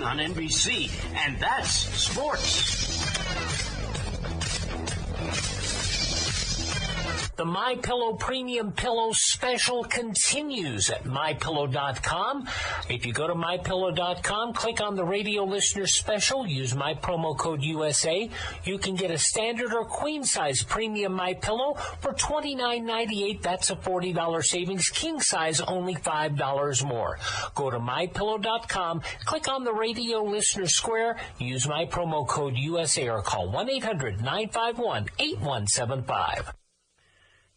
on NBC. And that's sports. The MyPillow Premium Pillow Special continues at MyPillow.com. If you go to MyPillow.com, click on the radio listener special, use my promo code USA, you can get a standard or queen size premium MyPillow for $29.98. That's a $40 savings. King size only $5 more. Go to MyPillow.com, click on the radio listener square, use my promo code USA, or call 1-800-951-8175.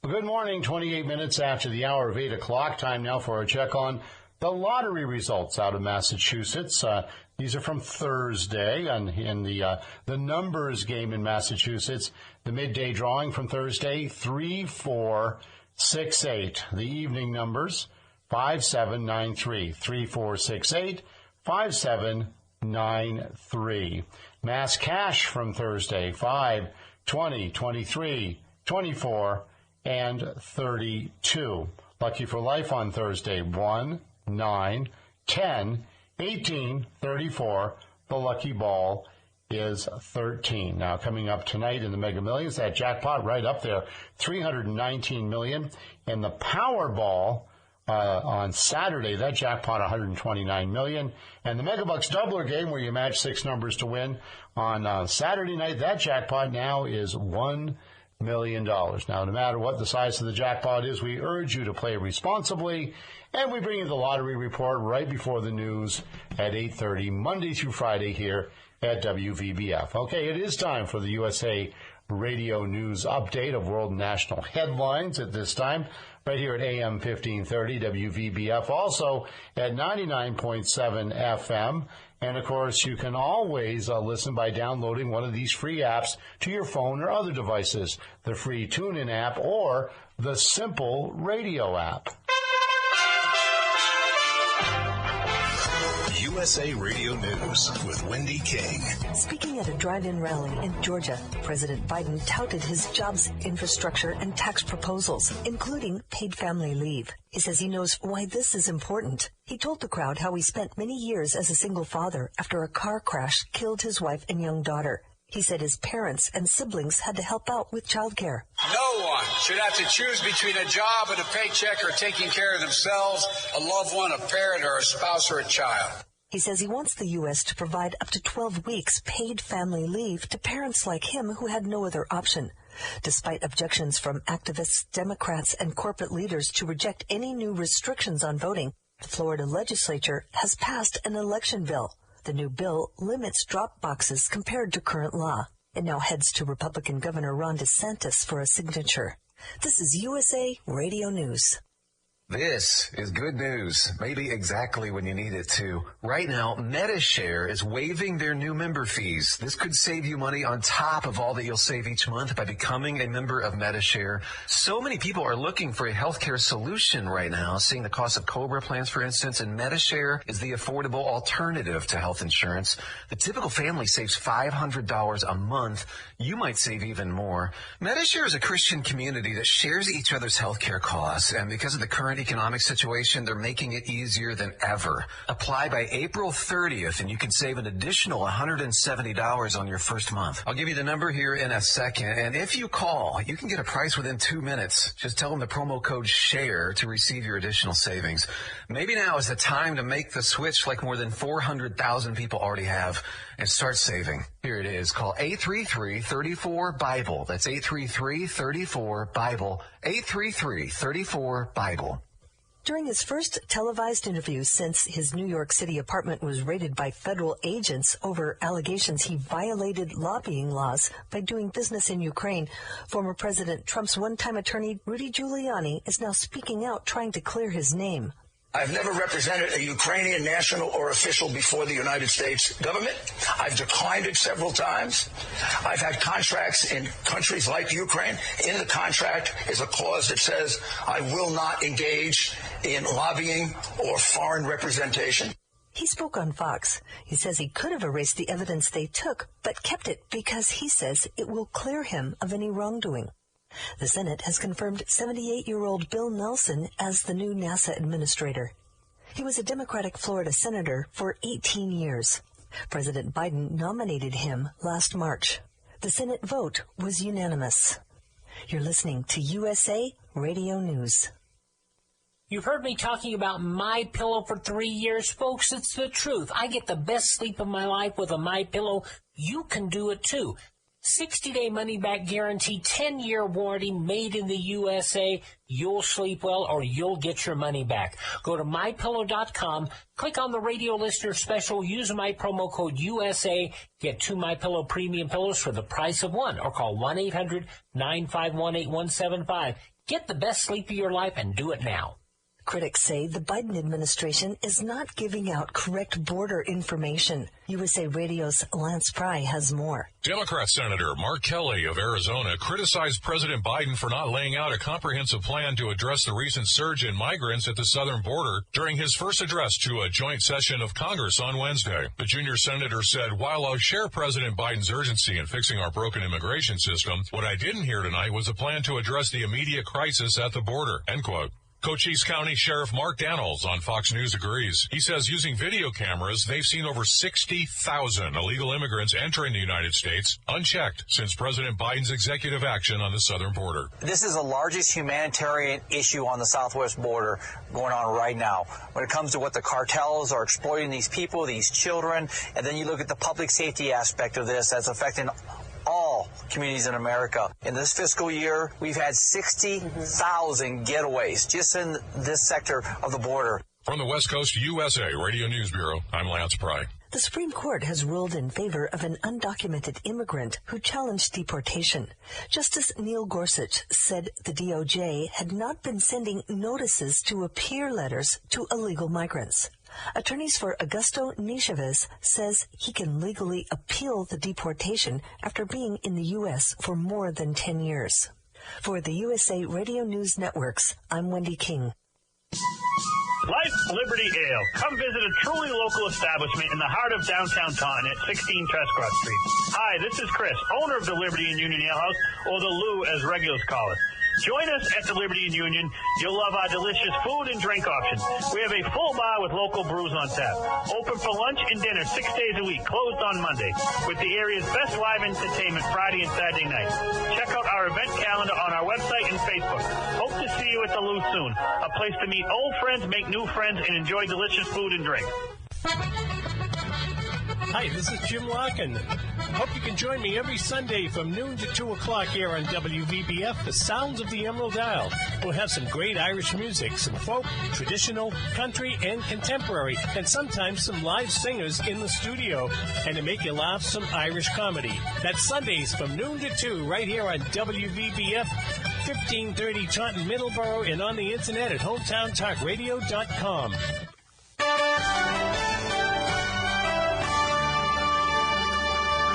Good morning, 28 minutes after the hour of 8 o'clock. Time now for a check on the lottery results out of Massachusetts. These are from Thursday, and in the numbers game in Massachusetts, the midday drawing from Thursday, 3, 4, 6, 8. The evening numbers, 5, 7, 9, 3. 3, 4, 6, 8, 5, 7, 9, 3. Mass cash from Thursday, 5, 20, 23, 24, and 32. Lucky for life on Thursday, 1, 9, 10, 18, 34. The lucky ball is 13. Now, coming up tonight in the Mega Millions, that jackpot right up there, $319 million. And the Powerball on Saturday, that jackpot, $129 million. And the Megabucks doubler game, where you match 6 numbers to win, on Saturday night, that jackpot now is $1 million. Now, no matter what the size of the jackpot is, we urge you to play responsibly, and we bring you the lottery report right before the news at 8:30, Monday through Friday here at WVBF. Okay, it is time for the USA Radio News update of world and national headlines at this time, right here at AM 1530 WVBF, also at 99.7 FM. And, of course, you can always listen by downloading one of these free apps to your phone or other devices, the free TuneIn app or the Simple Radio app. USA Radio News with Wendy King. Speaking at a drive-in rally in Georgia, President Biden touted his jobs, infrastructure, and tax proposals, including paid family leave. He says he knows why this is important. He told the crowd how he spent many years as a single father after a car crash killed his wife and young daughter. He said his parents and siblings had to help out with childcare. No one should have to choose between a job and a paycheck or taking care of themselves, a loved one, a parent, or a spouse, or a child. He says he wants the U.S. to provide up to 12 weeks paid family leave to parents like him who had no other option. Despite objections from activists, Democrats, and corporate leaders to reject any new restrictions on voting, the Florida legislature has passed an election bill. The new bill limits drop boxes compared to current law. It now heads to Republican Governor Ron DeSantis for a signature. This is USA Radio News. This is good news, maybe exactly when you need it to. Right now, MediShare is waiving their new member fees. This could save you money on top of all that you'll save each month by becoming a member of MediShare. So many people are looking for a healthcare solution right now, seeing the cost of COBRA plans, for instance, and MediShare is the affordable alternative to health insurance. The typical family saves $500 a month. You might save even more. MediShare is a Christian community that shares each other's healthcare costs, and because of the current economic situation, they're making it easier than ever. Apply by April 30th, and you can save an additional $170 on your first month. I'll give you the number here in a second, and if you call, you can get a price within 2 minutes. Just tell them the promo code SHARE to receive your additional savings. Maybe now is the time to make the switch like more than 400,000 people already have and start saving. Here it is. Call 833-34-BIBLE. That's 833-34-BIBLE. 833-34-BIBLE. During his first televised interview since his New York City apartment was raided by federal agents over allegations he violated lobbying laws by doing business in Ukraine, former President Trump's one-time attorney Rudy Giuliani is now speaking out, trying to clear his name. I've never represented a Ukrainian national or official before the United States government. I've declined it several times. I've had contracts in countries like Ukraine. In the contract is a clause that says I will not engage in lobbying or foreign representation. He spoke on Fox. He says he could have erased the evidence they took, but kept it because he says it will clear him of any wrongdoing. The Senate has confirmed 78-year-old Bill Nelson as the new NASA administrator. He was a Democratic Florida senator for 18 years. President Biden nominated him last March. The Senate vote was unanimous. You're listening to USA Radio News. You've heard me talking about MyPillow for 3 years, folks. It's the truth. I get the best sleep of my life with a MyPillow. You can do it too. 60-day money-back guarantee, 10-year warranty, made in the USA. You'll sleep well or you'll get your money back. Go to MyPillow.com, click on the radio listener special, use my promo code USA, get 2 MyPillow premium pillows for the price of one, or call 1-800-951-8175. Get the best sleep of your life and do it now. Critics say the Biden administration is not giving out correct border information. USA Radio's Lance Pry has more. Democrat Senator Mark Kelly of Arizona criticized President Biden for not laying out a comprehensive plan to address the recent surge in migrants at the southern border during his first address to a joint session of Congress on Wednesday. The junior senator said, "While I'll share President Biden's urgency in fixing our broken immigration system, what I didn't hear tonight was a plan to address the immediate crisis at the border," end quote. Cochise County Sheriff Mark Daniels on Fox News agrees. He says using video cameras, they've seen over 60,000 illegal immigrants entering the United States unchecked since President Biden's executive action on the southern border. This is the largest humanitarian issue on the southwest border going on right now. When it comes to what the cartels are exploiting these people, these children, and then you look at the public safety aspect of this that's affecting all communities in America. In this fiscal year, we've had 60,000 getaways just in this sector of the border. From the West Coast USA Radio News Bureau, I'm Lance Pry. The Supreme Court has ruled in favor of an undocumented immigrant who challenged deportation. Justice Neil Gorsuch said the DOJ had not been sending notices to appear letters to illegal migrants. Attorneys for Augusto Nichaves says he can legally appeal the deportation after being in the U.S. for more than 10 years. For the USA Radio News Networks, I'm Wendy King. Life Liberty Ale. Come visit a truly local establishment in the heart of downtown Taunton at 16 Trescott Street. Hi, this is Chris, owner of the Liberty and Union Ale House, or the Lou as regulars call it. Join us at the Liberty and Union. You'll love our delicious food and drink options. We have a full bar with local brews on tap. Open for lunch and dinner 6 days a week, closed on Monday, with the area's best live entertainment Friday and Saturday nights. Check out our event calendar on our website and Facebook. Hope to see you at the Lou soon. A place to meet old friends, make new friends, and enjoy delicious food and drink. Hi, this is Jim Larkin. Hope you can join me every Sunday from noon to 2 o'clock here on WVBF, the Sounds of the Emerald Isle. We'll have some great Irish music, some folk, traditional, country, and contemporary, and sometimes some live singers in the studio. And to make you laugh, some Irish comedy. That's Sundays from noon to 2 right here on WVBF 1530 Taunton, Middleborough, and on the internet at hometowntalkradio.com.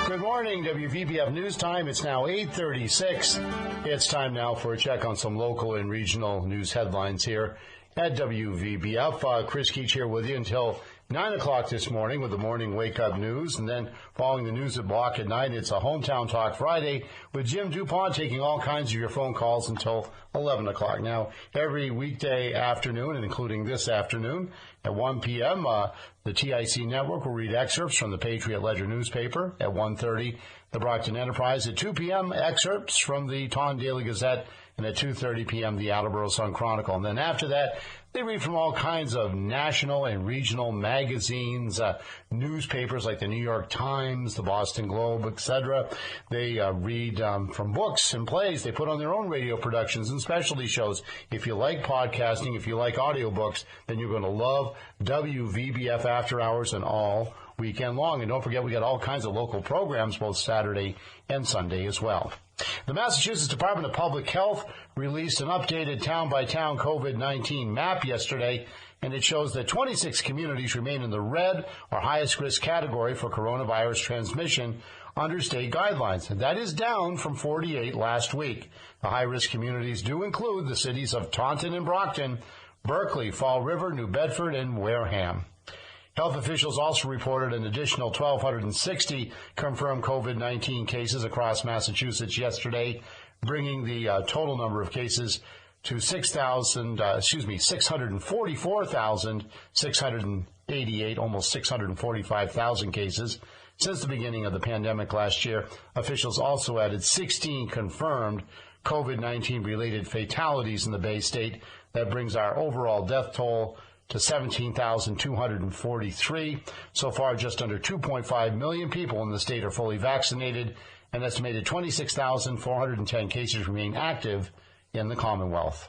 Good morning, WVBF News Time. It's now 8:36. It's time now for a check on some local and regional news headlines here at WVBF. Chris Keach here with you until 9 o'clock this morning with the morning wake-up news. And then following the news at Block at 9, it's a Hometown Talk Friday with Jim DuPont taking all kinds of your phone calls until 11 o'clock. Now, every weekday afternoon, and including this afternoon, at 1 p.m., the TIC Network will read excerpts from the Patriot Ledger newspaper. At 1:30, the Brockton Enterprise. At 2 p.m., excerpts from the Taunton Daily Gazette. And at 2:30 p.m., the Attleboro Sun Chronicle. And then after that, they read from all kinds of national and regional magazines, newspapers like the New York Times, the Boston Globe, etc. They read from books and plays. They put on their own radio productions and specialty shows. If you like podcasting, if you like audiobooks, then you're going to love WVBF After Hours and all weekend long. And don't forget, we got all kinds of local programs both Saturday and Sunday as well. The Massachusetts Department of Public Health released an updated town-by-town COVID-19 map yesterday, and it shows that 26 communities remain in the red or highest risk category for coronavirus transmission under state guidelines. And that is down from 48 last week. The high-risk communities do include the cities of Taunton and Brockton, Berkeley, Fall River, New Bedford, and Wareham. Health officials also reported an additional 1,260 confirmed COVID-19 cases across Massachusetts yesterday, bringing the total number of cases to 644,688, almost 645,000 cases since the beginning of the pandemic last year. Officials also added 16 confirmed COVID-19 related fatalities in the Bay State. That brings our overall death toll to 17,243. So far, just under 2.5 million people in the state are fully vaccinated. An estimated 26,410 cases remain active in the Commonwealth.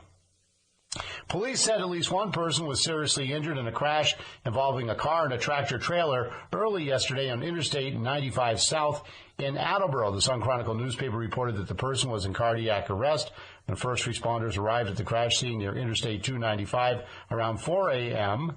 Police said at least one person was seriously injured in a crash involving a car and a tractor-trailer early yesterday on Interstate 95 South in Attleboro. The Sun Chronicle newspaper reported that the person was in cardiac arrest when first responders arrived at the crash scene near Interstate 295 around 4 a.m.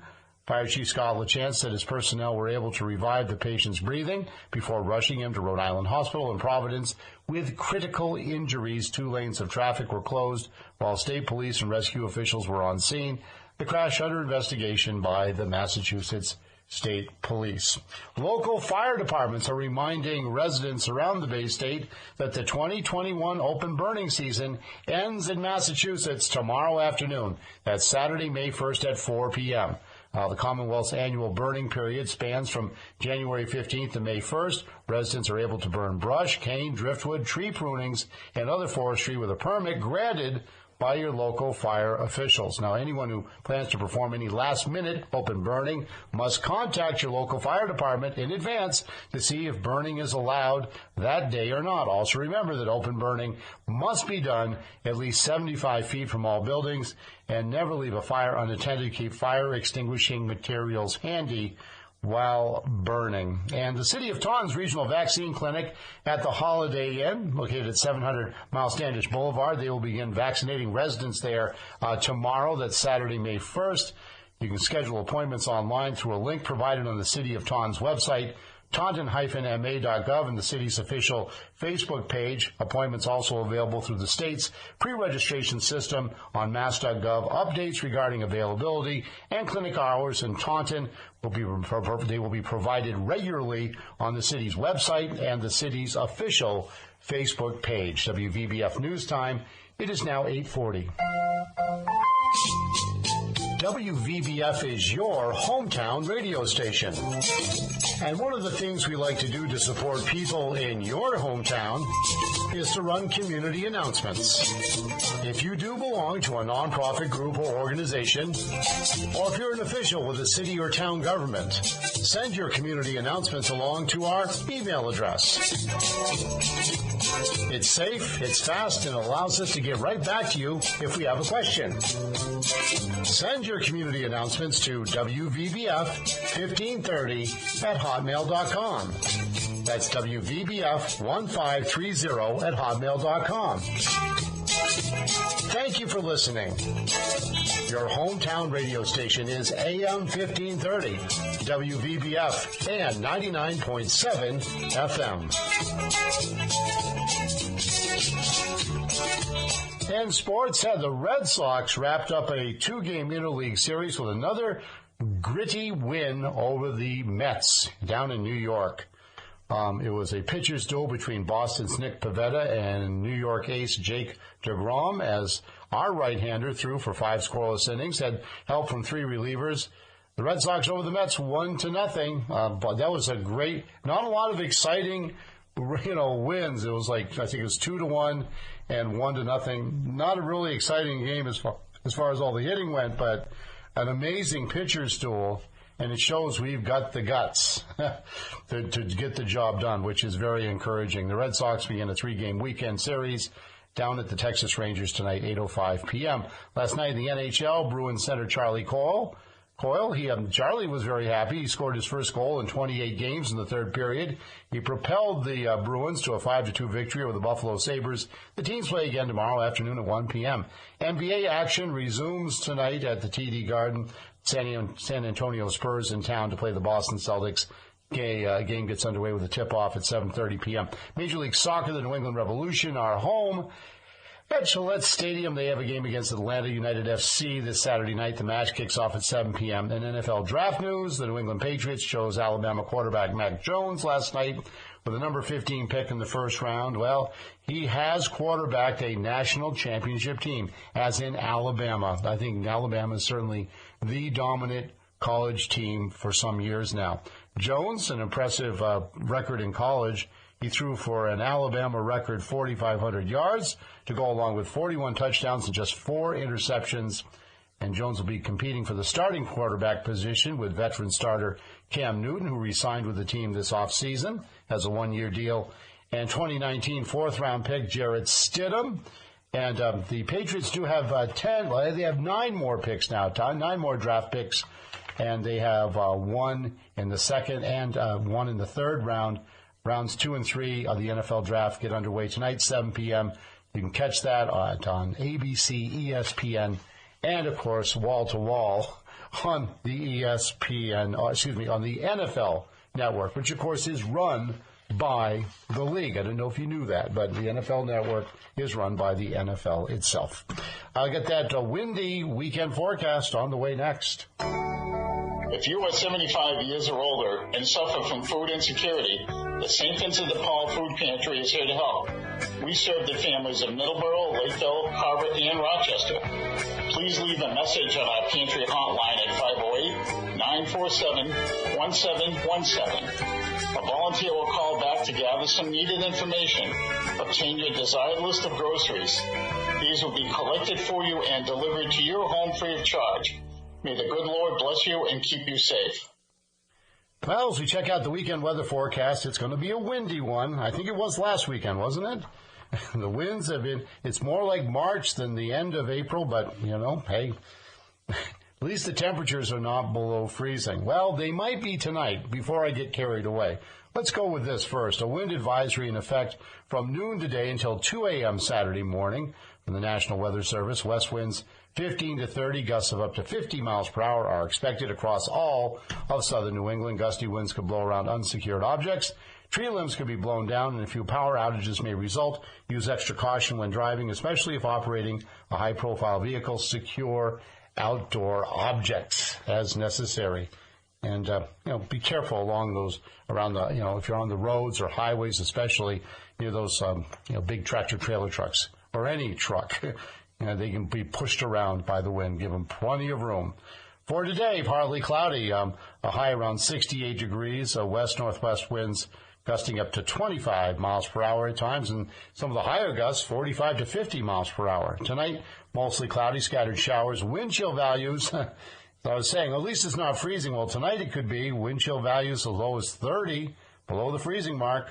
Fire Chief Scott LaChance said his personnel were able to revive the patient's breathing before rushing him to Rhode Island Hospital in Providence with critical injuries. 2 lanes of traffic were closed while state police and rescue officials were on scene. The crash under investigation by the Massachusetts State Police. Local fire departments are reminding residents around the Bay State that the 2021 open burning season ends in Massachusetts tomorrow afternoon. That's Saturday, May 1st at 4 p.m. The Commonwealth's annual burning period spans from January 15th to May 1st. Residents are able to burn brush, cane, driftwood, tree prunings, and other forestry with a permit granted by your local fire officials. Now, anyone who plans to perform any last-minute open burning must contact your local fire department in advance to see if burning is allowed that day or not. Also, remember that open burning must be done at least 75 feet from all buildings and never leave a fire unattended. Keep fire extinguishing materials handy while burning. And the City of Taunton's Regional Vaccine Clinic at the Holiday Inn, located at 700 Mile Standish Boulevard, they will begin vaccinating residents there tomorrow. That's Saturday, May 1st. You can schedule appointments online through a link provided on the City of Taunton's website, taunton-ma.gov, and the city's official Facebook page. Appointments also available through the state's pre-registration system on mass.gov. Updates regarding availability and clinic hours in Taunton will be provided regularly on the city's website and the city's official Facebook page. WVBF News Time. It is now 8:40. WVBF is your hometown radio station. And one of the things we like to do to support people in your hometown is to run community announcements. If you do belong to a nonprofit group or organization, or if you're an official with a city or town government, send your community announcements along to our email address. It's safe, it's fast, and allows us to get right back to you if we have a question. Send your community announcements to WVBF1530@hotmail.com. That's WVBF1530@hotmail.com. Thank you for listening. Your hometown radio station is AM 1530, WVBF, and 99.7 FM. And sports had the Red Sox wrapped up a 2-game interleague series with another gritty win over the Mets down in New York. It was a pitcher's duel between Boston's Nick Pivetta and New York ace Jake DeGrom, as our right-hander threw for 5 scoreless innings, had help from 3 relievers. The Red Sox over the Mets 1-0. But that was a great, not a lot of exciting, wins. It was like, I think it was 2-1 and 1-0. Not a really exciting game as far as all the hitting went, but an amazing pitcher's duel. And it shows we've got the guts to get the job done, which is very encouraging. The Red Sox begin a 3-game weekend series down at the Texas Rangers tonight, 8:05 p.m. Last night in the NHL, Bruins center Charlie Coyle, Charlie was very happy. He scored his first goal in 28 games in the third period. He propelled the Bruins to a 5-2 victory over the Buffalo Sabres. The teams play again tomorrow afternoon at 1 p.m. NBA action resumes tonight at the TD Garden. San Antonio Spurs in town to play the Boston Celtics. Game gets underway with a tip-off at 7:30 p.m. Major League Soccer, the New England Revolution are home At Gillette Stadium, they have a game against Atlanta United FC this Saturday night. The match kicks off at 7 p.m. In NFL draft news, the New England Patriots chose Alabama quarterback Mac Jones last night with the number 15 pick in the first round. Well, he has quarterbacked a national championship team, as in Alabama. I think Alabama is certainly the dominant college team for some years now. Jones, an impressive record in college. He threw for an Alabama record 4,500 yards to go along with 41 touchdowns and just 4 interceptions. And Jones will be competing for the starting quarterback position with veteran starter Cam Newton, who re-signed with the team this offseason, has a 1-year deal. And 2019 fourth-round pick Jarrett Stidham. And the Patriots do have they have 9 more picks now, 9 more draft picks. And they have 1 in the second and 1 in the third round. Rounds 2 and 3 of the NFL draft get underway tonight, 7 p.m. You can catch that on ABC, ESPN, and, of course, wall-to-wall on the on the NFL Network, which, of course, is run by the league. I don't know if you knew that, but the NFL Network is run by the NFL itself. I'll get that windy weekend forecast on the way next. If you are 75 years or older and suffer from food insecurity, the St. Vincent de Paul Food Pantry is here to help. We serve the families of Middleborough, Lakeville, Carver, and Rochester. Please leave a message on our pantry hotline at 508-947-1717. A volunteer will call back to gather some needed information. Obtain your desired list of groceries. These will be collected for you and delivered to your home free of charge. May the good Lord bless you and keep you safe. Well, as we check out the weekend weather forecast, it's going to be a windy one. I think it was last weekend, wasn't it? The winds have been, it's more like March than the end of April, but, hey, at least the temperatures are not below freezing. Well, they might be tonight, before I get carried away. Let's go with this first. A wind advisory in effect from noon today until 2 a.m. Saturday morning from the National Weather Service. West winds 15 to 30, gusts of up to 50 miles per hour are expected across all of southern New England. Gusty winds could blow around unsecured objects. Tree limbs could be blown down, and a few power outages may result. Use extra caution when driving, especially if operating a high-profile vehicle. Secure outdoor objects as necessary. And, be careful along those, around the, if you're on the roads or highways, especially near those, big tractor-trailer trucks or any truck. They can be pushed around by the wind. Give them plenty of room. For today, partly cloudy, a high around 68 degrees, west-northwest winds gusting up to 25 miles per hour at times, and some of the higher gusts, 45 to 50 miles per hour. Tonight, mostly cloudy, scattered showers, wind chill values. I was saying, at least it's not freezing. Well, tonight it could be wind chill values as low as 30, below the freezing mark.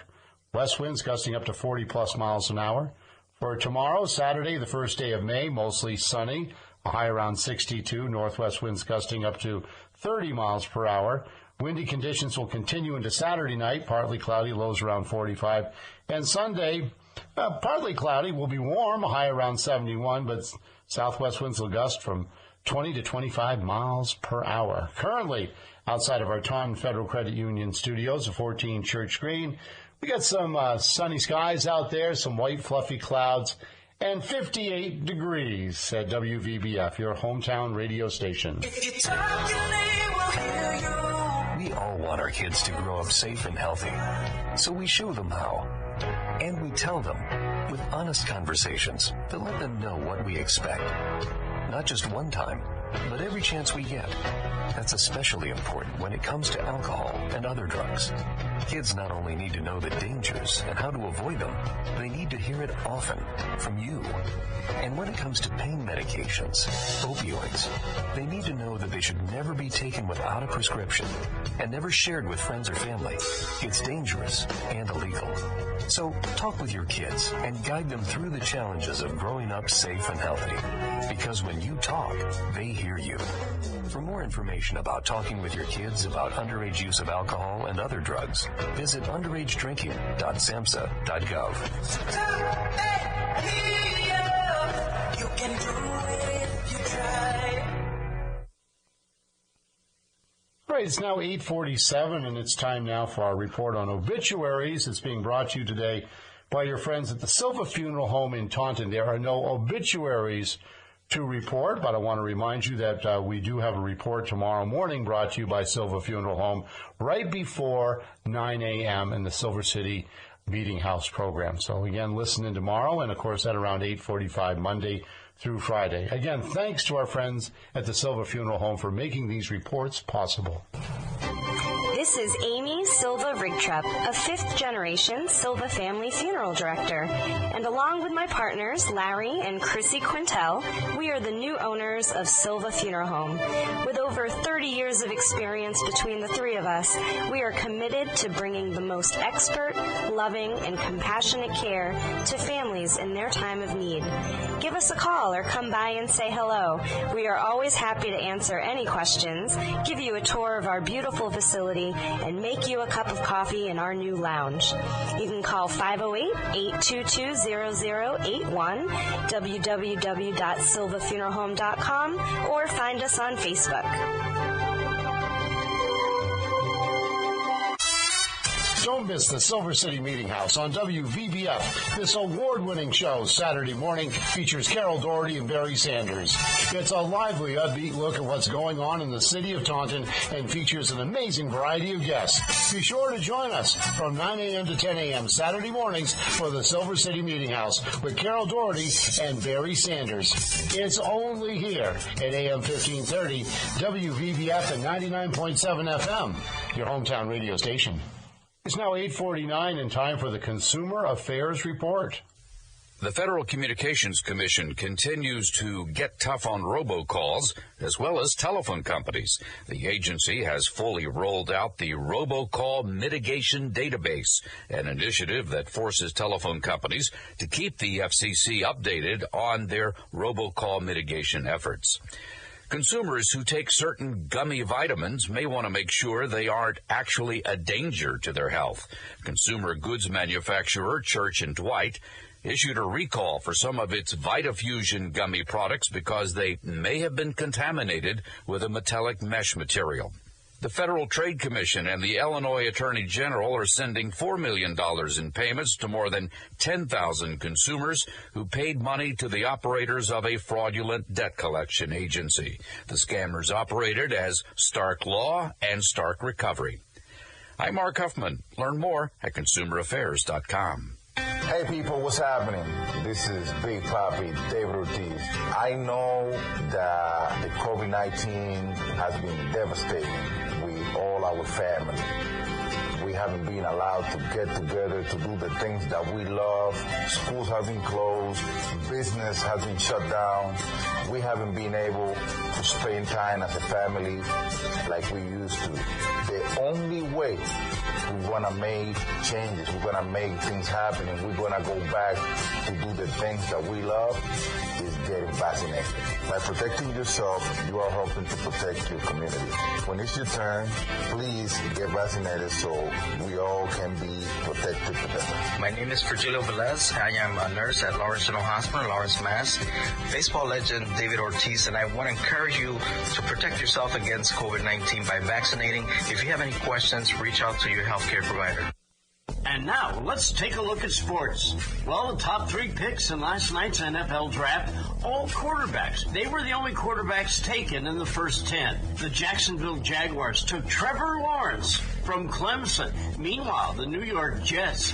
West winds gusting up to 40-plus miles an hour. For tomorrow, Saturday, the first day of May, mostly sunny, a high around 62, northwest winds gusting up to 30 miles per hour. Windy conditions will continue into Saturday night, partly cloudy, lows around 45. And Sunday, partly cloudy, will be warm, a high around 71, but southwest winds will gust from 20 to 25 miles per hour. Currently, outside of our Taunton Federal Credit Union studios, 14 Church Green, we got some sunny skies out there, some white fluffy clouds, and 58 degrees at WVBF, your hometown radio station. If you talk, your name will hear you. We all want our kids to grow up safe and healthy, so we show them how. And we tell them with honest conversations that let them know what we expect. Not just one time, but every chance we get. That's especially important when it comes to alcohol and other drugs. Kids not only need to know the dangers and how to avoid them, they need to hear it often from you. And when it comes to pain medications, opioids, they need to know that they should never be taken without a prescription and never shared with friends or family. It's dangerous and illegal. So talk with your kids and guide them through the challenges of growing up safe and healthy. Because when you talk, they hear you. For more information about talking with your kids about underage use of alcohol and other drugs, visit underagedrinking.samhsa.gov. You can do it if you try. All right, it's now 8:47, and it's time now for our report on obituaries. It's being brought to you today by your friends at the Silva Funeral Home in Taunton. There are no obituaries to report, but I want to remind you that we do have a report tomorrow morning brought to you by Silva Funeral Home right before 9 a.m. in the Silver City Meeting House program. So again, listen in tomorrow and, of course, at around 8:45 Monday through Friday. Again, thanks to our friends at the Silva Funeral Home for making these reports possible. This is Amy Silva Rigtrup, a fifth-generation Silva family funeral director. And along with my partners, Larry and Chrissy Quintel, we are the new owners of Silva Funeral Home. With over 30 years of experience between the three of us, we are committed to bringing the most expert, loving, and compassionate care to families in their time of need. Give us a call or come by and say hello. We are always happy to answer any questions, give you a tour of our beautiful facility, and make you a cup of coffee in our new lounge. You can call 508-822-0081, www.silvafuneralhome.com, or find us on Facebook. Don't miss the Silver City Meeting House on WVBF. This award-winning show, Saturday morning, features Carol Doherty and Barry Sanders. It's a lively, upbeat look at what's going on in the city of Taunton and features an amazing variety of guests. Be sure to join us from 9 a.m. to 10 a.m. Saturday mornings for the Silver City Meeting House with Carol Doherty and Barry Sanders. It's only here at AM 1530, WVBF and 99.7 FM, your hometown radio station. It's now 8:49 and time for the Consumer Affairs Report. The Federal Communications Commission continues to get tough on robocalls as well as telephone companies. The agency has fully rolled out the Robocall Mitigation Database, an initiative that forces telephone companies to keep the FCC updated on their robocall mitigation efforts. Consumers who take certain gummy vitamins may want to make sure they aren't actually a danger to their health. Consumer goods manufacturer Church & Dwight issued a recall for some of its VitaFusion gummy products because they may have been contaminated with a metallic mesh material. The Federal Trade Commission and the Illinois Attorney General are sending $4 million in payments to more than 10,000 consumers who paid money to the operators of a fraudulent debt collection agency. The scammers operated as Stark Law and Stark Recovery. I'm Mark Huffman. Learn more at consumeraffairs.com. Hey people, what's happening? This is Big Papi, David Ortiz. I know that the COVID-19 has been devastating with all our family. We haven't been allowed to get together to do the things that we love. Schools have been closed. Business has been shut down. We haven't been able to spend time as a family like we used to. The only way we're going to make changes, we're going to make things happen, and we're going to go back to do the things that we love is getting vaccinated. By protecting yourself, you are helping to protect your community. When it's your turn, please get vaccinated so we all can be protected together. My name is Virgilio Velez. I am a nurse at Lawrence General Hospital, Lawrence, Mass. Baseball legend David Ortiz, and I want to encourage you to protect yourself against COVID-19 by vaccinating. If you have any questions, reach out to your healthcare provider. And now, let's take a look at sports. Well, the top three picks in last night's NFL draft, all quarterbacks. They were the only quarterbacks taken in the first 10. The Jacksonville Jaguars took Trevor Lawrence from Clemson. Meanwhile, the New York Jets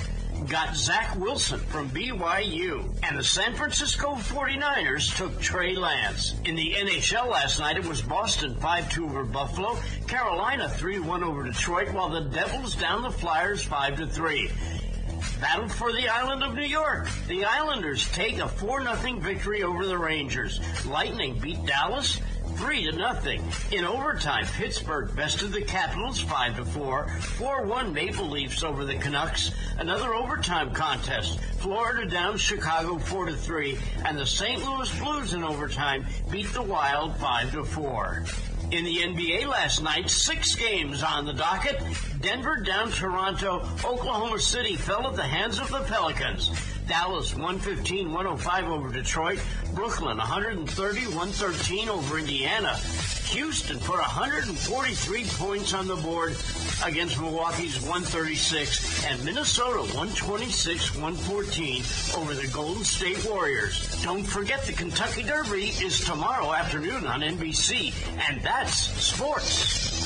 got Zach Wilson from BYU. And the San Francisco 49ers took Trey Lance. In the NHL last night, it was Boston 5-2 over Buffalo, Carolina 3-1 over Detroit, while the Devils down the Flyers 5-3. Battle for the island of New York. The Islanders take a 4-0 victory over the Rangers. Lightning beat Dallas 3-0. In overtime, Pittsburgh bested the Capitals 5-4. 4-1 Maple Leafs over the Canucks. Another overtime contest. Florida down Chicago 4-3. And the St. Louis Blues in overtime beat the Wild 5-4. In the NBA last night, 6 games on the docket. Denver down Toronto. Oklahoma City fell at the hands of the Pelicans. Dallas 115-105 over Detroit. Brooklyn 130-113 over Indiana. Houston put 143 points on the board against Milwaukee's 136, and Minnesota 126-114 over the Golden State Warriors. Don't forget the Kentucky Derby is tomorrow afternoon on NBC, and that's sports.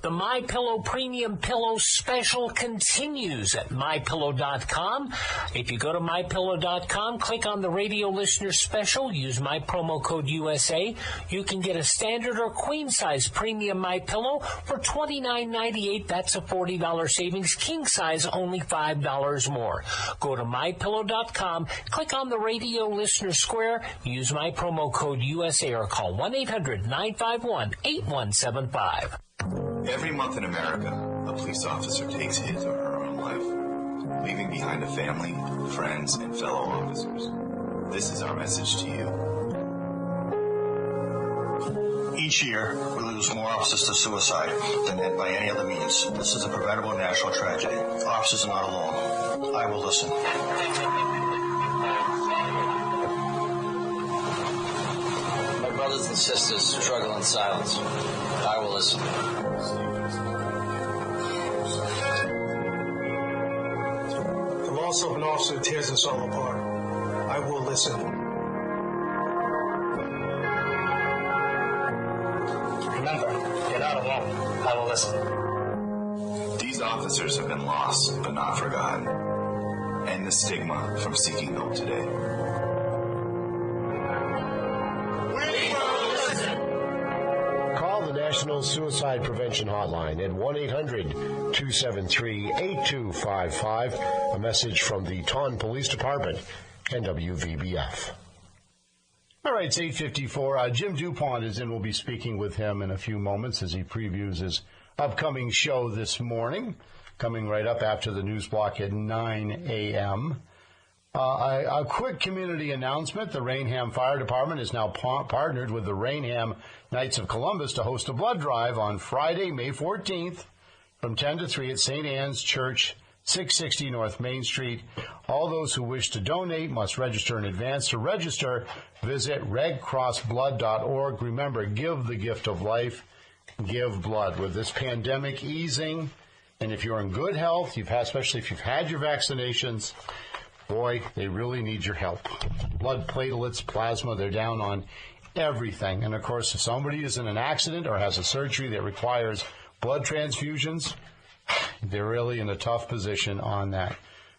The MyPillow Premium Pillow Special continues at MyPillow.com. If you go to MyPillow.com, click on the Radio Listener Special, use my promo code USA, you can get a standard or queen-size premium MyPillow for $29.98. That's a $40 savings. King size, only $5 more. Go to MyPillow.com, click on the Radio Listener Square, use my promo code USA, or call 1-800-951-8175. Every month in America, a police officer takes his or her own life, leaving behind a family, friends, and fellow officers. This is our message to you. Each year, we lose more officers to suicide than by any other means. This is a preventable national tragedy. Officers are not alone. I will listen. My brothers and sisters struggle in silence. I will listen. The loss of an officer tears us all apart. I will listen. Remember, you're not alone. I will listen. These officers have been lost, but not forgotten. End the stigma from seeking help today. National Suicide Prevention Hotline at 1-800-273-8255. A message from the Taunton Police Department and WVBF. All right, it's 8:54. Jim DuPont is in. We'll be speaking with him in a few moments as he previews his upcoming show this morning, coming right up after the news block at 9 a.m. A quick community announcement. The Rainham Fire Department is now partnered with the Rainham Knights of Columbus to host a blood drive on Friday, May 14th from 10 to 3 at St. Anne's Church, 660 North Main Street. All those who wish to donate must register in advance. To register, visit redcrossblood.org. Remember, give the gift of life. Give blood. With this pandemic easing, and if you're in good health, especially if you've had your vaccinations, boy, they really need your help. Blood platelets, plasma, they're down on everything. And, of course, if somebody is in an accident or has a surgery that requires blood transfusions, they're really in a tough position on that.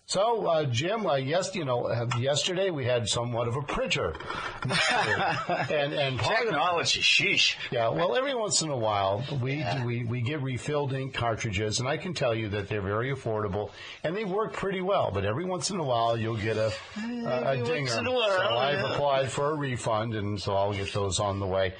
So, Jim, yesterday we had somewhat of a printer. and technology, sheesh. Yeah, well, every once in a while we get refilled ink cartridges, and I can tell you that they're very affordable and they work pretty well. But every once in a while you'll get a dinger. So I've applied for a refund, and so I'll get those on the way.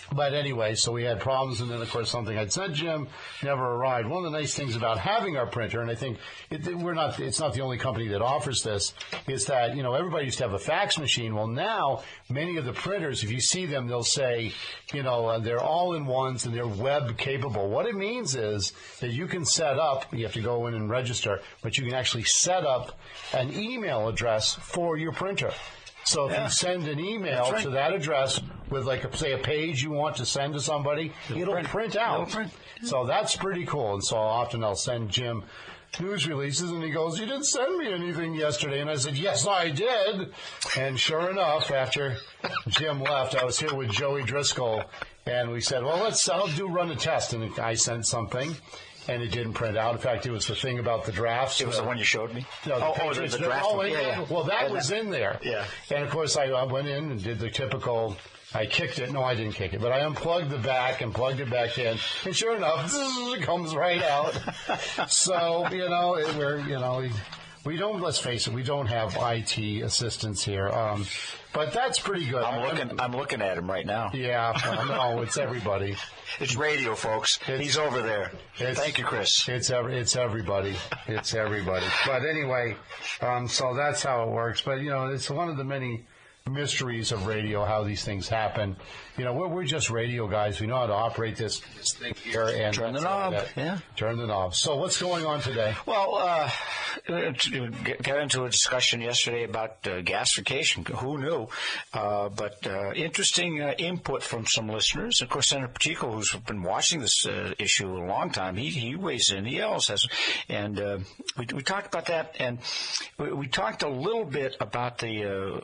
But anyway, so we had problems, and then, of course, something I'd sent Jim never arrived. One of the nice things about having our printer, and I think it's not the only company that offers this, is that, everybody used to have a fax machine. Well, now, many of the printers, if you see them, they'll say, they're all-in-ones and they're web-capable. What it means is that you can set up, you have to go in and register, but you can actually set up an email address for your printer. So if you send an email to that address with, say, a page you want to send to somebody, it'll print out. So that's pretty cool. And so often I'll send Jim news releases, and he goes, "You didn't send me anything yesterday." And I said, "Yes, I did." And sure enough, after Jim left, I was here with Joey Driscoll, and we said, well, I'll run a test. And I sent something. And it didn't print out. In fact, it was the thing about the drafts. It was the one you showed me? No, the draft. Well, that was in there. Yeah. And, of course, I went in and did the typical, I kicked it. No, I didn't kick it. But I unplugged the back and plugged it back in. And sure enough, it comes right out. So, we don't, let's face it, we don't have IT assistants here. But that's pretty good. I'm looking at him right now. Yeah, well, no, it's everybody. It's radio, folks. He's over there. Thank you, Chris. It's everybody. It's everybody. But anyway, so that's how it works. But, it's one of the many mysteries of radio, how these things happen. You know, we're just radio guys. We know how to operate this thing here. And turn the knob. Turn the knob. So what's going on today? Well, got into a discussion yesterday about gasification. Who knew? But interesting input from some listeners. Of course, Senator Pacheco, who's been watching this issue a long time, he weighs in. He yells, and we talked about that, and we talked a little bit about the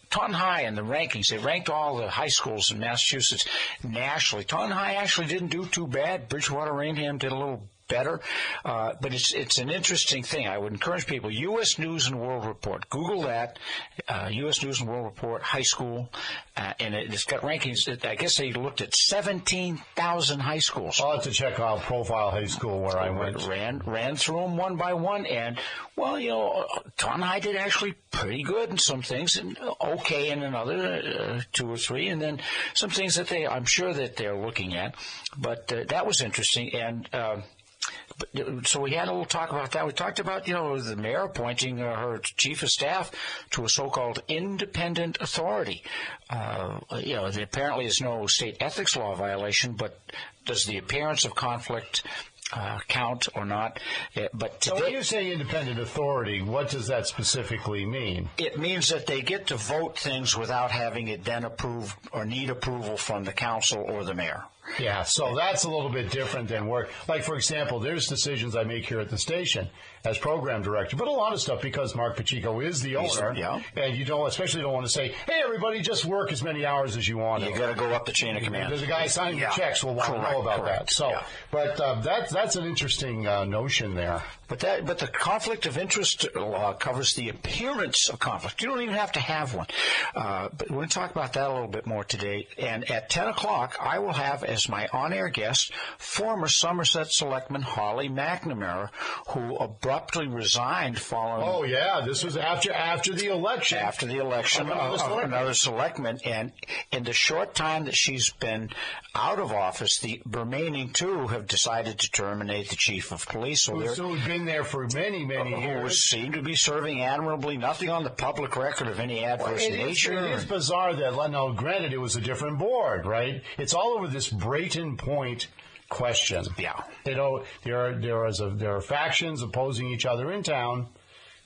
Taunton High and the rankings. They ranked all the high schools in Massachusetts nationally. Taunton High actually didn't do too bad. Bridgewater Rainham did a little better, but it's an interesting thing. I would encourage people, U.S. News and World Report. Google that, U.S. News and World Report, high school, and it's got rankings. I guess they looked at 17,000 high schools. I'll have to check out Profile High School where I went. Ran through them one by one, and, well, you know, Taunton High did actually pretty good in some things, and okay in another, 2 or 3, and then some things that I'm sure that they're looking at. But that was interesting, and so we had a little talk about that. We talked about, you know, the mayor appointing her chief of staff to a so-called independent authority. You know, there apparently is no state ethics law violation, but does the appearance of conflict count or not? But today, so when you say independent authority, what does that specifically mean? It means that they get to vote things without having it then approved or need approval from the council or the mayor. Yeah, so that's a little bit different than work. Like, for example, there's decisions I make here at the station as program director, but a lot of stuff because Mark Pacheco is the owner, and you especially don't want to say, hey, everybody, just work as many hours as you want. You got to go up the chain of command. There's a guy signing the checks will want to know about that. So, but that's an interesting notion there. But the conflict of interest law covers the appearance of conflict. You don't even have to have one. But we're going to talk about that a little bit more today. And at 10 o'clock, I will have as my on-air guest former Somerset Selectman Holly McNamara, who abruptly resigned following. Oh yeah, this was after the election. After the election of another selectman, and in the short time that she's been out of office, the remaining 2 have decided to terminate the chief of police. So who's been there for many years. Who seem to be serving admirably. Nothing on the public record of any adverse nature. It is bizarre that, now granted, it was a different board, right? It's all over this Brayton Point question. Yeah. You know, there are factions opposing each other in town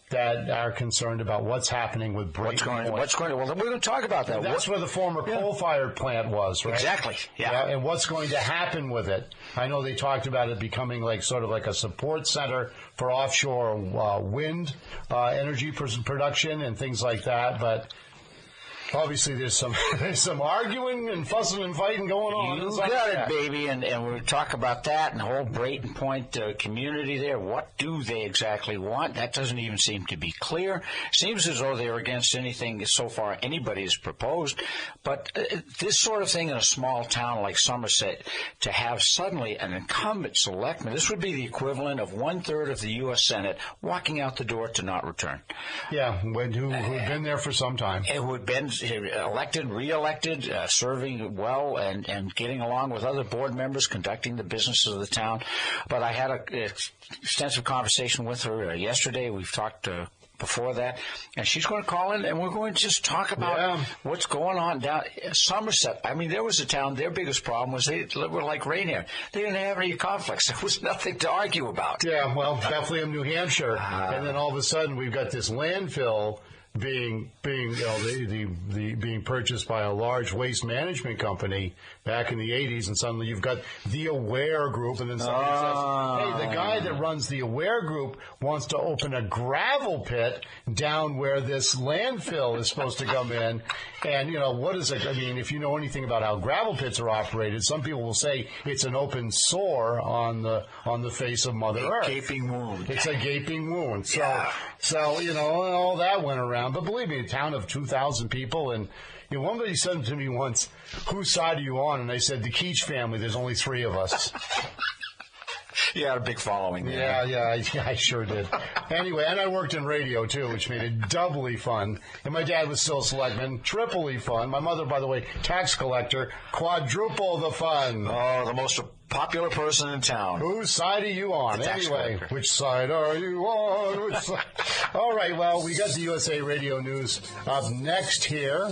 that are concerned about what's happening with Brayton Point. What's going on? Well, we're going to talk about that. That's where the former coal-fired plant was, right? Exactly. Yeah. And what's going to happen with it? I know they talked about it becoming sort of like a support center for offshore wind energy production and things like that, but obviously, there's some arguing and fussing and fighting going on. You got it, baby, and we'll talk about that and the whole Brayton Point community there. What do they exactly want? That doesn't even seem to be clear. Seems as though they're against anything so far anybody has proposed. But this sort of thing in a small town like Somerset, to have suddenly an incumbent selectman, this would be the equivalent of 1/3 of the U.S. Senate walking out the door to not return. Yeah, who'd been there for some time. Who had been elected, re-elected, serving well and getting along with other board members, conducting the business of the town. But I had an extensive conversation with her yesterday. We've talked before that, and she's going to call in, and we're going to just talk about what's going on down Somerset. I mean, there was a town, their biggest problem was they were like Rainier. They didn't have any conflicts. There was nothing to argue about. Yeah, well, Bethlehem, New Hampshire, and then all of a sudden we've got this landfill being purchased by a large waste management company back in the 80s, and suddenly you've got the Aware Group, and then somebody says, hey, the guy that runs the Aware Group wants to open a gravel pit down where this landfill is supposed to come in. And, what is it? I mean, if you know anything about how gravel pits are operated, some people will say it's an open sore on the face of Mother Earth. Gaping wound. It's a gaping wound. So, all that went around. But believe me, a town of 2,000 people, and somebody said to me once, whose side are you on? And I said, the Keach family, there's only 3 of us. You had a big following there. Yeah, I sure did. Anyway, and I worked in radio, too, which made it doubly fun. And my dad was still a selectman, triply fun. My mother, by the way, tax collector, quadruple the fun. Oh, the most popular person in town. Whose side are you on? Anyway, which side are you on? All right, well, we got the USA Radio News up next here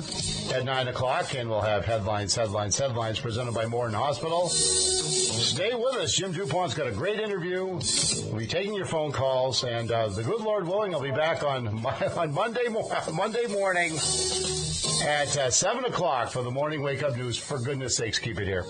at 9 o'clock, and we'll have headlines presented by Morton Hospital. Stay with us. Jim DuPont's got a great interview. We'll be taking your phone calls, and the good Lord willing, I'll be back on Monday morning at 7 o'clock for the morning wake-up news. For goodness sakes, keep it here.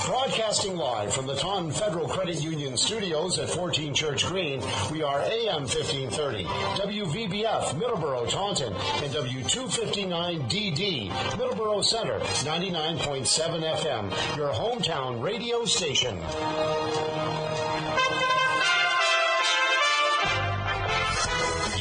Broadcasting live from the Taunton Federal Credit Union studios at 14 Church Green, we are AM 1530, WVBF, Middleborough, Taunton, and W259DD, Middleborough Center, 99.7 FM, your hometown radio station.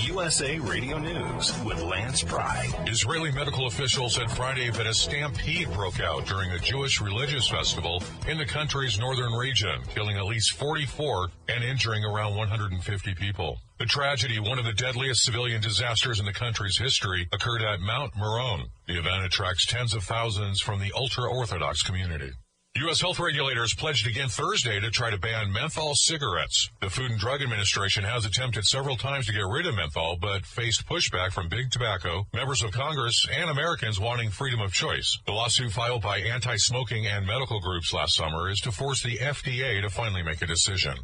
USA Radio News with Lance Pry. Israeli medical officials said Friday that a stampede broke out during a Jewish religious festival in the country's northern region, killing at least 44 and injuring around 150 people. The tragedy, one of the deadliest civilian disasters in the country's history, occurred at Mount Meron. The event attracts tens of thousands from the ultra-Orthodox community. U.S. health regulators pledged again Thursday to try to ban menthol cigarettes. The Food and Drug Administration has attempted several times to get rid of menthol, but faced pushback from big tobacco, members of Congress, and Americans wanting freedom of choice. The lawsuit filed by anti-smoking and medical groups last summer is to force the FDA to finally make a decision.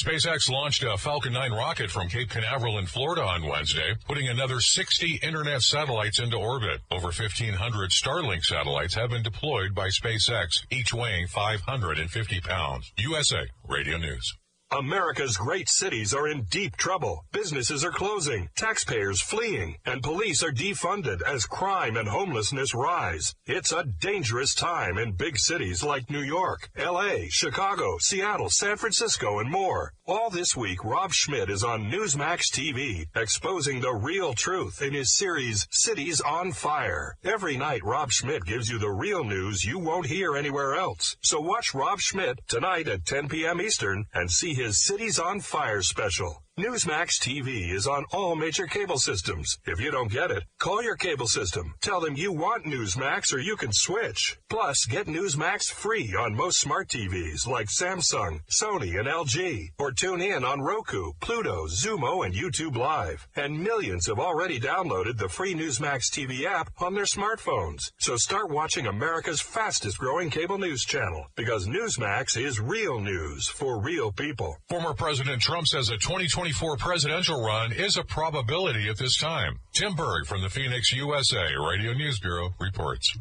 SpaceX launched a Falcon 9 rocket from Cape Canaveral in Florida on Wednesday, putting another 60 internet satellites into orbit. Over 1,500 Starlink satellites have been deployed by SpaceX, each weighing 550 pounds. USA Radio News. America's great cities are in deep trouble. Businesses are closing, taxpayers fleeing, and police are defunded as crime and homelessness rise. It's a dangerous time in big cities like New York, L.A., Chicago, Seattle, San Francisco, and more. All this week, Rob Schmidt is on Newsmax TV, exposing the real truth in his series, Cities on Fire. Every night, Rob Schmidt gives you the real news you won't hear anywhere else. So watch Rob Schmidt tonight at 10 p.m. Eastern and see his Cities on Fire special. Newsmax TV is on all major cable systems. If you don't get it, call your cable system. Tell them you want Newsmax or you can switch. Plus, get Newsmax free on most smart TVs like Samsung, Sony, and LG. Or tune in on Roku, Pluto, Zumo, and YouTube Live. And millions have already downloaded the free Newsmax TV app on their smartphones. So start watching America's fastest growing cable news channel, because Newsmax is real news for real people. Former President Trump says a 2024 presidential run is a probability at this time. Tim Berg from the Phoenix USA Radio News Bureau reports.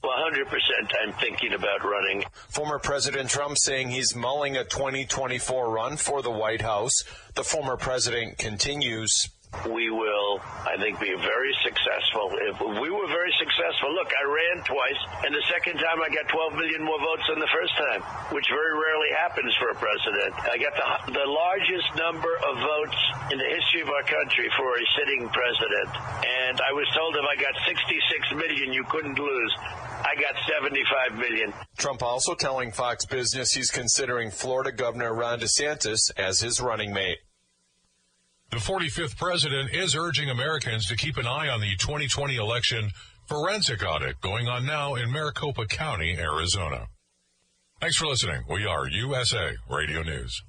100% I'm thinking about running. Former President Trump saying he's mulling a 2024 run for the White House. The former president continues. We will, I think, be very successful. If we were very successful, look, I ran twice, and the second time I got 12 million more votes than the first time, which very rarely happens for a president. I got the largest number of votes in the history of our country for a sitting president, and I was told if I got 66 million, you couldn't lose. I got 75 million. Trump also telling Fox Business he's considering Florida Governor Ron DeSantis as his running mate. The 45th president is urging Americans to keep an eye on the 2020 election forensic audit going on now in Maricopa County, Arizona. Thanks for listening. We are USA Radio News.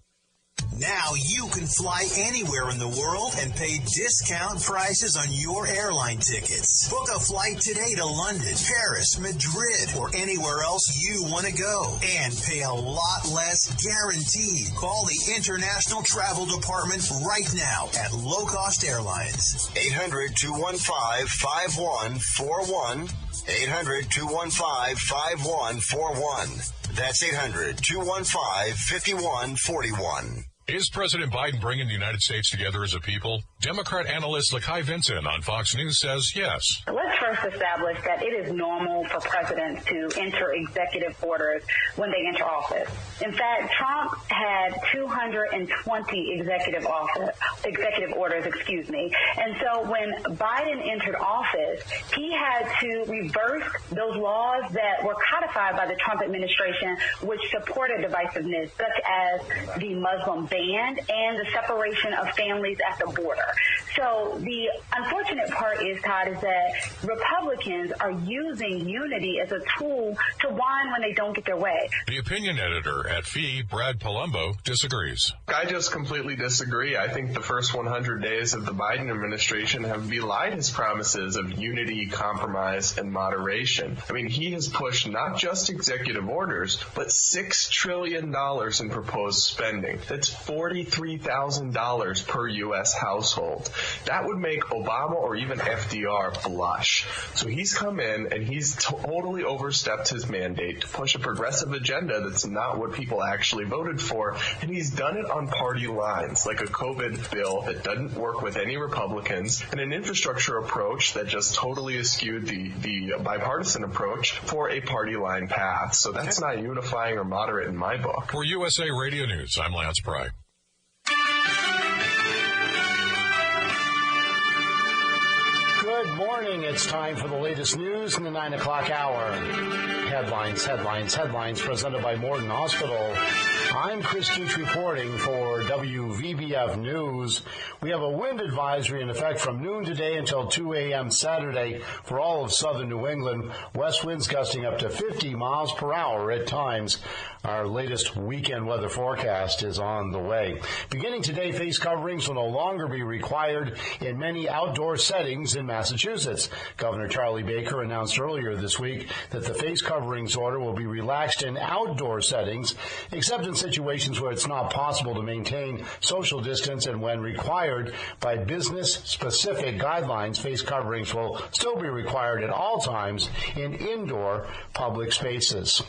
Now you can fly anywhere in the world and pay discount prices on your airline tickets. Book a flight today to London, Paris, Madrid, or anywhere else you want to go. And pay a lot less guaranteed. Call the International Travel Department right now at Low Cost Airlines. 800-215-5141. 800-215-5141. That's 800-215-5141. Is President Biden bringing the United States together as a people? Democrat analyst Lakai Vincent on Fox News says yes. Let's first establish that it is normal for presidents to enter executive orders when they enter office. In fact, Trump had 220 executive orders, and so when Biden entered office, he had to reverse those laws that were codified by the Trump administration, which supported divisiveness, such as the Muslim ban and the separation of families at the border. So the unfortunate part is, Todd, is that Republicans are using unity as a tool to whine when they don't get their way. The opinion editor at FEE, Brad Palumbo, disagrees. I just completely disagree. I think the first 100 days of the Biden administration have belied his promises of unity, compromise, and moderation. I mean, he has pushed not just executive orders, but $6 trillion in proposed spending. That's $43,000 per U.S. household. That would make Obama or even FDR blush. So he's come in and he's totally overstepped his mandate to push a progressive agenda that's not what people actually voted for, and he's done it on party lines, like a COVID bill that doesn't work with any Republicans, and an infrastructure approach that just totally eschewed the bipartisan approach for a party line path. So that's not unifying or moderate in my book. For USA Radio News, I'm Lance Pry. Good morning. It's time for the latest news in the 9 o'clock hour. Headlines presented by Morton Hospital. I'm Chris Keach reporting for WVBF News. We have a wind advisory in effect from noon today until 2 a.m. Saturday for all of southern New England. West winds gusting up to 50 miles per hour at times. Our latest weekend weather forecast is on the way. Beginning today, face coverings will no longer be required in many outdoor settings in Massachusetts. Governor Charlie Baker announced earlier this week that the face coverings order will be relaxed in outdoor settings, except in situations where it's not possible to maintain social distance, and when required by business-specific guidelines, face coverings will still be required at all times in indoor public spaces.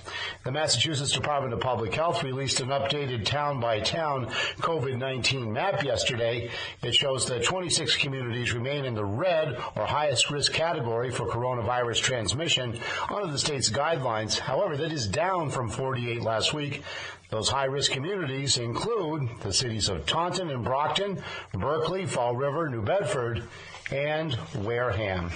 The Massachusetts Department of Public Health released an updated town-by-town COVID-19 map yesterday. It shows that 26 communities remain in the red or highest risk category for coronavirus transmission under the state's guidelines. However, that is down from 48 last week. Those high-risk communities include the cities of Taunton and Brockton, Berkeley, Fall River, New Bedford, and Wareham.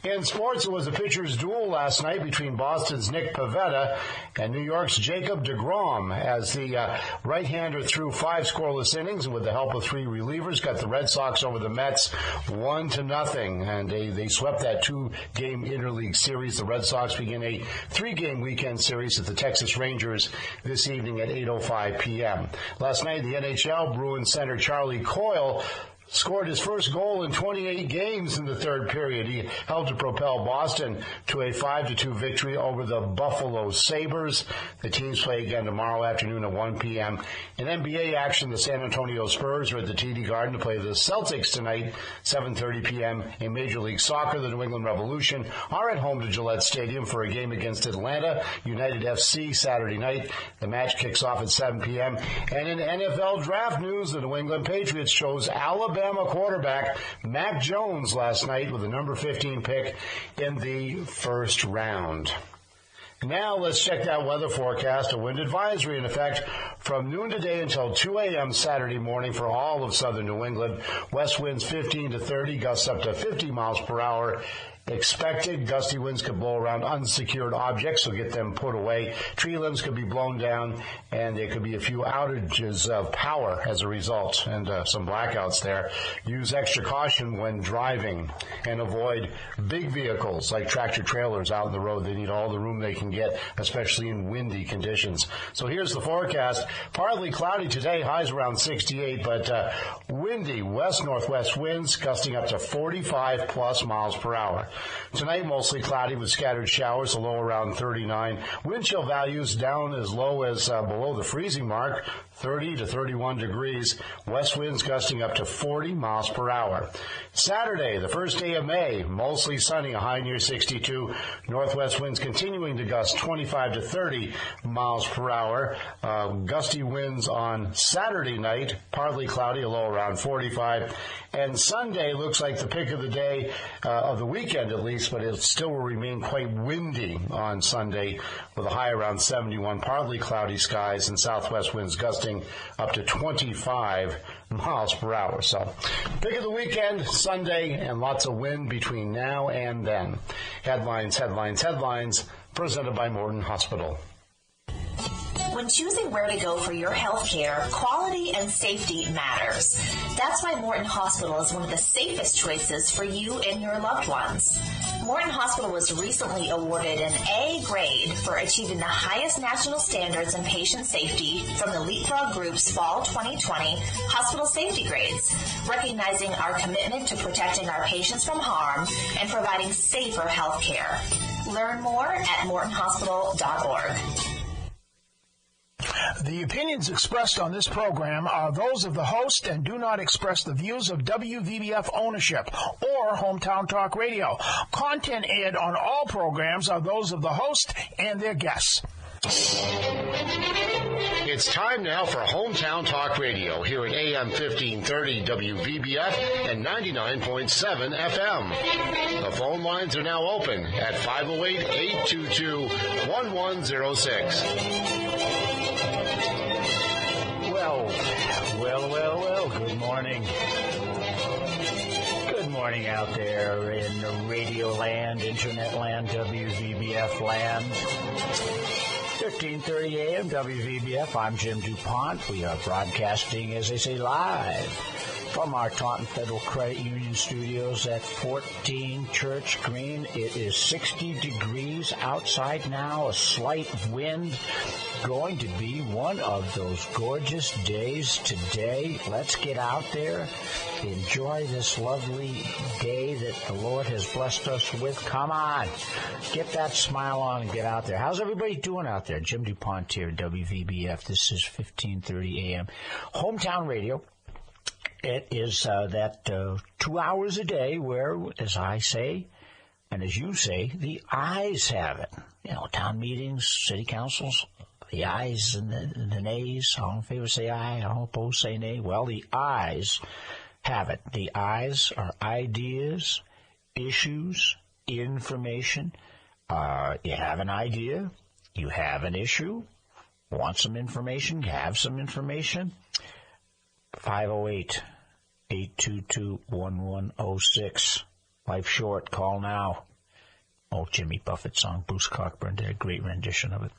In sports, it was a pitcher's duel last night between Boston's Nick Pivetta and New York's Jacob deGrom, as the right-hander threw 5 scoreless innings and with the help of 3 relievers got the Red Sox over the Mets 1-0, and they swept that 2-game interleague series. The Red Sox begin a 3-game weekend series at the Texas Rangers this evening at 8:05 p.m. Last night in the NHL, Bruins center Charlie Coyle scored his first goal in 28 games in the third period. He helped to propel Boston to a 5-2 victory over the Buffalo Sabres. The teams play again tomorrow afternoon at 1 p.m. In NBA action, the San Antonio Spurs are at the TD Garden to play the Celtics tonight, 7:30 p.m. In Major League Soccer, the New England Revolution are at home to Gillette Stadium for a game against Atlanta United FC Saturday night. The match kicks off at 7 p.m. And in NFL draft news, the New England Patriots chose Alabama quarterback Mac Jones last night with the number 15 pick in the first round. Now let's check that weather forecast. A wind advisory in effect from noon today until 2 a.m. Saturday morning for all of southern New England. West winds 15 to 30, gusts up to 50 miles per hour. Expected gusty winds could blow around unsecured objects, so get them put away. Tree limbs could be blown down, and there could be a few outages of power as a result, and some blackouts there. Use extra caution when driving, and avoid big vehicles like tractor trailers out on the road. They need all the room they can get, especially in windy conditions. So here's the forecast. Partly cloudy today, highs around 68, but windy west-northwest winds gusting up to 45 plus miles per hour. Tonight, mostly cloudy with scattered showers, a low around 39. Wind chill values down as low as below the freezing mark, 30 to 31 degrees. West winds gusting up to 40 miles per hour. Saturday, the first day of May, mostly sunny, a high near 62. Northwest winds continuing to gust 25 to 30 miles per hour. Gusty winds on Saturday night, partly cloudy, a low around 45. And Sunday looks like the pick of the day, of the weekend weekend at least, but it still will remain quite windy on Sunday with a high around 71, partly cloudy skies and southwest winds gusting up to 25 miles per hour. So, pick of the weekend, Sunday, and lots of wind between now and then. Headlines, presented by Morton Hospital. When choosing where to go for your health care, quality and safety matters. That's why Morton Hospital is one of the safest choices for you and your loved ones. Morton Hospital was recently awarded an A grade for achieving the highest national standards in patient safety from the Leapfrog Group's Fall 2020 Hospital Safety Grades, recognizing our commitment to protecting our patients from harm and providing safer health care. Learn more at mortonhospital.org. The opinions expressed on this program are those of the host and do not express the views of WVBF ownership or Hometown Talk Radio. Content aired on all programs are those of the host and their guests. It's time now for Hometown Talk Radio here at AM 1530 WVBF and 99.7 FM. The phone lines are now open at 508-822-1106. Well, good morning. Good morning out there in radio land, internet land, WVBF land. 1530 AM, WVBF. I'm Jim DuPont. We are broadcasting, as they say, live from our Taunton Federal Credit Union studios at 14 Church Green. It is 60 degrees outside now, a slight wind. Going to be one of those gorgeous days today. Let's get out there, enjoy this lovely day that the Lord has blessed us with. Come on, get that smile on and get out there. How's everybody doing out there? Jim DuPont here, WVBF. This is 1530 AM. Hometown Radio. It is that 2 hours a day where, as I say, and as you say, the ayes have it. You know, town meetings, city councils, the ayes and the nays. All in favor say aye, all opposed say nay. Well, the ayes have it. The ayes are ideas, issues, information. You have an idea, you have an issue, want some information, you have some information. 508-822-1106. Life short, call now. Old Jimmy Buffett song, Bruce Cockburn did a great rendition of it.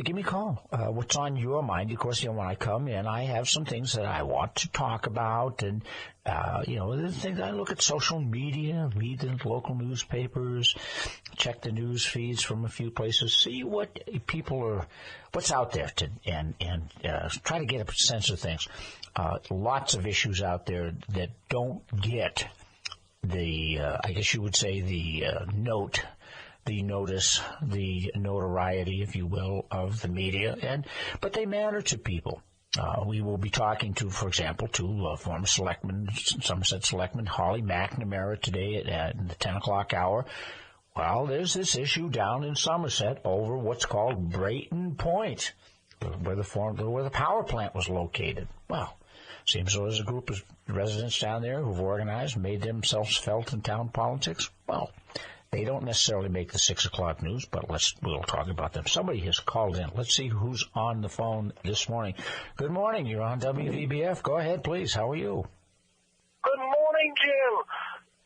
Give me a call. What's on your mind? Of course, when I come in, I have some things that I want to talk about. And, the things I look at social media, read the local newspapers, check the news feeds from a few places, see what people are, what's out there, and try to get a sense of things. Lots of issues out there that don't get the, I guess you would say, the notice, the notoriety, if you will, of the media, but they matter to people. We will be talking to, for example, former Somerset Selectman Holly McNamara today at the 10 o'clock hour. Well, there's this issue down in Somerset over what's called Brayton Point, where the power plant was located. Well, seems though there's a group of residents down there who've organized, made themselves felt in town politics. Well, they don't necessarily make the 6 o'clock news, but we'll talk about them. Somebody has called in. Let's see who's on the phone this morning. Good morning. You're on WVBF. Go ahead, please. How are you? Good morning, Jim.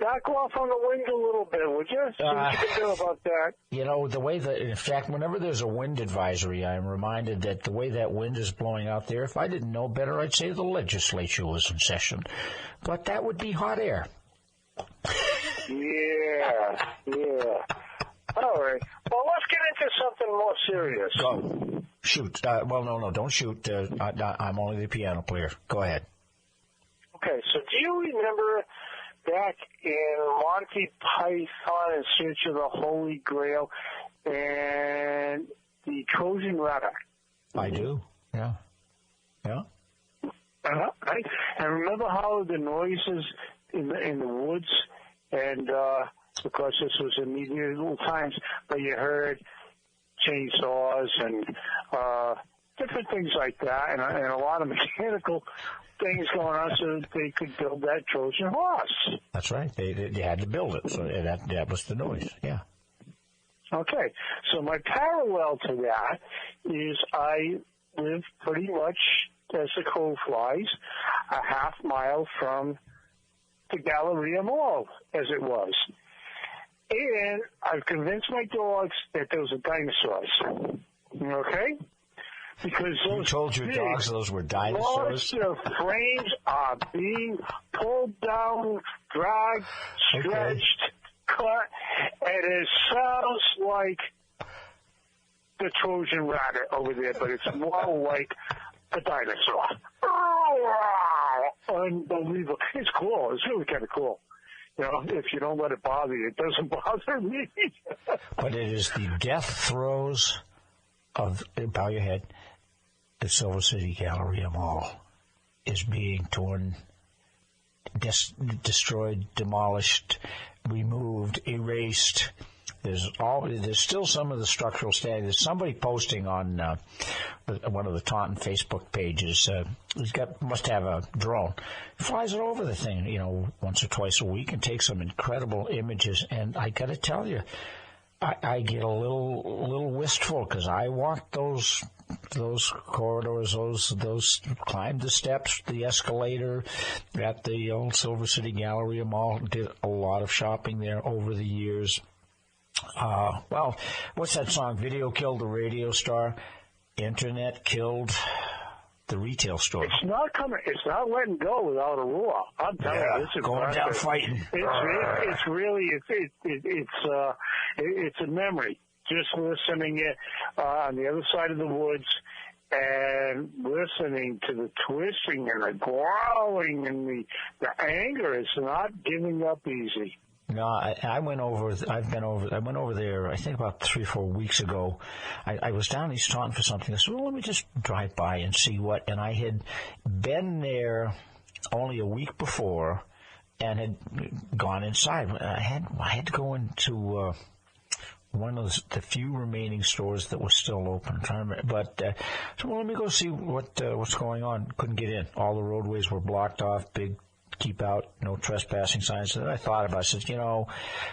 Back off on the wind a little bit, would you? See what you can do about that. The way that, in fact, whenever there's a wind advisory, I'm reminded that the way that wind is blowing out there, if I didn't know better, I'd say the legislature was in session. But that would be hot air. Yeah. All right. Well, let's get into something more serious. Go. Shoot. No, don't shoot. I'm only the piano player. Go ahead. Okay, so do you remember back in Monty Python in Search of the Holy Grail and the Trojan Rabbit? I do, yeah. Right. And remember how the noises in the woods, and because this was in medieval times, but you heard chainsaws and different things like that, and a lot of mechanical things going on so that they could build that Trojan horse. That's right. They had to build it, so that was the noise. Yeah. Okay, so my parallel to that is I live pretty much, as the crow flies, a half mile from the Galleria Mall, as it was. And I've convinced my dogs that those are dinosaurs. Okay? Because those you told your dogs those were dinosaurs? Large frames are being pulled down, dragged, stretched, cut, and it sounds like the Trojan rabbit over there, but it's more like a dinosaur. Unbelievable. It's cool. It's really kind of cool. You know, if you don't let it bother you, it doesn't bother me. But it is the death throes of, bow your head, the Silver City Galleria Mall is being torn, destroyed, demolished, removed, erased. There's still some of the structural standing. There's somebody posting on one of the Taunton Facebook pages. Must have a drone. Flies it over the thing, once or twice a week and takes some incredible images. And I got to tell you, I get a little wistful because I walked those corridors, those climbed the steps, the escalator at the old Silver City Galleria Mall. Did a lot of shopping there over the years. Well, what's that song? Video killed the radio star. Internet killed the retail store. It's not coming. It's not letting go without a roar. I'm telling you, it's going down fighting. It's really it's a memory. Just listening it on the other side of the woods and listening to the twisting and the growling and the anger. It's not giving up easy. No, I went over there, I think about 3 or 4 weeks ago. I was down East Taunton for something. I said, well, let me just drive by and see what. And I had been there only a week before and had gone inside. I had to go into one of the few remaining stores that was still open. I'm trying to remember. But so, well, let me go see what's going on. Couldn't get in. All the roadways were blocked off. Big keep out, no trespassing signs. And I thought about it. I said,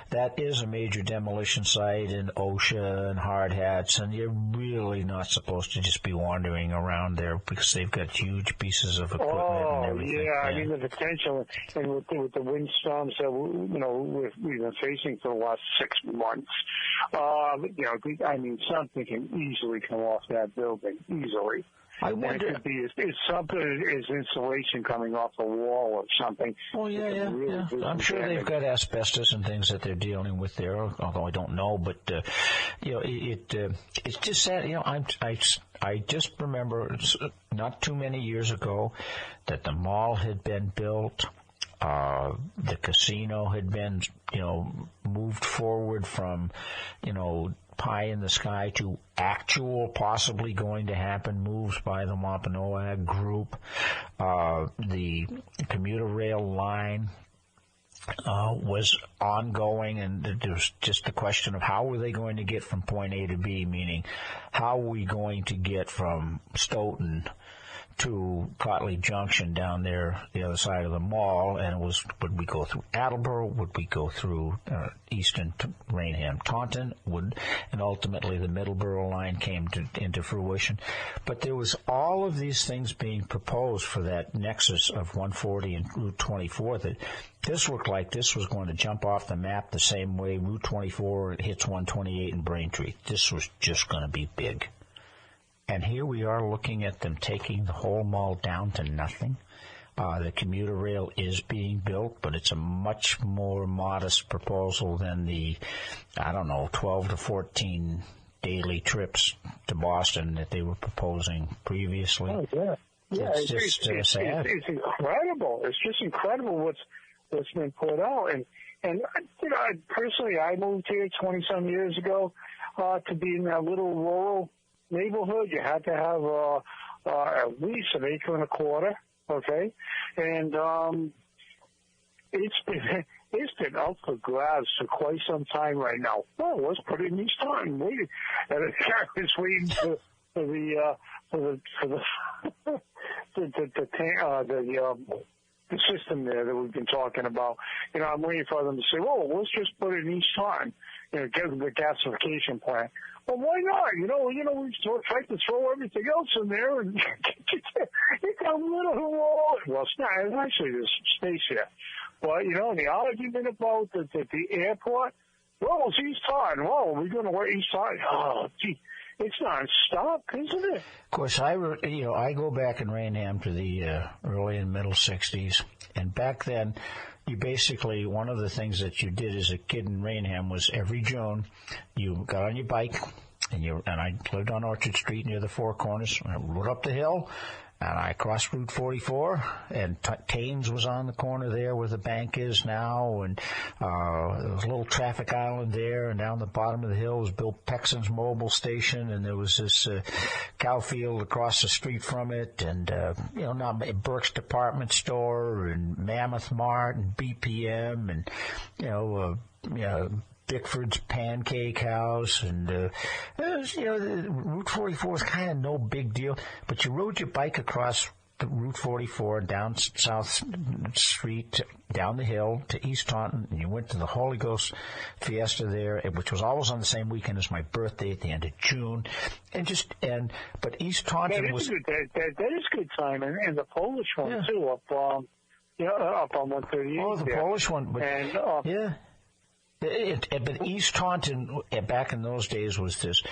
that is a major demolition site in OSHA and hard hats, and you're really not supposed to just be wandering around there because they've got huge pieces of equipment and everything. Yeah, I mean, the potential, and with the windstorms that we've been facing for the last 6 months, I mean, something can easily come off that building, easily. I wonder. And it could be it's something as insulation coming off the wall or something. Oh yeah. I'm sure they've got asbestos and things that they're dealing with there. Although I don't know, but it's just sad. I just remember not too many years ago that the mall had been built. The casino had been moved forward from pie in the sky to actual possibly going to happen moves by the Wampanoag group. The commuter rail line was ongoing, and there was just the question of how were they going to get from point A to B, meaning how are we going to get from Stoughton to Cotley Junction down there, the other side of the mall, and it was, would we go through Attleboro, would we go through Easton, Rainham, Taunton, and ultimately the Middleborough line came into fruition. But there was all of these things being proposed for that nexus of 140 and Route 24 that this looked like this was going to jump off the map the same way Route 24 hits 128 in Braintree. This was just going to be big. And here we are looking at them taking the whole mall down to nothing. The commuter rail is being built, but it's a much more modest proposal than the, 12 to 14 daily trips to Boston that they were proposing previously. Oh, yeah. Yeah, it's just sad. It's incredible. It's just incredible what's been put out. And personally, I moved here 20-some years ago to be in that little rural neighborhood. You had to have at least an acre and a quarter, okay? And it's been up for grabs for quite some time right now. Well, let's put it in East Taunton. And I was waiting for the the system there that we've been talking about. I'm waiting for them to say, well, let's just put it in East Taunton, get the gasification plant. Well, why not? We tried to throw everything else in there, and it's a little low. Well, it's not. Actually, there's space here. But, the argument about the airport, well, it's East Taunton. Well, we're going to wear East Taunton. Oh, gee. It's non-stop, isn't it? Of course, I go back in Rainham to the early and middle 60s, and back then, you basically, one of the things that you did as a kid in Rainham was every June, you got on your bike, and I lived on Orchard Street near the Four Corners, and I rode up the hill, and I crossed Route 44, and Thames was on the corner there where the bank is now, and there was a little traffic island there, and down the bottom of the hill was Bill Pexon's mobile station, and there was this cow field across the street from it, and, now Burke's Department Store, and Mammoth Mart, and BPM, and, Bickford's Pancake House, and Route 44 is kind of no big deal, but you rode your bike across the Route 44 down South Street, down the hill to East Taunton, and you went to the Holy Ghost Fiesta there, which was always on the same weekend as my birthday at the end of June, but East Taunton was that is good time, and the Polish one too, up on 138. Oh, the Polish one, but yeah. But East Taunton, back in those days, was this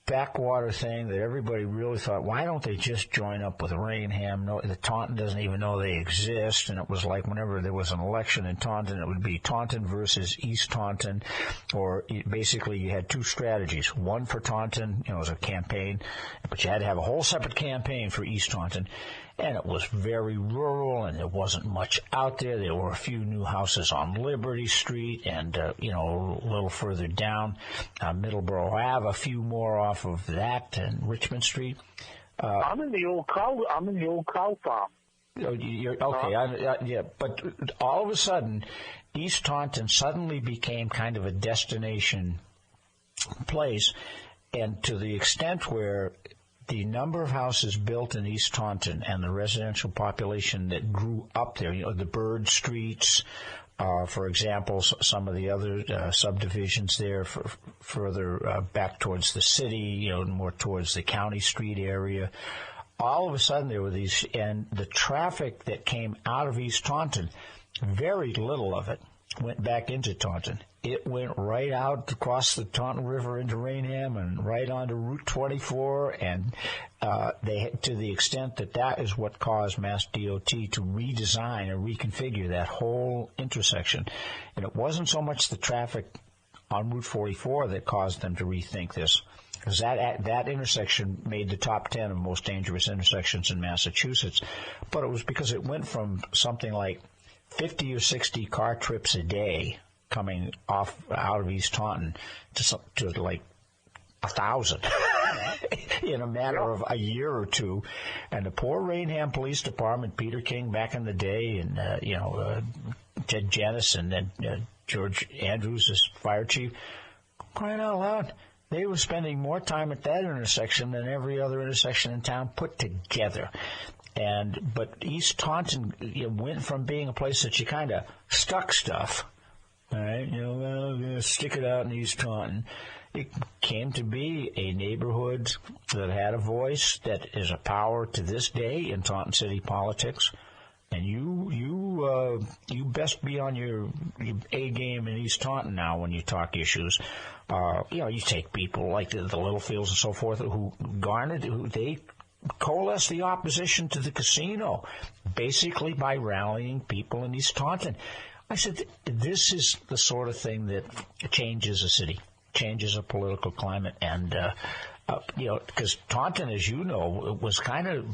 backwater thing that everybody really thought, why don't they just join up with Rainham? No, the Taunton doesn't even know they exist, and it was like whenever there was an election in Taunton, it would be Taunton versus East Taunton, or basically you had two strategies. One for Taunton, it was a campaign, but you had to have a whole separate campaign for East Taunton. And it was very rural, and there wasn't much out there. There were a few new houses on Liberty Street, and a little further down Middleborough Ave, a few more off of that, and Richmond Street. I'm in the old cow farm. Okay, but all of a sudden, East Taunton suddenly became kind of a destination place, and to the extent where the number of houses built in East Taunton and the residential population that grew up there, the Bird Streets, for example, some of the other subdivisions there further back towards the city, more towards the County Street area. All of a sudden there were these, and the traffic that came out of East Taunton, very little of it went back into Taunton. It went right out across the Taunton River into Rainham and right onto Route 24, and to the extent that is what caused Mass DOT to redesign or reconfigure that whole intersection. And it wasn't so much the traffic on Route 44 that caused them to rethink this, because that intersection made the top 10 of most dangerous intersections in Massachusetts, but it was because it went from something like 50 or 60 car trips a day coming out of East Taunton to like 1,000 in a matter of a year or two. And the poor Rainham Police Department, Peter King back in the day, and Ted Janis and then George Andrews as fire chief, crying out loud, they were spending more time at that intersection than every other intersection in town put together. But East Taunton went from being a place that you kind of stuck stuff, all right, stick it out in East Taunton. It came to be a neighborhood that had a voice, that is a power to this day in Taunton city politics. And you best be on your A game in East Taunton now when you talk issues. You take people like the Littlefields and so forth who they coalesce the opposition to the casino, basically by rallying people in East Taunton. I said, this is the sort of thing that changes a city, changes a political climate, and because Taunton, as you know, was kind of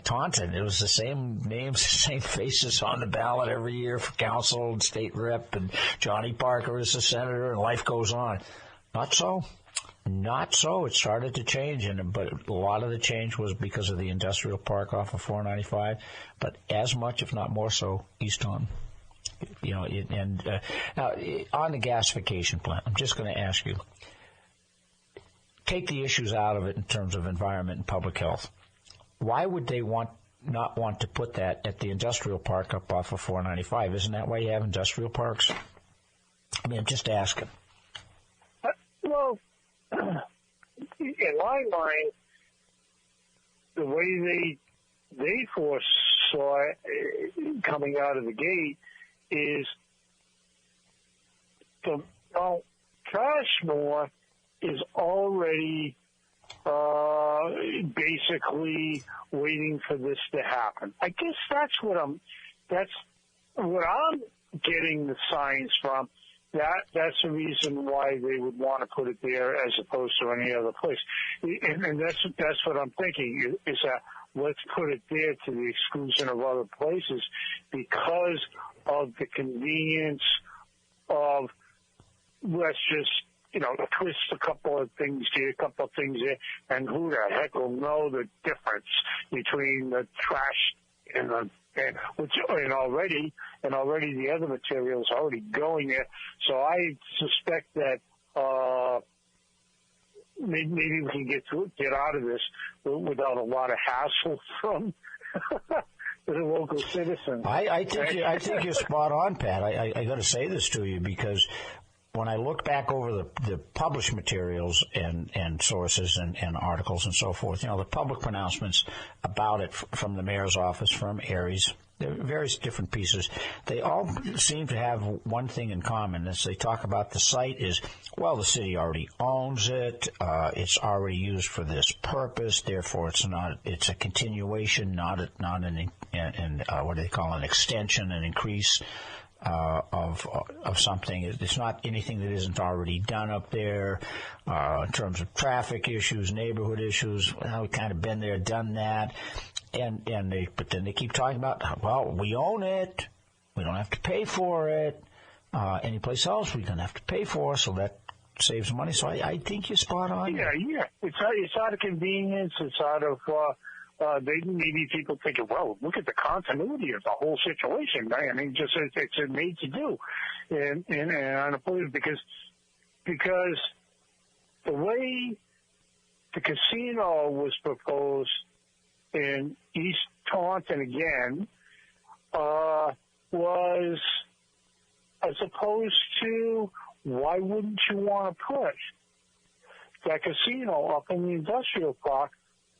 Taunton. It was the same names, the same faces on the ballot every year for council and state rep, and Johnny Parker is the senator, and life goes on. Not so. It started to change, but a lot of the change was because of the industrial park off of 495, but as much, if not more so, East Taunton. Now, on the gasification plant, I'm just going to ask you, take the issues out of it in terms of environment and public health. why would they not want to put that at the industrial park up off of 495? Isn't that why you have industrial parks? I mean, I'm just asking. Well, in my mind, the way they foresaw it coming out of the gate is Trashmore is already basically waiting for this to happen. I guess that's what I'm getting the signs from. That's the reason why they would want to put it there as opposed to any other place. And that's what I'm thinking is that let's put it there to the exclusion of other places because of the convenience of let's just, twist a couple of things here, a couple of things there, and who the heck will know the difference between the trash and already the other material is already going there. So I suspect that maybe we can get out of this without a lot of hassle from the local citizens. I think you're spot on, Pat. I got to say this to you because when I look back over the published materials and sources and articles and so forth, the public pronouncements about it from the mayor's office, from Aries, there are various different pieces. They all seem to have one thing in common as they talk about the site is, well, the city already owns it. It's already used for this purpose. Therefore, it's a continuation, not an what do they call an extension, an increase of something. It's not anything that isn't already done up there in terms of traffic issues, neighborhood issues. Well, we've kind of been there, done that. But then they keep talking about, well, we own it. We don't have to pay for it. Anyplace else we don't have to pay for, so that saves money. So I think you're spot on. Yeah. It's out of convenience. It's out of maybe people thinking, well, look at the continuity of the whole situation. I mean, just it's made to do, and unemployed because the way the casino was proposed in East Taunton again was as opposed to why wouldn't you want to put that casino up in the industrial park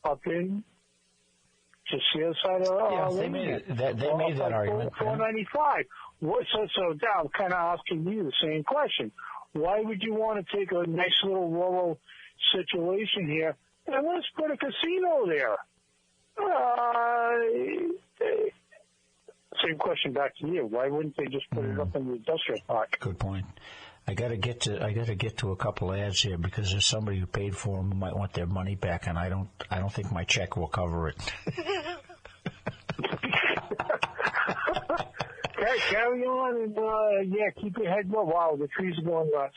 up in just the other side of they made that argument. 495. So I'm kind of asking you the same question. Why would you want to take a nice little rural situation here and let's put a casino there? Same question back to you. Why wouldn't they just put it up in the industrial park? Good point. I got to get to a couple ads here because there's somebody who paid for them who might want their money back, and I don't think my check will cover it. Okay, carry on and keep your head low. Wow, the trees are going nuts.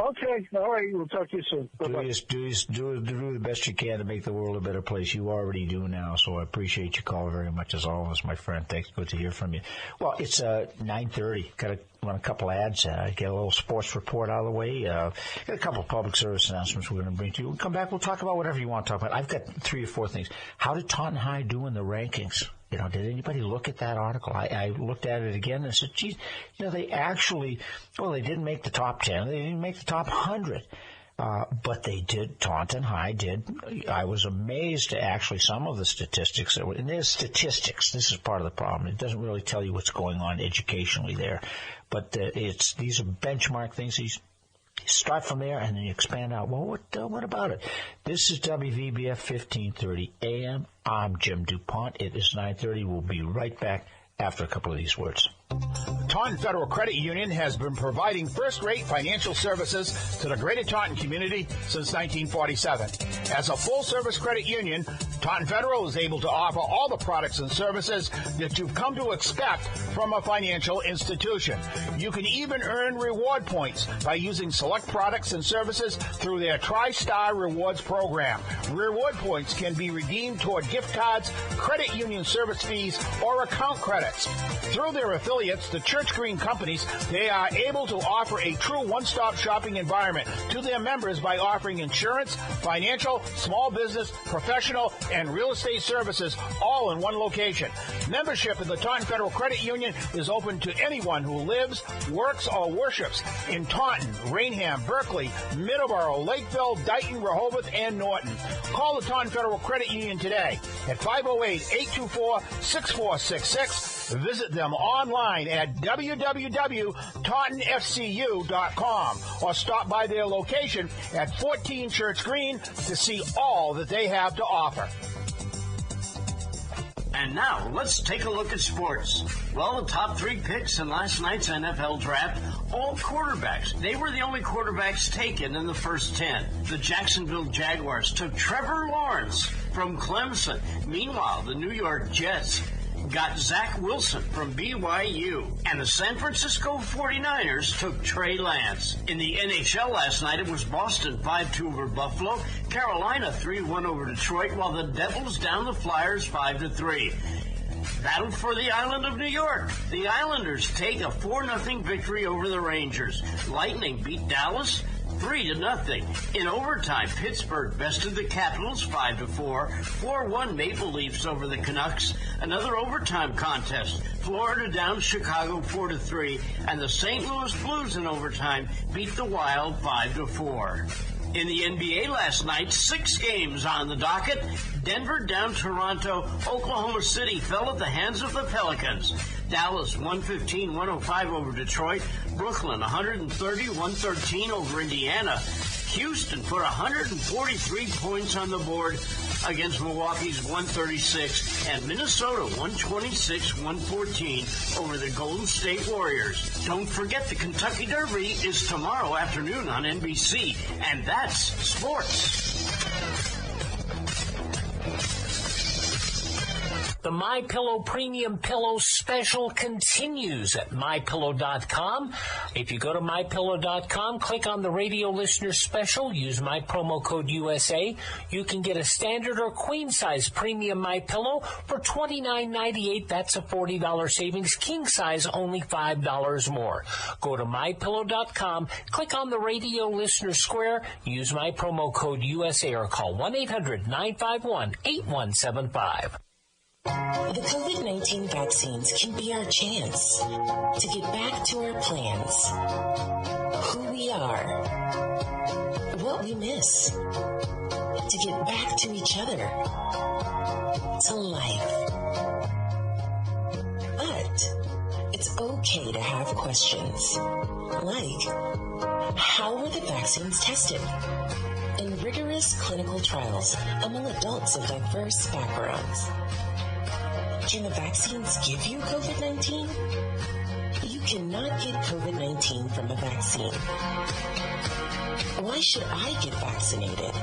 Okay, all right, we'll talk to you soon. Do the best you can to make the world a better place. You already do now, so I appreciate your call very much as always, my friend. Thanks, good to hear from you. Well, it's 9:30. Got to run a couple ads. Get a little sports report out of the way. Got a couple of public service announcements we're going to bring to you. We'll come back. We'll talk about whatever you want to talk about. I've got 3 or 4 things. How did Taunton High do in the rankings? Did anybody look at that article? I looked at it again and said, geez, they actually, they didn't make the top 10. They didn't make the top 100. But they did. Taunton High did. I was amazed at actually some of the statistics that were, and there's statistics. This is part of the problem. It doesn't really tell you what's going on educationally there. But these are benchmark things. Start from there and then you expand out. Well, what about it? This is WVBF 1530 AM. I'm Jim DuPont. It is 9:30. We'll be right back after a couple of these words. Taunton Federal Credit Union has been providing first-rate financial services to the greater Taunton community since 1947. As a full-service credit union, Taunton Federal is able to offer all the products and services that you've come to expect from a financial institution. You can even earn reward points by using select products and services through their TriStar Rewards program. Reward points can be redeemed toward gift cards, credit union service fees, or account credits. Through their affiliate affiliates, the Church Green companies, they are able to offer a true one-stop shopping environment to their members by offering insurance, financial, small business, professional, and real estate services all in one location. Membership in the Taunton Federal Credit Union is open to anyone who lives, works, or worships in Taunton, Rainham, Berkeley, Middleborough, Lakeville, Dighton, Rehoboth, and Norton. Call the Taunton Federal Credit Union today at 508-824-6466. Visit them online at www.tauntonfcu.com or stop by their location at 14 Church Green to see all that they have to offer. And now, let's take a look at sports. Well, the top 3 picks in last night's NFL draft, all quarterbacks. They were the only quarterbacks taken in the first 10. The Jacksonville Jaguars took Trevor Lawrence from Clemson. Meanwhile, the New York Jets got Zach Wilson from BYU. And the San Francisco 49ers took Trey Lance. In the NHL last night, it was Boston 5-2 over Buffalo, Carolina 3-1 over Detroit, while the Devils down the Flyers 5-3. Battle for the island of New York. The Islanders take a 4-0 victory over the Rangers. Lightning beat Dallas 3-0. In overtime, Pittsburgh bested the Capitals 5-4. 4-1 Maple Leafs over the Canucks. Another overtime contest. Florida down Chicago 4-3, and the St. Louis Blues in overtime beat the Wild 5-4. In the NBA last night, 6 games on the docket. Denver down Toronto. Oklahoma City fell at the hands of the Pelicans. Dallas 115-105 over Detroit. Brooklyn 130-113 over Indiana. Houston put 143 points on the board against Milwaukee's 136, and Minnesota 126-114 over the Golden State Warriors. Don't forget the Kentucky Derby is tomorrow afternoon on NBC, and that's sports. The MyPillow Premium Pillow Special continues at MyPillow.com. If you go to MyPillow.com, click on the radio listener special, use my promo code USA, you can get a standard or queen size premium MyPillow for $29.98. That's a $40 savings. King size only $5 more. Go to MyPillow.com, click on the radio listener square, use my promo code USA, or call 1-800-951-8175. The COVID-19 vaccines can be our chance to get back to our plans, who we are, what we miss, to get back to each other, to life. But it's okay to have questions, like, how were the vaccines tested? In rigorous clinical trials among adults of diverse backgrounds. Can the vaccines give you COVID-19? You cannot get COVID-19 from a vaccine. Why should I get vaccinated?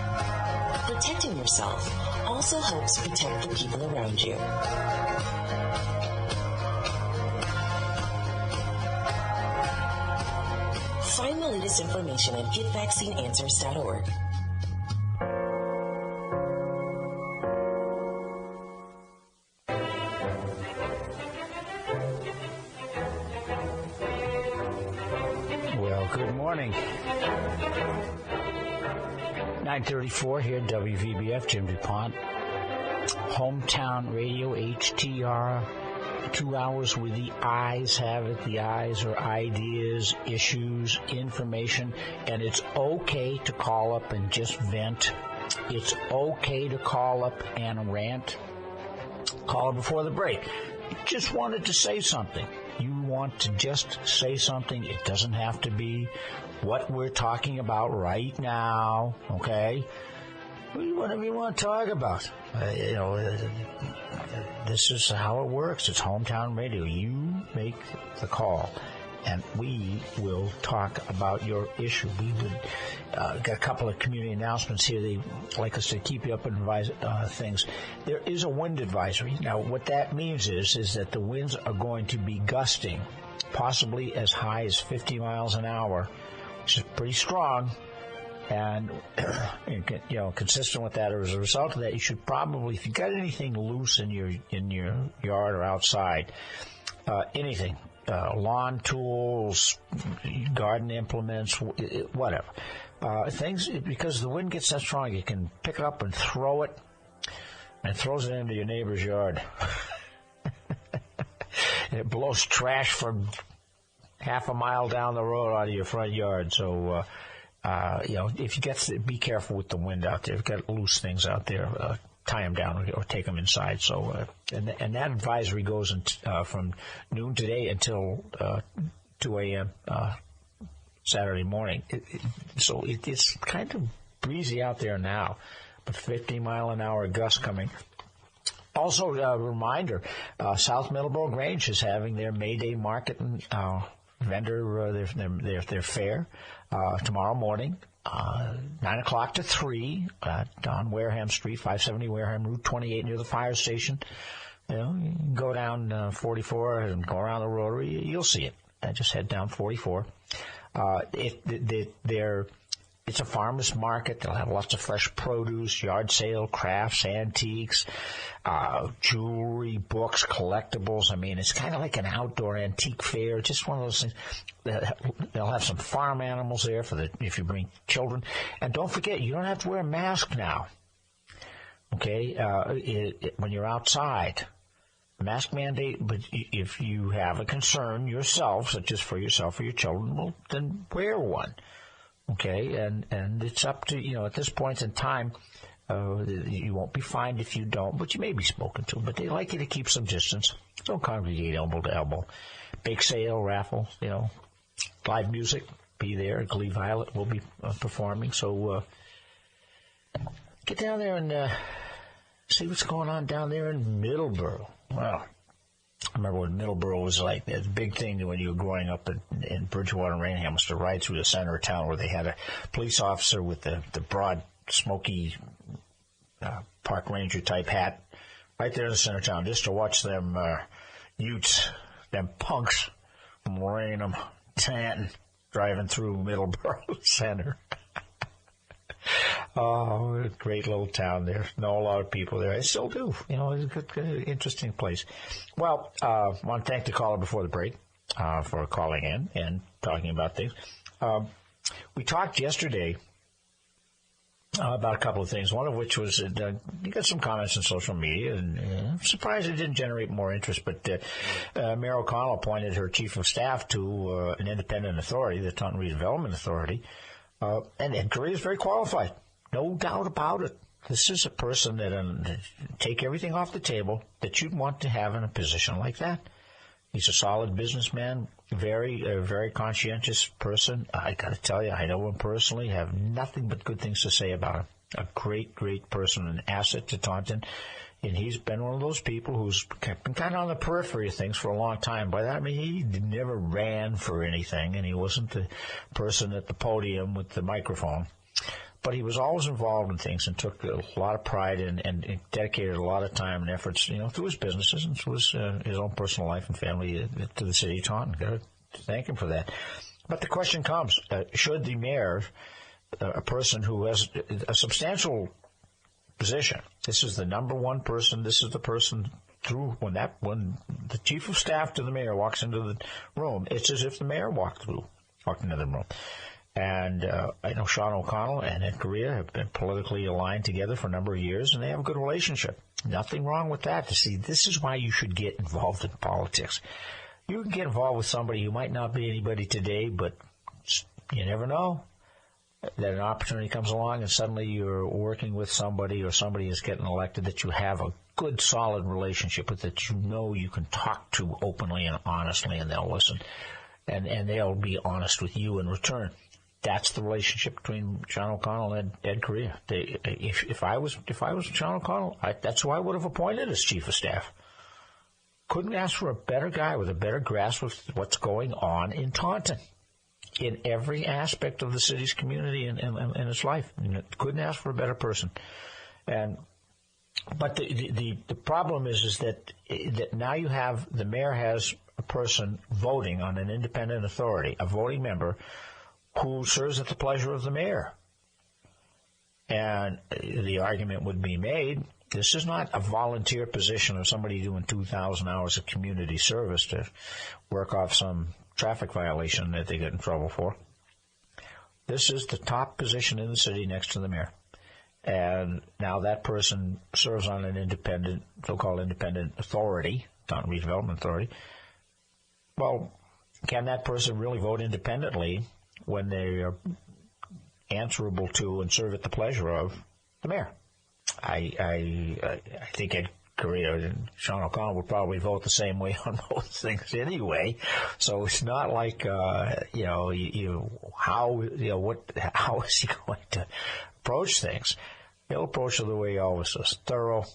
Protecting yourself also helps protect the people around you. Find the latest information at getvaccineanswers.org. Good morning. 9:34 here at WVBF, Jim DuPont. Hometown Radio, HTR. 2 hours where the eyes have it. The eyes are ideas, issues, information, and it's okay to call up and just vent. It's okay to call up and rant. Call before the break. Just wanted to say something. You want to just say something. It doesn't have to be what we're talking about right now, okay? Whatever you want to talk about. This is how it works. It's hometown radio. You make the call, and we will talk about your issue. We would got a couple of community announcements here. They like us to keep you up and advise things. There is a wind advisory. Now, what that means is that the winds are going to be gusting, possibly as high as 50 miles an hour, which is pretty strong. And, consistent with that, or as a result of that, you should probably, if you've got anything loose in your yard or outside, anything, lawn tools, garden implements, whatever. Things, because the wind gets that strong, you can pick it up and throw it, and it throws it into your neighbor's yard. It blows trash from half a mile down the road out of your front yard. So, if you be careful with the wind out there. If you've got loose things out there, tie them down or take them inside. So, and that advisory goes from noon today until 2 a.m. Saturday morning. So it's kind of breezy out there now, but 50-mile-an-hour gusts coming. Also, a reminder, South Middleborough Grange is having their May Day market and vendor, their fair tomorrow morning, 9 o'clock to 3 on Wareham Street, 570 Wareham, Route 28 near the fire station. You can go down 44 and go around the Rotary. You'll see it. Just head down 44. It's a farmer's market. They'll have lots of fresh produce, yard sale, crafts, antiques, jewelry, books, collectibles. I mean, it's kind of like an outdoor antique fair. Just one of those things. They'll have some farm animals there if you bring children. And don't forget, you don't have to wear a mask now. Okay, when you're outside. Mask mandate, but if you have a concern yourself, such as for yourself or your children, well, then wear one. Okay, and it's up to, at this point in time, you won't be fined if you don't, but you may be spoken to. But they like you to keep some distance. Don't congregate elbow to elbow. Bake sale, raffle, live music, be there. Glee Violet will be performing. So get down there and see what's going on down there in Middleborough. Wow. I remember what Middleborough was like. The big thing when you were growing up in Bridgewater and Rainham was to ride through the center of town where they had a police officer with the broad, smoky park ranger type hat right there in the center of town just to watch them utes, them punks from Rainham, Tanton, driving through Middleborough Center. Oh, great little town there. Know a lot of people there. I still do. It's a good, interesting place. Well, I want to thank the caller before the break for calling in and talking about things. We talked yesterday about a couple of things, one of which was you got some comments on social media, and I'm surprised it didn't generate more interest, but Mayor O'Connell appointed her chief of staff to an independent authority, the Taunton Redevelopment Authority, and Ed Curry is very qualified. No doubt about it. This is a person that take everything off the table that you'd want to have in a position like that. He's a solid businessman, very conscientious person. I got to tell you, I know him personally, have nothing but good things to say about him. A great person, an asset to Taunton. And he's been one of those people who's been kind of on the periphery of things for a long time. By that, I mean, he never ran for anything, and he wasn't the person at the podium with the microphone. But he was always involved in things and took a lot of pride and dedicated a lot of time and efforts, through his businesses and through his own personal life and family to the city of Taunton. Got to thank him for that. But the question comes, should the mayor, a person who has a substantial position, this is the number one person, this is the person when the chief of staff to the mayor walks into the room, it's as if the mayor walked into the room. And I know Sean O'Connell and Ed Correa have been politically aligned together for a number of years, and they have a good relationship. Nothing wrong with that. See, this is why you should get involved in politics. You can get involved with somebody who might not be anybody today, but you never know that an opportunity comes along and suddenly you're working with somebody or somebody is getting elected that you have a good, solid relationship with, that you can talk to openly and honestly, and they'll listen. And they'll be honest with you in return. That's the relationship between Sean O'Connell and Ed Correa. If I was Sean O'Connell, that's who I would have appointed as chief of staff. Couldn't ask for a better guy with a better grasp of what's going on in Taunton, in every aspect of the city's community and its life. Couldn't ask for a better person. But the problem is that now you have the mayor has a person voting on an independent authority, a voting member who serves at the pleasure of the mayor. And the argument would be made, This is not a volunteer position of somebody doing 2,000 hours of community service to work off some traffic violation that they get in trouble for. This is the top position in the city next to the mayor. And now that person serves on an independent, so-called independent authority, Taunton Redevelopment Authority. Well, can that person really vote independently when they are answerable to and serve at the pleasure of the mayor? I think Ed Correa and Sean O'Connell would probably vote the same way on most things anyway. So it's not like how is he going to approach things? He'll approach it the way he always does: thorough,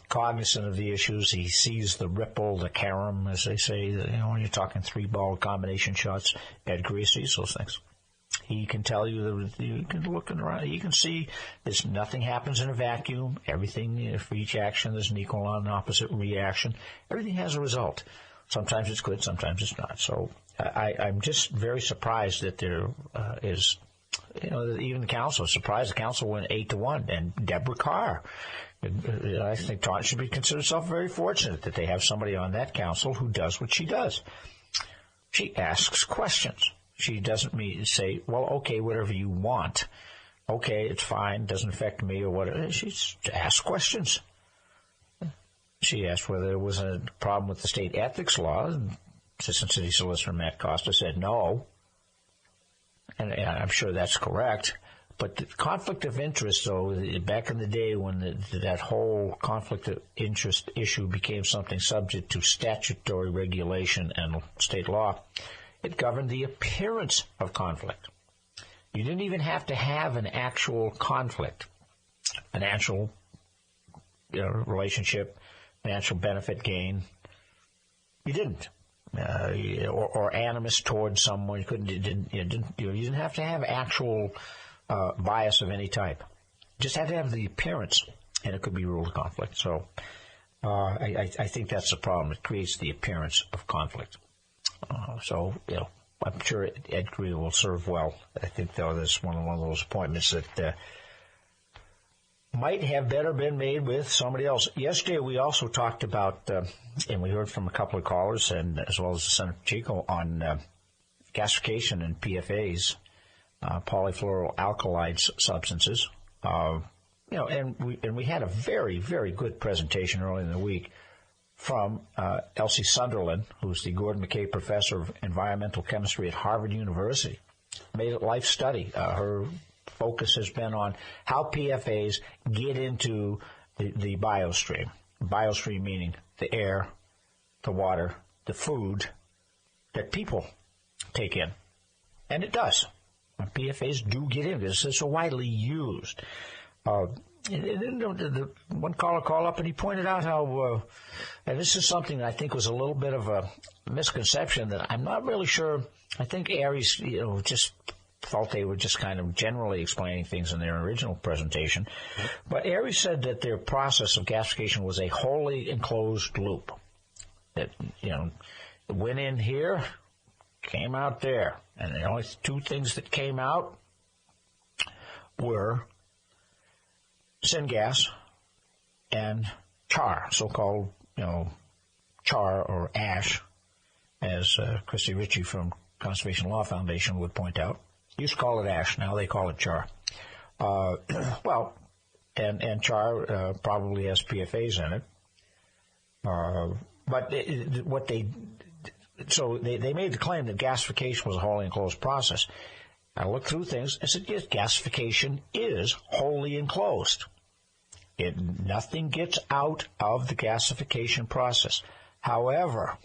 cognizant of the issues. He sees the ripple, the carom, as they say. When you're talking 3-ball combination shots, Ed Correa sees those things. He can tell you that you can look around. You can see there's nothing happens in a vacuum. Everything, for each action, there's an equal and opposite reaction. Everything has a result. Sometimes it's good, sometimes it's not. So I'm just very surprised that there is, even the council is surprised. The council went 8-1, and Deborah Carr. I think Taunton should be considered herself very fortunate that they have somebody on that council who does what she does. She asks questions. She doesn't say, well, okay, whatever you want. Okay, it's fine, doesn't affect me or whatever. She asks questions. She asked whether there was a problem with the state ethics law. And Assistant City Solicitor Matt Costa said no. And I'm sure that's correct. But the conflict of interest, though, back in the day when that whole conflict of interest issue became something subject to statutory regulation and state law, it governed the appearance of conflict. You didn't even have to have an actual conflict, an actual relationship, financial benefit gain. You didn't. Or animus towards someone. You didn't have to have actual bias of any type. You just had to have the appearance, and it could be ruled a conflict. So I think that's the problem. It creates the appearance of conflict. I'm sure Ed Correa will serve well. I think, though, that's one of those appointments that might have better been made with somebody else. Yesterday, we also talked about, and we heard from a couple of callers, and as well as Senator Pacheco, on gasification and PFAs, polyfluoroalkyl substances. And we had a very, very good presentation earlier in the week from Elsie Sunderland, who's the Gordon McKay Professor of Environmental Chemistry at Harvard University. Made it life study. Her focus has been on how PFAs get into the biostream. Biostream meaning the air, the water, the food that people take in. And it does. PFAs do get in. This is so widely used. One caller called up and he pointed out how, and this is something that I think was a little bit of a misconception that I'm not really sure. I think Aries, just thought they were just kind of generally explaining things in their original presentation. But Aries said that their process of gasification was a wholly enclosed loop. That, went in here, came out there. And the only two things that came out were syngas and char, so-called, char or ash, as Christy Ritchie from Conservation Law Foundation would point out. Used to call it ash, now they call it char. And char probably has PFAs in it. So they made the claim that gasification was a wholly enclosed process. I looked through things. I said, yes, gasification is wholly enclosed. Nothing gets out of the gasification process. However,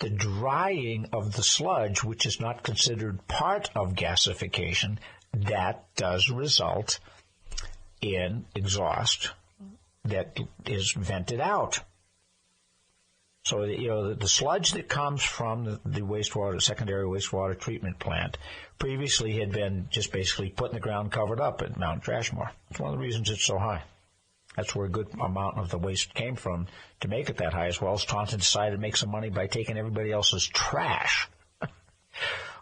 the drying of the sludge, which is not considered part of gasification, that does result in exhaust that is vented out. So, the sludge that comes from the wastewater, secondary wastewater treatment plant, previously had been just basically put in the ground, covered up at Mount Trashmore. It's one of the reasons it's so high. That's where a good amount of the waste came from to make it that high, as well as Taunton decided to make some money by taking everybody else's trash.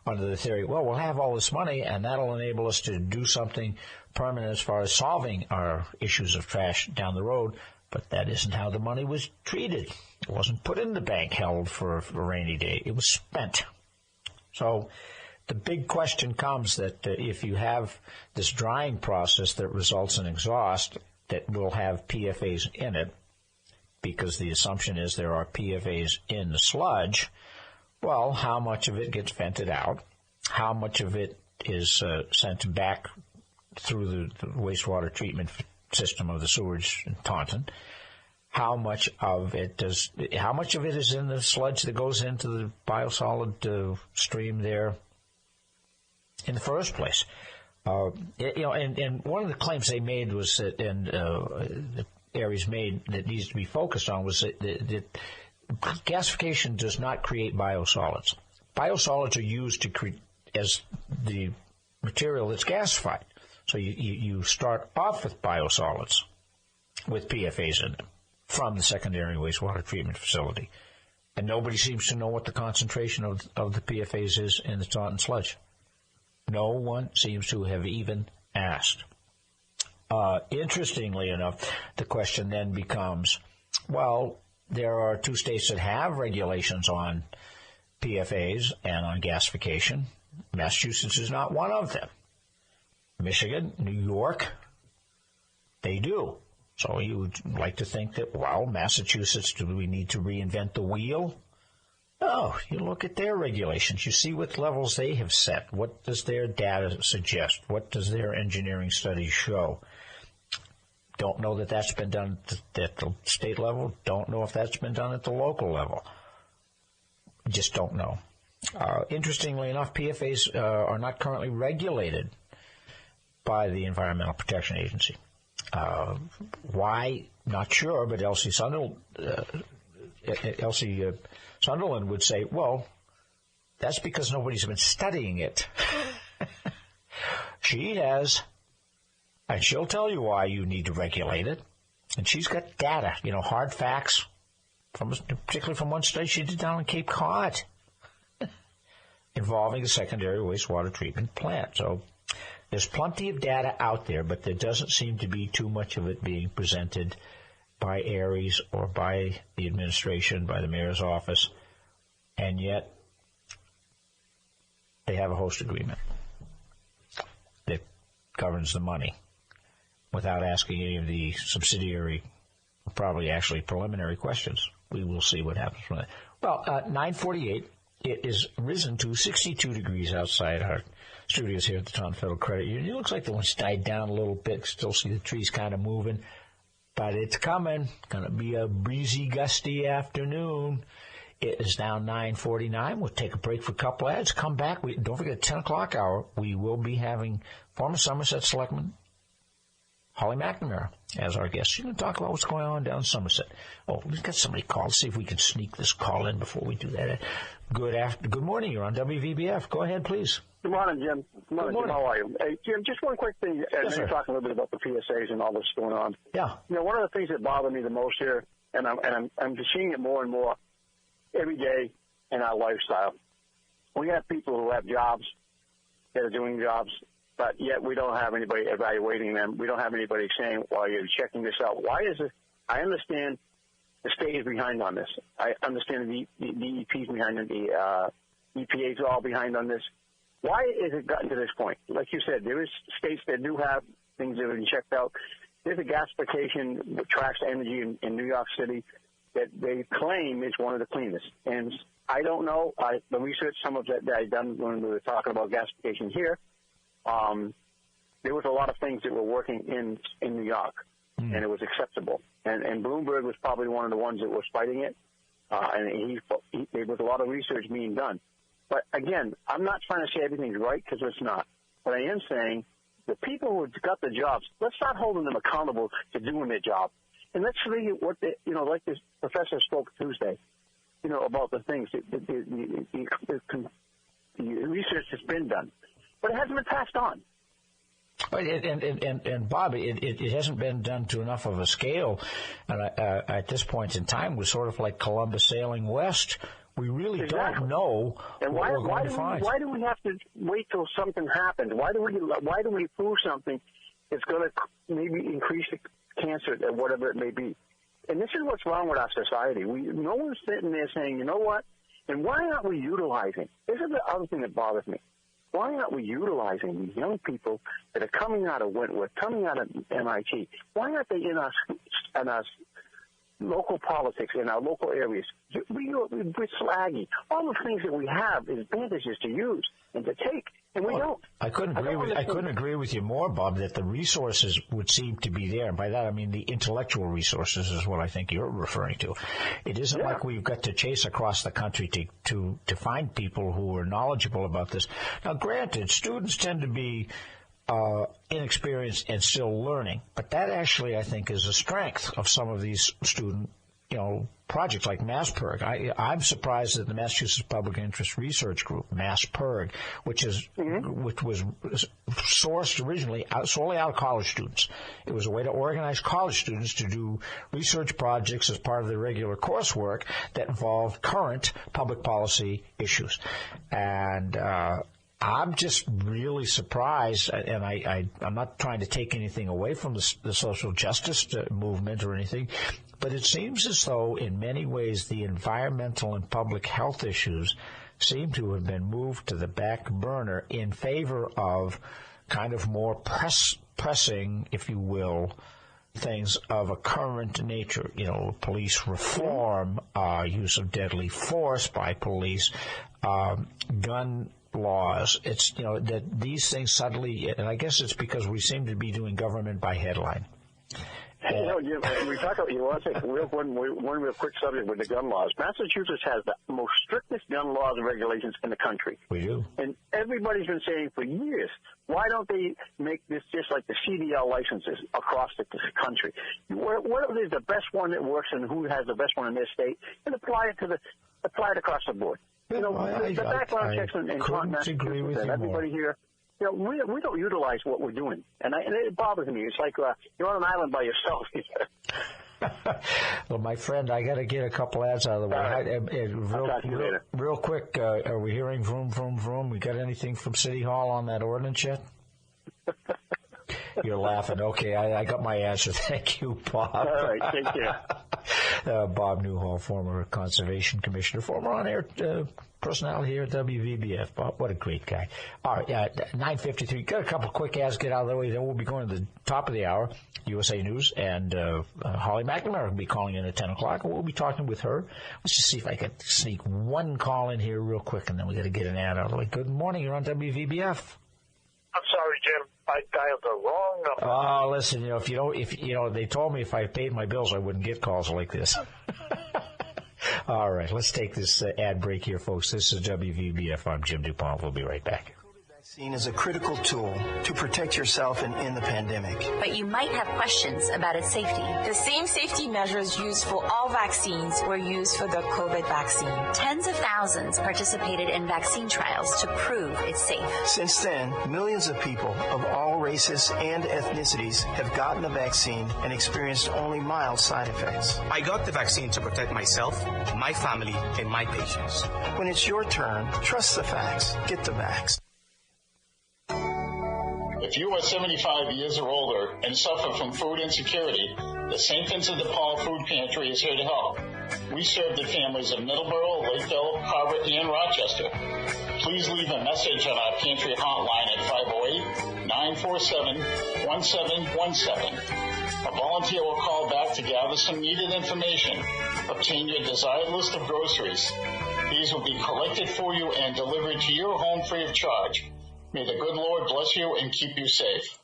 under the theory, well, we'll have all this money, and that'll enable us to do something permanent as far as solving our issues of trash down the road. But that isn't how the money was treated. It wasn't put in the bank held for a rainy day. It was spent. So the big question comes that if you have this drying process that results in exhaust that will have PFAS in it, because the assumption is there are PFAS in the sludge, well, how much of it gets vented out? How much of it is sent back through the wastewater treatment system of the sewage in Taunton? How much of it is in the sludge that goes into the biosolid stream there in the first place? And one of the claims they made was that, and the areas made that needs to be focused on was that gasification does not create biosolids. Biosolids are used to create as the material that's gasified. So you start off with biosolids with PFAS in them from the secondary wastewater treatment facility. And nobody seems to know what the concentration of the PFAS is in the Taunton sludge. No one seems to have even asked. Interestingly enough, the question then becomes, well, there are 2 states that have regulations on PFAS and on gasification. Massachusetts is not one of them. Michigan, New York, they do. So you would like to think that, well, Massachusetts, do we need to reinvent the wheel? No, you look at their regulations. You see what levels they have set. What does their data suggest? What does their engineering studies show? Don't know that that's been done at the state level. Don't know if that's been done at the local level. Just don't know. Interestingly enough, PFAS are not currently regulated by the Environmental Protection Agency. Why? Not sure, but Elsie Sunderland would say, well, that's because nobody's been studying it. She has, and she'll tell you why you need to regulate it. And she's got data, hard facts, particularly from one study she did down in Cape Cod involving a secondary wastewater treatment plant. So there's plenty of data out there, but there doesn't seem to be too much of it being presented by Aries or by the administration, by the mayor's office, and yet they have a host agreement that governs the money without asking any of the subsidiary, probably actually preliminary questions. We will see what happens from that. Well, 9:48, it is risen to 62 degrees outside our studios here at the Taunton Federal Credit Union. It looks like the one's died down a little bit. Still see the trees kind of moving. But it's coming. Going to be a breezy, gusty afternoon. It is now 9:49. We'll take a break for a couple ads. Come back. Don't forget, 10 o'clock hour, we will be having former Somerset Selectman Holly McNamara as our guest. She's going to talk about what's going on down in Somerset. Oh, we've got somebody called. See if we can sneak this call in before we do that. Good morning. You're on WVBF. Go ahead, please. Good morning, Jim. Good morning, Jim. How are you? Hey, Jim, just one quick thing. Yes, you're talking a little bit about the PSAs and all this going on. Yeah. One of the things that bother me the most here, and I'm just seeing it more and more every day in our lifestyle. We have people who have jobs that are doing jobs, but yet we don't have anybody evaluating them. We don't have anybody saying, well, you're checking this out. Why is it? I understand the state is behind on this. I understand the DEP's behind it. The EPA's all behind on this. Why has it gotten to this point? Like you said, there is states that do have things that have been checked out. There's a gasification with Trax Energy in New York City that they claim is one of the cleanest. And I don't know. The research, some of that I done when we were talking about gasification here, there was a lot of things that were working in New York, and it was acceptable. And Bloomberg was probably one of the ones that was fighting it, and there was a lot of research being done. But, again, I'm not trying to say everything's right because it's not. But I am saying the people who got the jobs, let's start holding them accountable to doing their job. And let's see what they, like this professor spoke Tuesday, about the things, the research that's been done. But it hasn't been passed on. And Bob, it hasn't been done to enough of a scale. And at this point in time, we're sort of like Columbus sailing west. We really don't know and what we're going to find. Why do we have to wait till something happens? Why do we prove something that's going to maybe increase the cancer or whatever it may be? And this is what's wrong with our society. No one's sitting there saying, you know what? And why aren't we utilizing? This is the other thing that bothers me. Why aren't we utilizing these young people that are coming out of Wentworth, coming out of MIT? Why aren't they in our local politics, in our local areas? We're slaggy. All the things that we have is advantages to use and to take, and we don't. I couldn't agree with you more, Bob, that the resources would seem to be there. And by that, I mean the intellectual resources is what I think you're referring to. It isn't like we've got to chase across the country to find people who are knowledgeable about this. Now, granted, students tend to be inexperienced and still learning, but that actually, I think, is a strength of some of these student, projects like MassPIRG. I'm surprised that the Massachusetts Public Interest Research Group, MassPIRG, which was sourced originally solely out of college students. It was a way to organize college students to do research projects as part of their regular coursework that involved current public policy issues. And I'm just really surprised, and I'm not trying to take anything away from the social justice movement or anything, but it seems as though in many ways the environmental and public health issues seem to have been moved to the back burner in favor of kind of more pressing, if you will, things of a current nature, police reform, use of deadly force by police, gun laws. It's, that these things suddenly, and I guess it's because we seem to be doing government by headline. We talk about, want to take one real quick subject with the gun laws. Massachusetts has the most strictest gun laws and regulations in the country. We do. And everybody's been saying for years, why don't they make this just like the CDL licenses across the country? What is the best one that works and who has the best one in their state, and apply it across the board. The background checks and Massachusetts and everybody here, we don't utilize what we're doing, and it bothers me. It's like you're on an island by yourself. Well, my friend, I got to get a couple ads out of the way. Real quick, are we hearing vroom, vroom, vroom? We got anything from City Hall on that ordinance yet? You're laughing. Okay, I got my answer. Thank you, Bob. All right, take care. Bob Newhall, former Conservation Commissioner, former on-air personality here at WVBF. Bob, what a great guy. All right, 9:53. Got a couple quick ads to get out of the way. Then we'll be going to the top of the hour, USA News, and Holly McNamara will be calling in at 10 o'clock, and we'll be talking with her. Let's just see if I can sneak one call in here real quick, and then we got to get an ad out of the way. Good morning. You're on WVBF. I'm sorry, Jim. I dialed the wrong number. Oh, listen, they told me if I paid my bills, I wouldn't get calls like this. All right, let's take this ad break here, folks. This is WVBF. I'm Jim DuPont. We'll be right back. Vaccine is a critical tool to protect yourself and in the pandemic. But you might have questions about its safety. The same safety measures used for all vaccines were used for the COVID vaccine. Tens of thousands participated in vaccine trials to prove it's safe. Since then, millions of people of all races and ethnicities have gotten the vaccine and experienced only mild side effects. I got the vaccine to protect myself, my family, and my patients. When it's your turn, trust the facts. Get the vax. If you are 75 years or older and suffer from food insecurity, the St. Vincent de Paul Food Pantry is here to help. We serve the families of Middleborough, Lakeville, Harvard, and Rochester. Please leave a message on our pantry hotline at 508-947-1717. A volunteer will call back to gather some needed information. Obtain your desired list of groceries. These will be collected for you and delivered to your home free of charge. May the good Lord bless you and keep you safe.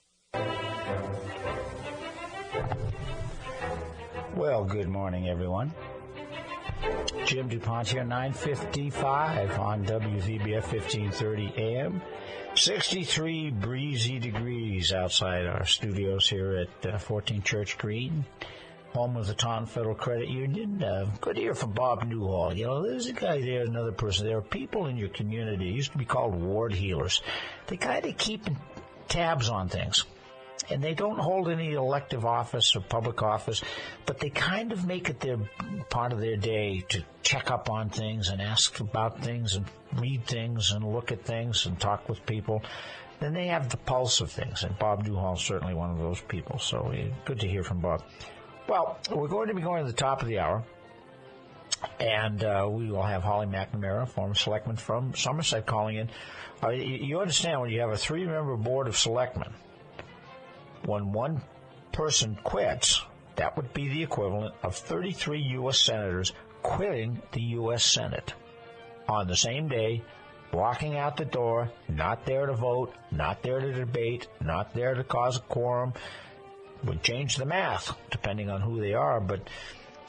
Well, good morning, everyone. Jim DuPont here, 9:55 on WVBF 1530 AM. 63 breezy degrees outside our studios here at 14 Church Green, home of the Taunton Federal Credit Union. Good to hear from Bob Newhall. There's a guy there, another person. There are people in your community, it used to be called ward healers. They kind of keep tabs on things. And they don't hold any elective office or public office, but they kind of make it their part of their day to check up on things and ask about things and read things and look at things and talk with people, then they have the pulse of things. And Bob Newhall is certainly one of those people. So good to hear from Bob. Well, we're going to be going to the top of the hour. And we will have Holly McNamara, former selectman from Somerset, calling in. You understand, when you have a 3-member board of selectmen, when one person quits, that would be the equivalent of 33 U.S. senators quitting the U.S. Senate on the same day, walking out the door, not there to vote, not there to debate, not there to cause a quorum. Would change the math, depending on who they are, but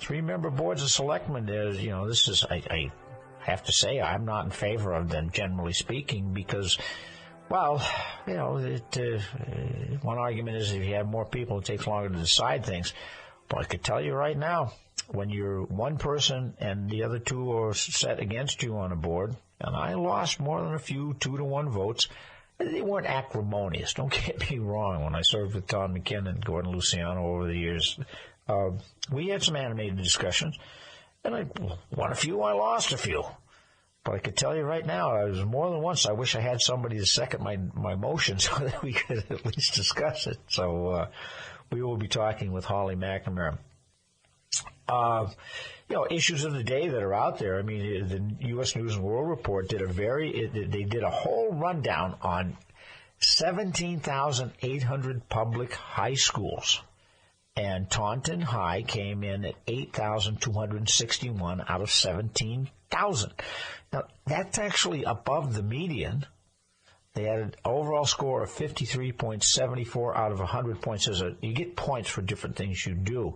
3-member boards of selectmen is, this is, I have to say, I'm not in favor of them, generally speaking, because, one argument is if you have more people, it takes longer to decide things. But I could tell you right now, when you're one person and the other two are set against you on a board, and I lost more than a few 2-to-1 votes, they weren't acrimonious. Don't get me wrong. When I served with Tom McKinnon and Gordon Luciano over the years, we had some animated discussions, and I won a few, I lost a few. But I could tell you right now, I was more than once, I wish I had somebody to second my motion so that we could at least discuss it. So we will be talking with Holly McNamara. Issues of the day that are out there. I mean, the U.S. News and World Report did they did a whole rundown on 17,800 public high schools. And Taunton High came in at 8,261 out of 17,000. Now, that's actually above the median. They had an overall score of 53.74 out of 100 points. You get points for different things you do.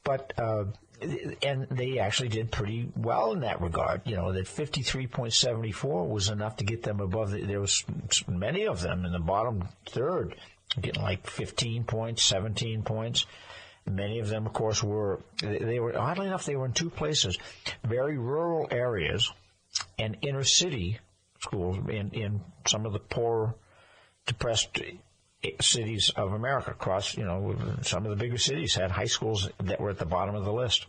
But and they actually did pretty well in that regard. That 53.74 was enough to get them above. There was many of them in the bottom third getting like 15 points, 17 points. Many of them, of course, they were, oddly enough, they were in two places, very rural areas and inner city schools in some of the poor, depressed cities of America. Across, some of the bigger cities had high schools that were at the bottom of the list.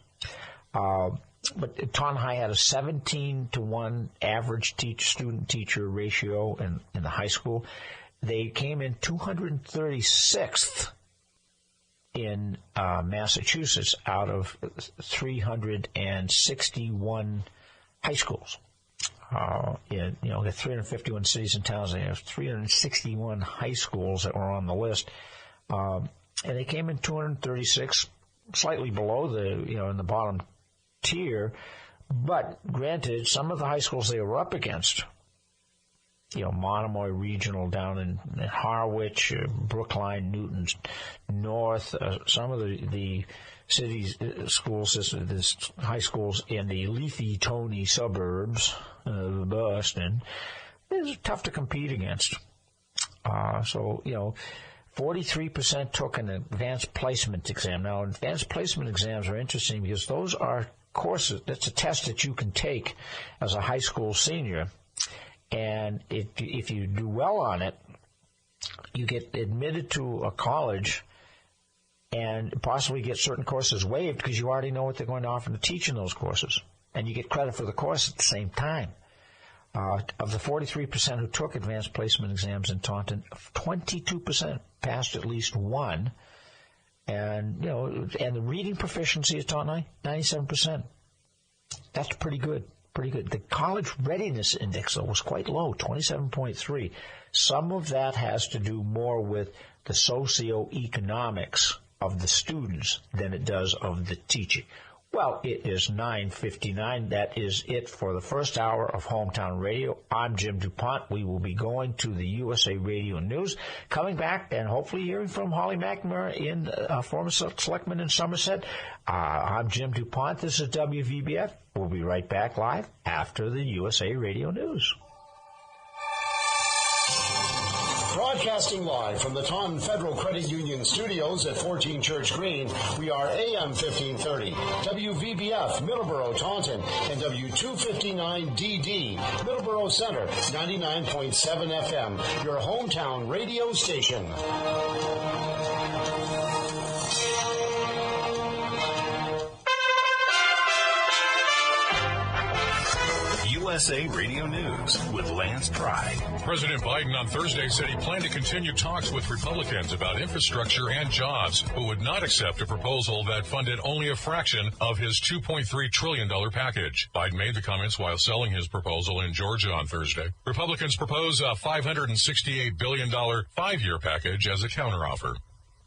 But Taunton High had a 17-to-1 average student-teacher ratio in the high school. They came in 236th in Massachusetts out of 361 high schools. There 351 cities and towns. They have 361 high schools that were on the list, and they came in 236, slightly below in the bottom tier. But granted, some of the high schools they were up against, Monomoy Regional down in Harwich, Brookline, Newton's North, some of the cities, school systems, high schools in the leafy Tony suburbs of Boston, it's tough to compete against. 43% took an advanced placement exam. Now, advanced placement exams are interesting because those are courses, that's a test that you can take as a high school senior. And if you do well on it, you get admitted to a college and possibly get certain courses waived because you already know what they're going to offer to teach in those courses. And you get credit for the course at the same time. Of the 43% who took advanced placement exams in Taunton, 22% passed at least one. And, and the reading proficiency at Taunton, 97%. That's pretty good. Pretty good. The college readiness index, though, was quite low, 27.3. Some of that has to do more with the socioeconomics of the students than it does of the teaching. Well, it is 9:59. That is it for the first hour of Hometown Radio. I'm Jim DuPont. We will be going to the USA Radio News. Coming back and hopefully hearing from Holly McNamara, former selectman in Somerset. I'm Jim DuPont. This is WVBF. We'll be right back live after the USA Radio News. Broadcasting live from the Taunton Federal Credit Union studios at 14 Church Green, we are AM 1530, WVBF, Middleborough, Taunton, and W259DD, Middleborough Center, 99.7 FM, your hometown radio station. USA Radio News with Lance Pry. President Biden on Thursday said he planned to continue talks with Republicans about infrastructure and jobs, but would not accept a proposal that funded only a fraction of his $2.3 trillion package. Biden made the comments while selling his proposal in Georgia on Thursday. Republicans propose a $568 billion five-year package as a counteroffer.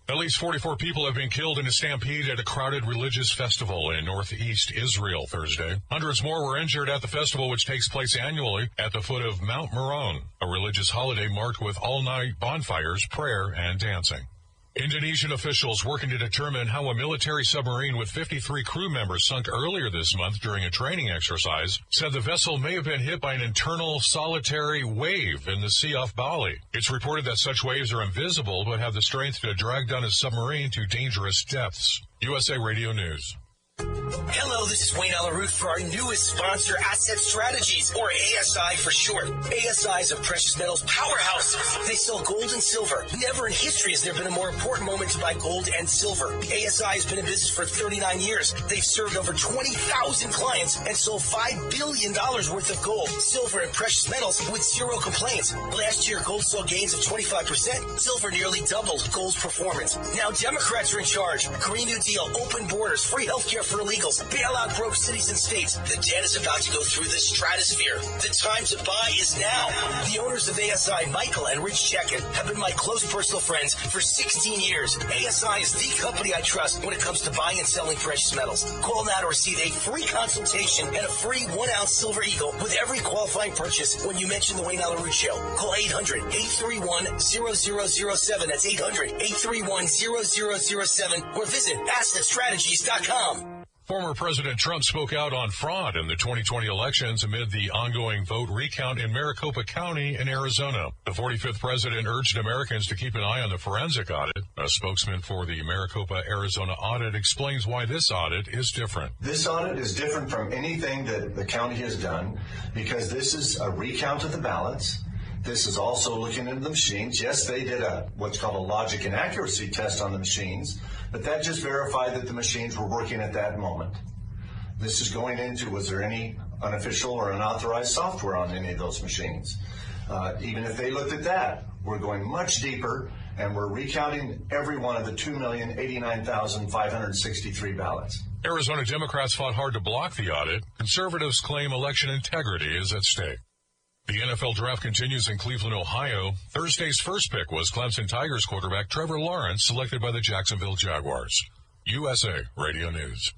At least 44 people have been killed in a stampede at a crowded religious festival in northeast Israel Thursday. Hundreds more were injured at the festival, which takes place annually at the foot of Mount Meron, a religious holiday marked with all-night bonfires, prayer, and dancing. Indonesian officials working to determine how a military submarine with 53 crew members sunk earlier this month during a training exercise said the vessel may have been hit by an internal solitary wave in the sea off Bali. It's reported that such waves are invisible but have the strength to drag down a submarine to dangerous depths. USA Radio News. Hello, this is Wayne Alaroot for our newest sponsor, Asset Strategies, or ASI for short. ASI is a precious metals powerhouse. They sell gold and silver. Never in history has there been a more important moment to buy gold and silver. ASI has been in business for 39 years. They've served over 20,000 clients and sold $5 billion worth of gold, silver, and precious metals with zero complaints. Last year, gold saw gains of 25%. Silver nearly doubled gold's performance. Now Democrats are in charge. Green New Deal, open borders, free health care for illegals, bailout broke cities and states. The debt is about to go through the stratosphere. The time to buy is now. The owners of ASI, Michael and Rich Chekin, have been my close personal friends for 16 years. ASI is the company I trust when it comes to buying and selling precious metals. Call now to receive a free consultation and a free 1-ounce silver eagle with every qualifying purchase when you mention the Wayne Alaroot Show. Call 800-831-0007. That's 800-831-0007 or visit assetstrategies.com. Former President Trump spoke out on fraud in the 2020 elections amid the ongoing vote recount in Maricopa County in Arizona. The 45th president urged Americans to keep an eye on the forensic audit. A spokesman for the Maricopa, Arizona audit explains why this audit is different. This audit is different from anything that the county has done because this is a recount of the ballots. This is also looking into the machines. Yes, they did what's called a logic and accuracy test on the machines, but that just verified that the machines were working at that moment. This is going into, was there any unofficial or unauthorized software on any of those machines? Even if they looked at that, we're going much deeper, and we're recounting every one of the 2,089,563 ballots. Arizona Democrats fought hard to block the audit. Conservatives claim election integrity is at stake. The NFL draft continues in Cleveland, Ohio. Thursday's first pick was Clemson Tigers quarterback Trevor Lawrence, selected by the Jacksonville Jaguars. USA Radio News.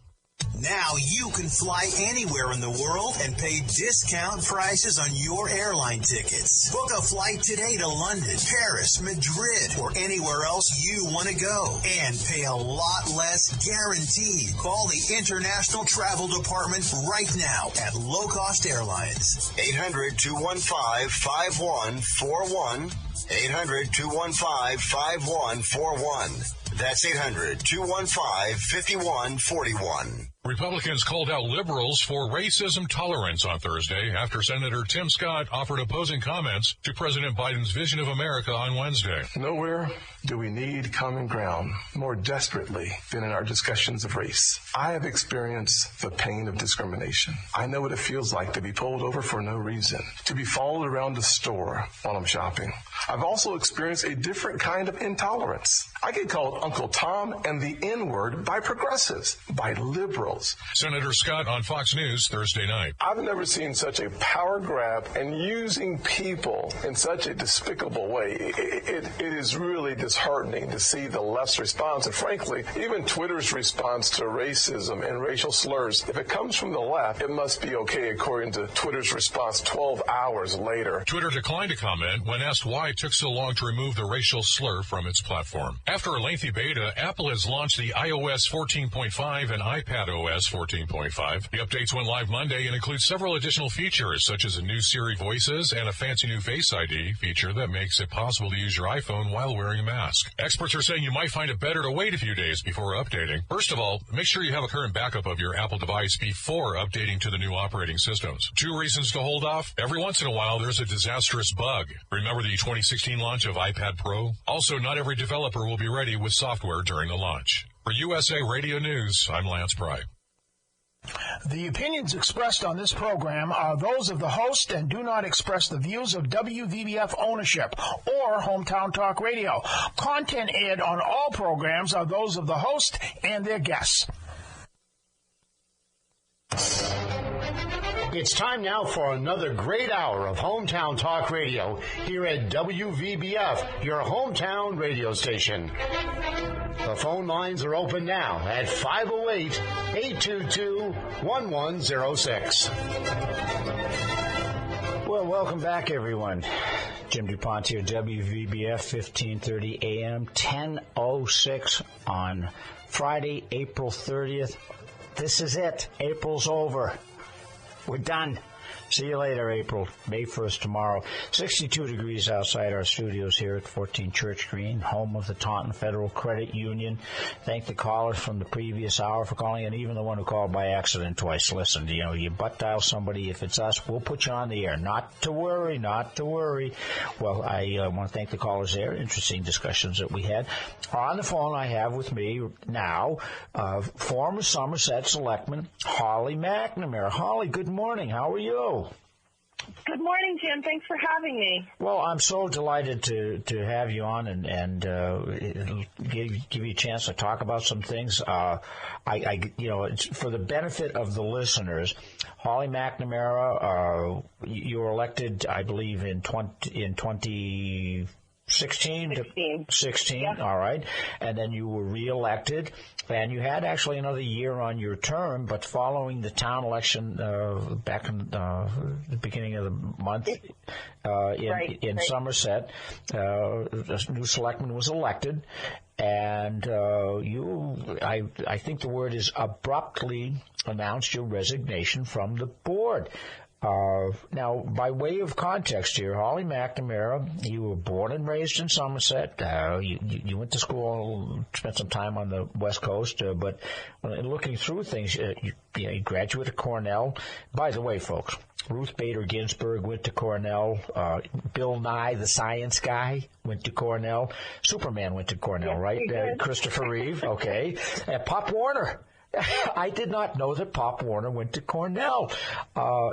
Now you can fly anywhere in the world and pay discount prices on your airline tickets. Book a flight today to London, Paris, Madrid, or anywhere else you want to go and pay a lot less guaranteed. Call the International Travel Department right now at Low Cost Airlines. 800-215-5141. 800-215-5141. That's 800-215-5141. Republicans called out liberals for racism tolerance on Thursday after Senator Tim Scott offered opposing comments to President Biden's vision of America on Wednesday. Nowhere do we need common ground more desperately than in our discussions of race. I have experienced the pain of discrimination. I know what it feels like to be pulled over for no reason, to be followed around the store while I'm shopping. I've also experienced a different kind of intolerance. I get called Uncle Tom and the N-word by progressives, by liberals. Senator Scott on Fox News Thursday night. I've never seen such a power grab and using people in such a despicable way. It is really disheartening to see the left's response, and frankly, even Twitter's response to racism and racial slurs. If it comes from the left, it must be okay according to Twitter's response 12 hours later. Twitter declined to comment when asked why it took so long to remove the racial slur from its platform. After a lengthy beta, Apple has launched the iOS 14.5 and iPadOS 14.5. The updates went live Monday and include several additional features, such as a new Siri Voices and a fancy new Face ID feature that makes it possible to use your iPhone while wearing a mask. Experts are saying you might find it better to wait a few days before updating. First of all, make sure you have a current backup of your Apple device before updating to the new operating systems. 2 reasons to hold off. Every once in a while, there's a disastrous bug. Remember the 2016 launch of iPad Pro? Also, not every developer will be ready with software during the launch. For USA Radio News, I'm Lance Pry. The opinions expressed on this program are those of the host and do not express the views of WVBF ownership or Hometown Talk Radio. Content aired on all programs are those of the host and their guests. It's time now for another great hour of Hometown Talk Radio here at WVBF, your hometown radio station. The phone lines are open now at 508-822-1106. Well, welcome back, everyone. Jim DuPont here, WVBF 1530 AM, 10:06 on Friday, April 30th. This is it. April's over. We're done. See you later, April. May 1st tomorrow. 62 degrees outside our studios here at 14 Church Green, home of the Taunton Federal Credit Union. Thank the callers from the previous hour for calling, and even the one who called by accident twice. Listen, you butt dial somebody. If it's us, we'll put you on the air. Not to worry, not to worry. Well, I want to thank the callers there. Interesting discussions that we had. On the phone, I have with me now former Somerset Selectman Holly McNamara. Holly, good morning. How are you? Good morning, Jim. Thanks for having me. Well, I'm so delighted to have you on and give you a chance to talk about some things. It's for the benefit of the listeners. Holly McNamara, you were elected, I believe, in 2016. Yep. All right. And then you were reelected, and you had actually another year on your term, but following the town election back in the beginning of the month in Somerset, a new selectman was elected, and I think the word is abruptly announced your resignation from the board. Now, by way of context here, Holly McNamara, you were born and raised in Somerset. You went to school, spent some time on the West Coast, but looking through things, you graduated Cornell. By the way, folks, Ruth Bader Ginsburg went to Cornell. Bill Nye, the science guy, went to Cornell. Superman went to Cornell, right? Christopher Reeve, okay. Pop Warner. I did not know that Pop Warner went to Cornell.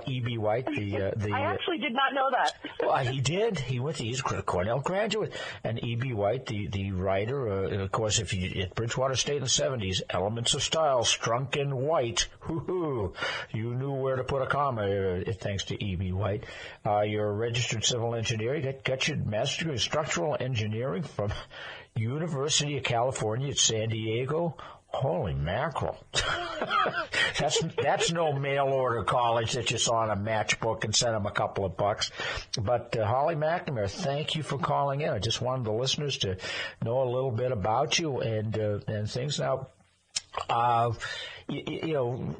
E.B. White, I actually did not know that. Well, he did. He's a Cornell graduate. And E.B. White, the writer, of course, at Bridgewater State in the 70s, Elements of Style, Strunk and White. Hoo-hoo. You knew where to put a comma, thanks to E.B. White. You're a registered civil engineer. You got your master's degree in structural engineering from University of California at San Diego. Holy mackerel. That's no mail order college that you saw in a matchbook and sent them a couple of bucks. But Holly McNamara, thank you for calling in. I just wanted the listeners to know a little bit about you and things. Now,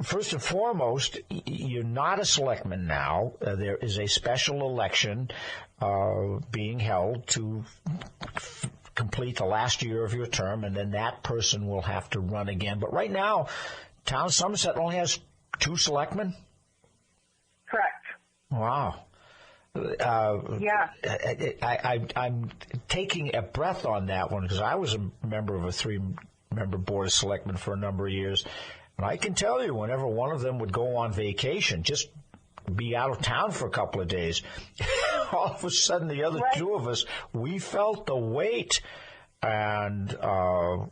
first and foremost, you're not a selectman now. There is a special election being held to complete the last year of your term, and then that person will have to run again. But right now, town of Somerset only has 2 selectmen? Correct. Wow. Yeah. I'm taking a breath on that one because I was a member of a 3-member board of selectmen for a number of years, and I can tell you whenever one of them would go on vacation, just be out of town for a couple of days, all of a sudden the other 2 of us, we felt the weight. And, so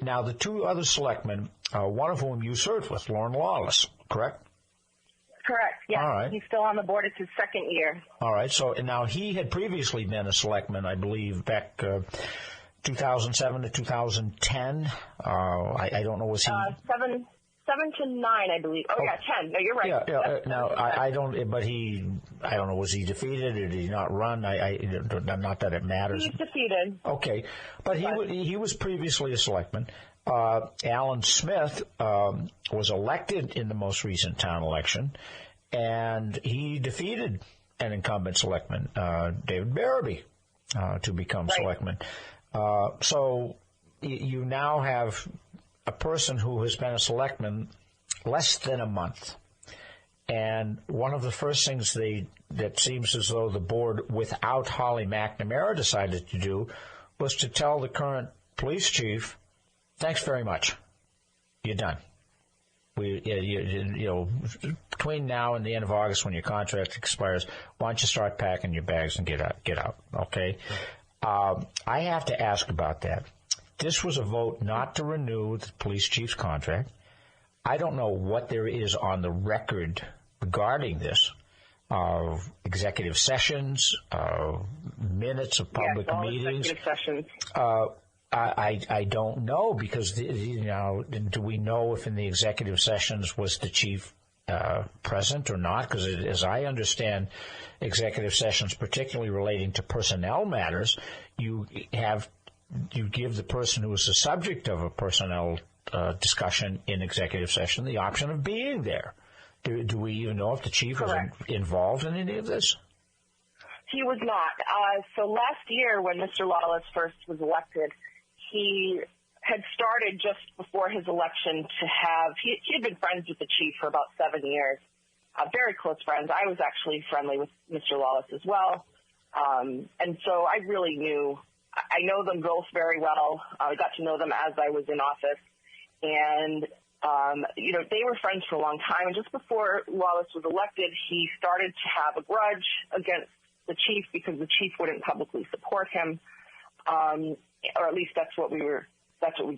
now the 2 other selectmen, one of whom you served with, Lauren Lawless, correct? Correct, yeah. All right. He's still on the board. It's his 2nd year. All right. So now he had previously been a selectman, I believe, back 2007 to 2010. I don't know, was he... 7 to 9, I believe. Oh, yeah, 10. No, you're right. Yeah. Now, I don't know, was he defeated or did he not run? Not that it matters. He was defeated. Okay. But he was previously a selectman. Alan Smith was elected in the most recent town election, and he defeated an incumbent selectman, David Barabee, to become selectman. So you now have a person who has been a selectman less than a month. And one of the first things that seems as though the board, without Holly McNamara, decided to do was to tell the current police chief, thanks very much. You're done. Between now and the end of August, when your contract expires, why don't you start packing your bags and get out? Okay. I have to ask about that. This was a vote not to renew the police chief's contract. I don't know what there is on the record regarding this. Executive sessions, minutes of public meetings. Executive sessions. I don't know because do we know if in the executive sessions was the chief present or not? Because as I understand executive sessions, particularly relating to personnel matters, you give the person who is the subject of a personnel discussion in executive session the option of being there. Do we even know if the chief was involved in any of this? He was not. So last year when Mr. Lawless first was elected, he had started just before his election to have, he had been friends with the chief for about 7 years, very close friends. I was actually friendly with Mr. Lawless as well. And so I really I know them both very well. I got to know them as I was in office. And, they were friends for a long time. And just before Lawless was elected, he started to have a grudge against the chief because the chief wouldn't publicly support him. Or at least that's what we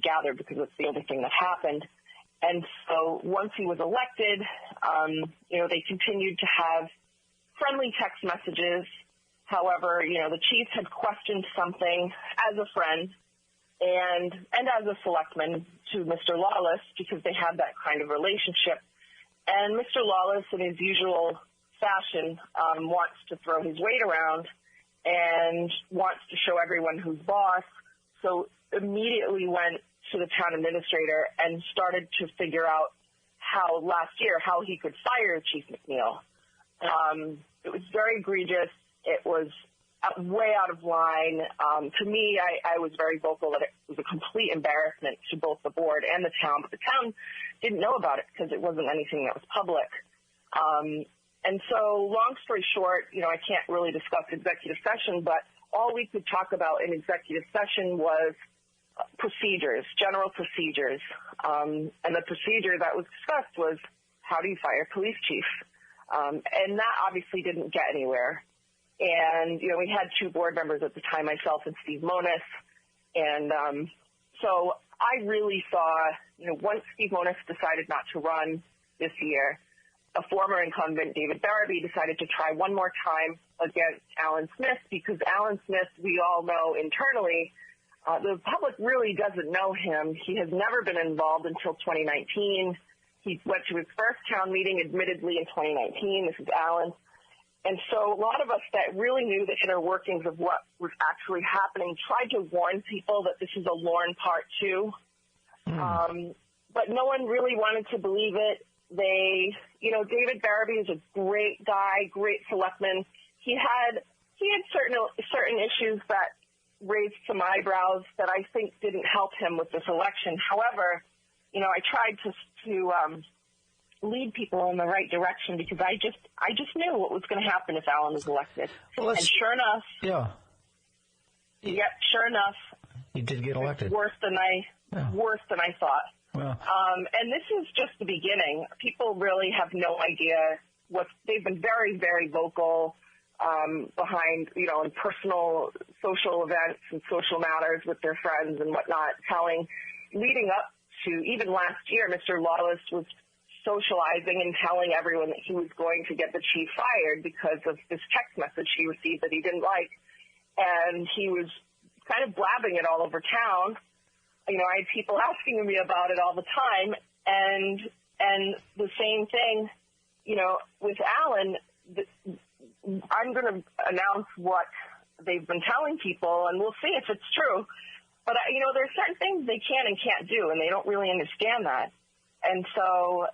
gathered because it's the only thing that happened. And so once he was elected, they continued to have friendly text messages. However, the chief had questioned something as a friend and as a selectman to Mr. Lawless because they had that kind of relationship. And Mr. Lawless, in his usual fashion, wants to throw his weight around and wants to show everyone who's boss. So immediately went to the town administrator and started to figure out how he could fire Chief McNeil. It was very egregious. It was way out of line. To me, I was very vocal that it was a complete embarrassment to both the board and the town, but the town didn't know about it because it wasn't anything that was public. And so long story short, I can't really discuss executive session, but all we could talk about in executive session was procedures, general procedures. And the procedure that was discussed was, how do you fire police chief? And that obviously didn't get anywhere. And, we had 2 board members at the time, myself and Steve Monis. And so I really saw, once Steve Monis decided not to run this year, a former incumbent, David Barabee, decided to try one more time against Alan Smith because Alan Smith, we all know internally, the public really doesn't know him. He has never been involved until 2019. He went to his first town meeting, admittedly, in 2019. This is Alan. And so a lot of us that really knew the inner workings of what was actually happening tried to warn people that this is a Lorne Part 2. But no one really wanted to believe it. David Barabee is a great guy, great selectman. He had certain issues that raised some eyebrows that I think didn't help him with this election. However, I tried to lead people in the right direction because I just knew what was going to happen if Alan was elected. Well, and sure enough, sure enough, he did get elected. Worse than I thought. Well. And this is just the beginning. People really have no idea they've been very, very vocal behind, in personal social events and social matters with their friends and whatnot, leading up to even last year, Mr. Lawless was socializing and telling everyone that he was going to get the chief fired because of this text message he received that he didn't like. And he was kind of blabbing it all over town. I had people asking me about it all the time. And the same thing, with Alan, I'm going to announce what they've been telling people, and we'll see if it's true. But, there's certain things they can and can't do, and they don't really understand that. And so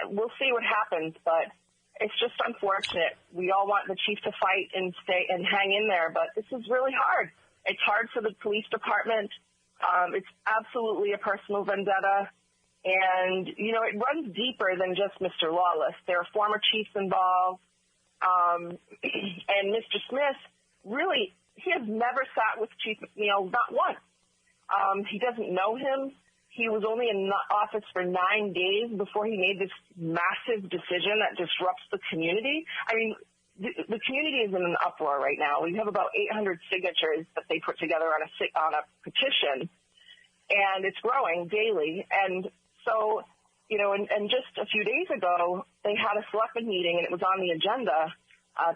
we'll see what happens, but it's just unfortunate. We all want the chief to fight and stay and hang in there, but this is really hard. It's hard for the police department. It's absolutely a personal vendetta. And, it runs deeper than just Mr. Lawless. There are former chiefs involved. And Mr. Smith, really, he has never sat with Chief McNeil, not once. He doesn't know him. he was only in office for 9 days before he made this massive decision that disrupts the community. I mean, the community is in an uproar right now. We have about 800 signatures that they put together on a petition, and it's growing daily. And so, and just a few days ago, they had a selectman meeting, and it was on the agenda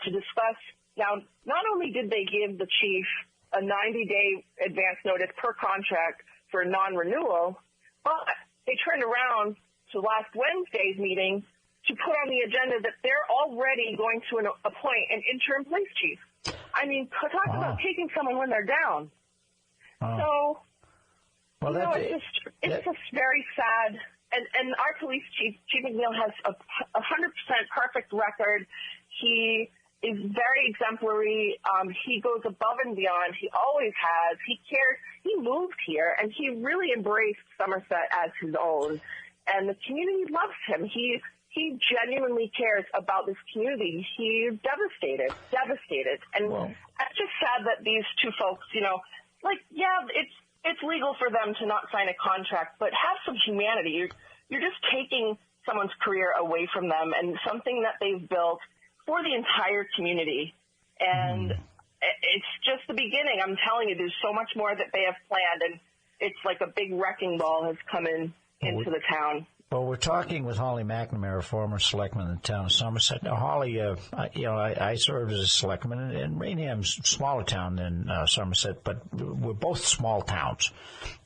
to discuss. Now, not only did they give the chief a 90-day advance notice per contract for non-renewal, but they turned around to last Wednesday's meeting to put on the agenda that they're already going to appoint an interim police chief. I mean, talk about taking someone when they're down. So, it's just very sad. And our police chief, Chief McNeil, has a 100% perfect record. He is very exemplary. He goes above and beyond. He always has. He cares. He moved here, and he really embraced Somerset as his own. And the community loves him. He genuinely cares about this community. He's devastated. And it's just sad that these two folks, it's legal for them to not sign a contract, but have some humanity. You're just taking someone's career away from them and something that they've built for the entire community. And it's just the beginning. I'm telling you, there's so much more that they have planned, and it's like a big wrecking ball has come into the town. Well, we're talking with Holly McNamara, former selectman in the town of Somerset. Now, Holly, I served as a selectman in Rainham's smaller town than Somerset, but we're both small towns.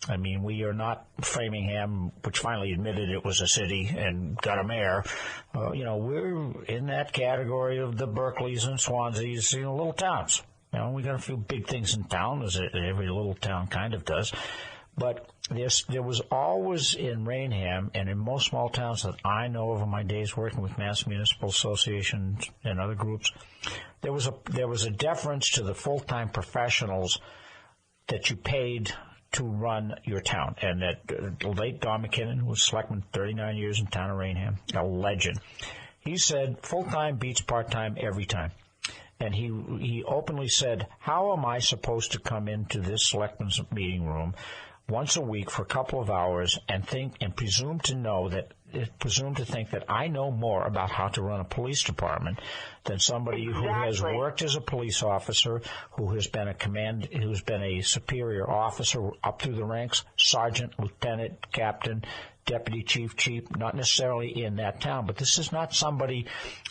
I mean, we are not Framingham, which finally admitted it was a city and got a mayor. We're in that category of the Berkeleys and Swanseas, little towns. We got a few big things in town, as every little town kind of does. But there was always in Rainham and in most small towns that I know of in my days working with Mass Municipal Associations and other groups, there was a deference to the full-time professionals that you paid to run your town. And that late Don McKinnon, who was selectman 39 years in town of Rainham, a legend, he said full-time beats part-time every time. And he openly said, how am I supposed to come into this selectman's meeting room once a week for a couple of hours and presume to think that I know more about how to run a police department than somebody who has worked as a police officer, who has been a superior officer up through the ranks, sergeant, lieutenant, captain, deputy chief, not necessarily in that town. But this is not somebody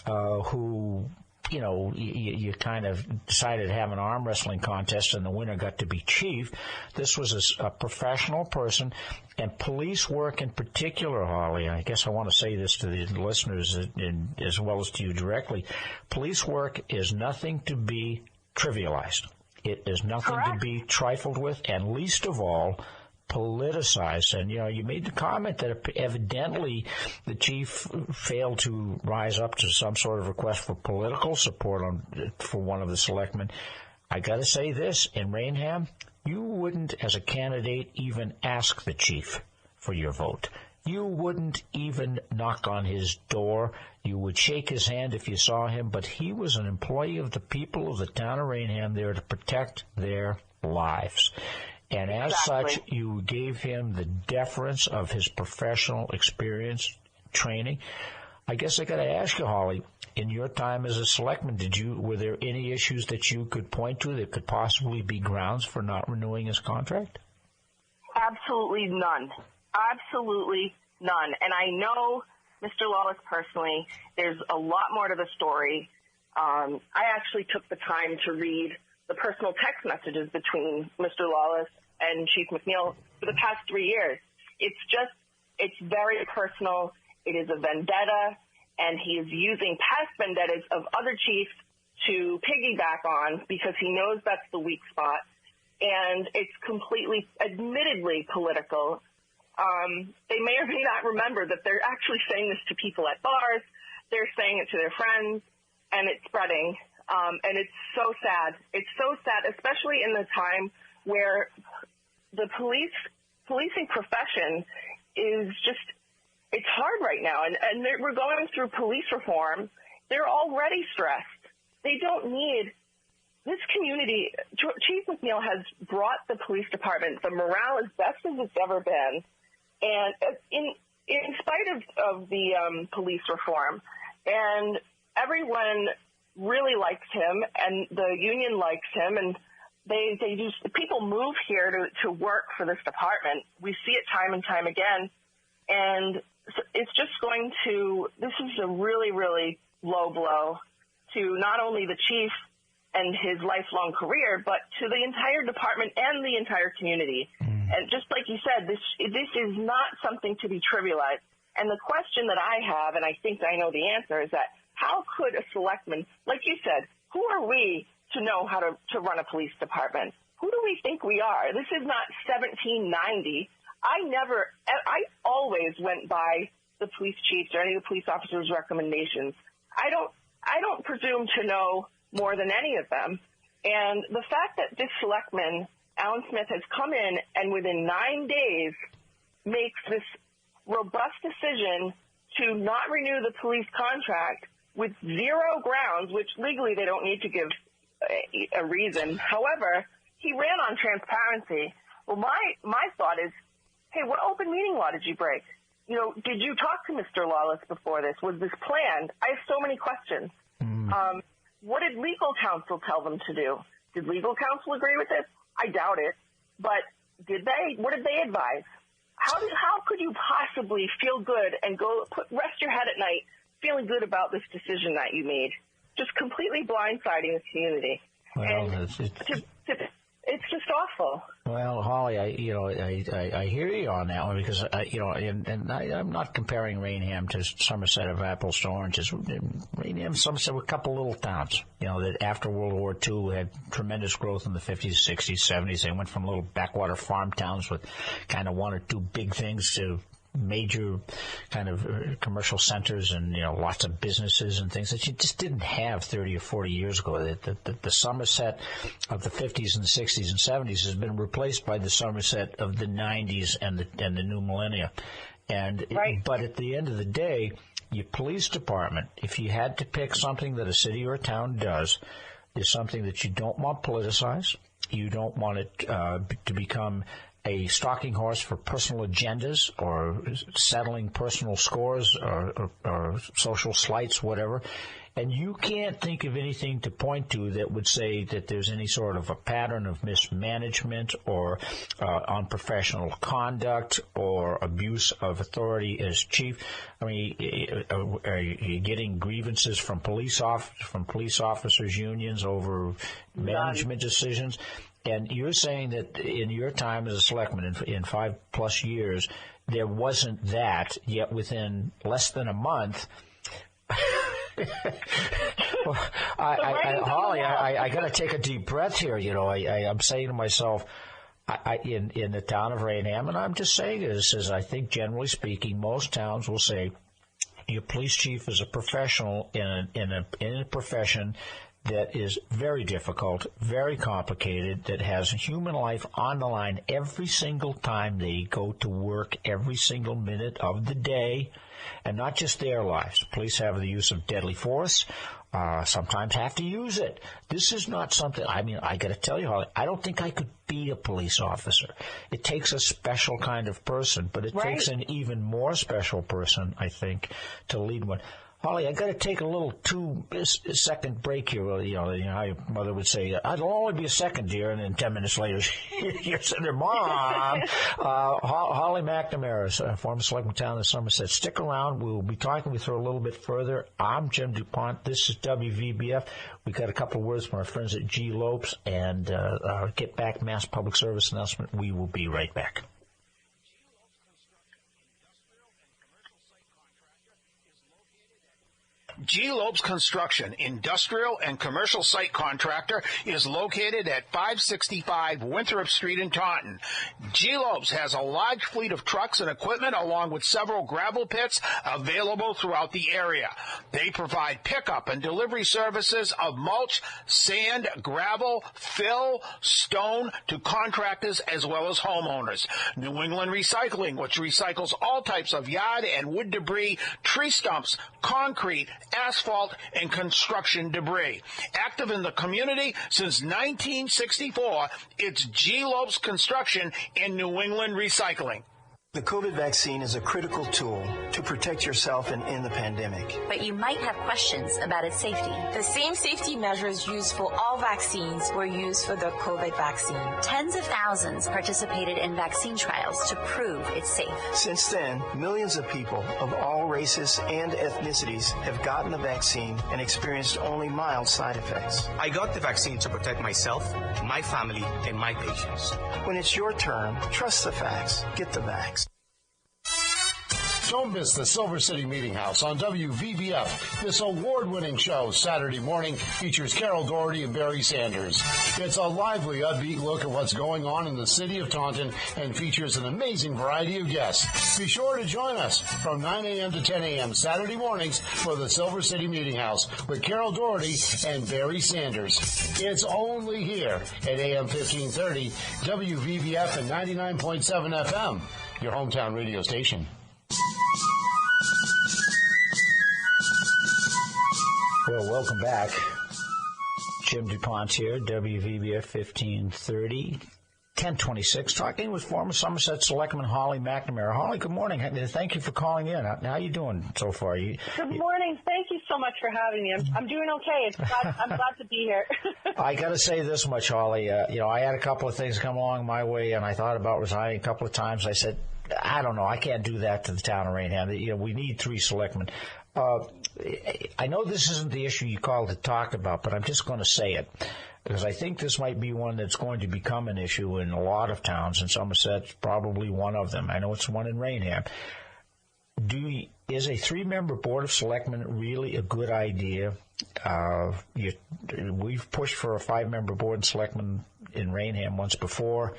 who you kind of decided to have an arm wrestling contest and the winner got to be chief. This was a professional person, and police work in particular, Holly, I guess I want to say this to the listeners as well as to you directly, police work is nothing to be trivialized. It is nothing to be trifled with, and least of all, politicized. And, you made the comment that evidently the chief failed to rise up to some sort of request for political support for one of the selectmen. I got to say this, in Rainham, you wouldn't, as a candidate, even ask the chief for your vote. You wouldn't even knock on his door. You would shake his hand if you saw him, but he was an employee of the people of the town of Rainham there to protect their lives. And as such, you gave him the deference of his professional experience, training. I guess I got to ask you, Holly, in your time as a selectman, were there any issues that you could point to that could possibly be grounds for not renewing his contract? Absolutely none. Absolutely none. And I know Mr. Lawless personally. There's a lot more to the story. I actually took the time to read the personal text messages between Mr. Lawless and Chief McNeil for the past 3 years. It's very personal. It is a vendetta, and he is using past vendettas of other chiefs to piggyback on because he knows that's the weak spot. And it's completely, admittedly, political. They may or may not remember that they're actually saying this to people at bars. They're saying it to their friends, and it's spreading. And it's so sad. It's so sad, especially in the time where the policing profession is just, it's hard right now. And we're going through police reform. They're already stressed. They don't need this community. Chief McNeil has brought the police department, the morale as best as it's ever been. And in spite of the police reform, and everyone really likes him, and the union likes him, and people move here to work for this department. We see it time and time again, and it's just this is a really, really low blow to not only the chief and his lifelong career, but to the entire department and the entire community. And just like you said, this is not something to be trivialized. And the question that I have, and I think I know the answer, is that how could a selectman, like you said, who are we to know how to run a police department? Who do we think we are? This is not 1790. I always went by the police chiefs or any of the police officers' recommendations. I don't presume to know more than any of them. And the fact that this selectman, Alan Smith, has come in and within 9 days makes this robust decision to not renew the police contract with zero grounds, which legally they don't need to give a reason. However, he ran on transparency. Well, my thought is, hey, what open meeting law did you break? Did you talk to Mr. Lawless before this? Was this planned? I have so many questions. What did legal counsel tell them to do? Did legal counsel agree with this? I doubt it. But did they? What did they advise? How could you possibly feel good and rest your head at night feeling good about this decision that you made? Just completely blindsiding the community. Well, it's just awful. Well, Holly, I hear you on that one because I'm not comparing Rainham to Somerset of apples to oranges. Rainham, Somerset were a couple little towns, that after World War II had tremendous growth in the 50s, 60s, 70s. They went from little backwater farm towns with kind of one or two big things to major kind of commercial centers and lots of businesses and things that you just didn't have 30 or 40 years ago. The Somerset of the 50s and the 60s and 70s has been replaced by the Somerset of the 90s and the new millennia. And but at the end of the day, your police department, if you had to pick something that a city or a town does, is something that you don't want politicized. You don't want it to become a stalking horse for personal agendas or settling personal scores or social slights, whatever. And you can't think of anything to point to that would say that there's any sort of a pattern of mismanagement or unprofessional conduct or abuse of authority as chief. I mean, are you getting grievances from police officers' unions over management decisions? And you're saying that in your time as a selectman, in 5+ years, there wasn't that, yet within less than a month. Holly, I got to take a deep breath here. I'm saying to myself, in the town of Rainham, and I'm just saying this, as I think generally speaking, most towns will say, your police chief is a professional in a profession that is very difficult, very complicated, that has human life on the line every single time they go to work, every single minute of the day, and not just their lives. Police have the use of deadly force, sometimes have to use it. This is not something, I got to tell you, Holly, I don't think I could be a police officer. It takes a special kind of person, but it takes an even more special person, I think, to lead one. Holly, I got to take a little 2-second break here. How your mother would say, "It'll only be a second, dear," and then 10 minutes later, you're sitting there, Mom. Holly McNamara, former selectman town of Somerset. Stick around. We'll be talking with her a little bit further. I'm Jim DuPont. This is WVBF. We got a couple of words from our friends at G. Lopes and Get Back Mass Public Service announcement. We will be right back. G. Lopes Construction, industrial and commercial site contractor, is located at 565 Winthrop Street in Taunton. G. Lopes has a large fleet of trucks and equipment along with several gravel pits available throughout the area. They provide pickup and delivery services of mulch, sand, gravel, fill, stone to contractors as well as homeowners. New England Recycling, which recycles all types of yard and wood debris, tree stumps, concrete, asphalt, and construction debris. Active in the community since 1964, it's G. Lopes Construction and New England Recycling. The COVID vaccine is a critical tool to protect yourself and end the pandemic. But you might have questions about its safety. The same safety measures used for all vaccines were used for the COVID vaccine. Tens of thousands participated in vaccine trials to prove it's safe. Since then, millions of people of all races and ethnicities have gotten the vaccine and experienced only mild side effects. I got the vaccine to protect myself, my family, and my patients. When it's your turn, trust the facts. Get the vax. Don't miss the Silver City Meeting House on WVBF. This award-winning show Saturday morning features Carol Doherty and Barry Sanders. It's a lively, upbeat look at what's going on in the city of Taunton and features an amazing variety of guests. Be sure to join us from 9 a.m. to 10 a.m. Saturday mornings for the Silver City Meeting House with Carol Doherty and Barry Sanders. It's only here at AM 1530, WVBF and 99.7 FM, your hometown radio station. Well, welcome back. Jim DuPont here, WVBF 1530, 1026, talking with former Somerset Selectman Holly McNamara. Holly, good morning. Thank you for calling in. How are you doing so far? Good morning. Thank you so much for having me. I'm doing okay. I'm glad to be here. I got to say this much, Holly. I had a couple of things come along my way, and I thought about resigning a couple of times. I said, I don't know. I can't do that to the town of Rainham. We need 3 selectmen. I know this isn't the issue you called to talk about, but I'm just going to say it because I think this might be one that's going to become an issue in a lot of towns, and Somerset's probably one of them. I know it's one in Rainham. Is a 3-member board of selectmen really a good idea? We've pushed for a 5-member board of selectmen in Rainham once before,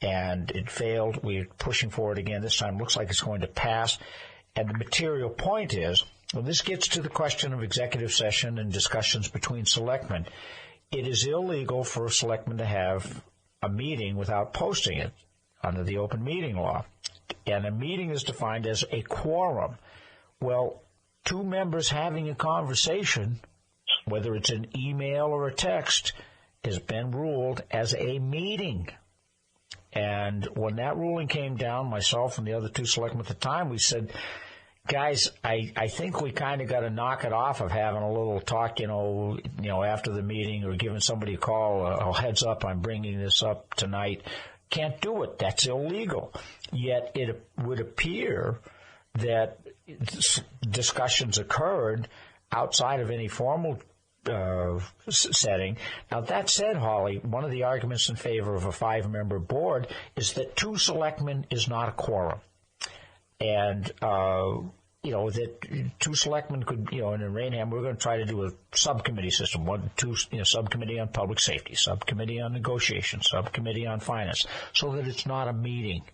and it failed. We're pushing for it again this time. Looks like it's going to pass. And the material point is, well, this gets to the question of executive session and discussions between selectmen. It is illegal for a selectman to have a meeting without posting it under the open meeting law. And a meeting is defined as a quorum. Well, 2 members having a conversation, whether it's an email or a text, has been ruled as a meeting. And when that ruling came down, myself and the other 2 selectmen at the time, we said, guys, I think we kind of got to knock it off of having a little talk, after the meeting or giving somebody a call, a heads up, I'm bringing this up tonight. Can't do it. That's illegal. Yet it would appear that discussions occurred outside of any formal setting. Now, that said, Holly, one of the arguments in favor of a 5-member board is that 2 selectmen is not a quorum. And, that 2 selectmen could, and in Rainham, we're going to try to do a subcommittee system, 2, subcommittee on public safety, subcommittee on negotiations, subcommittee on finance, so that it's not a meeting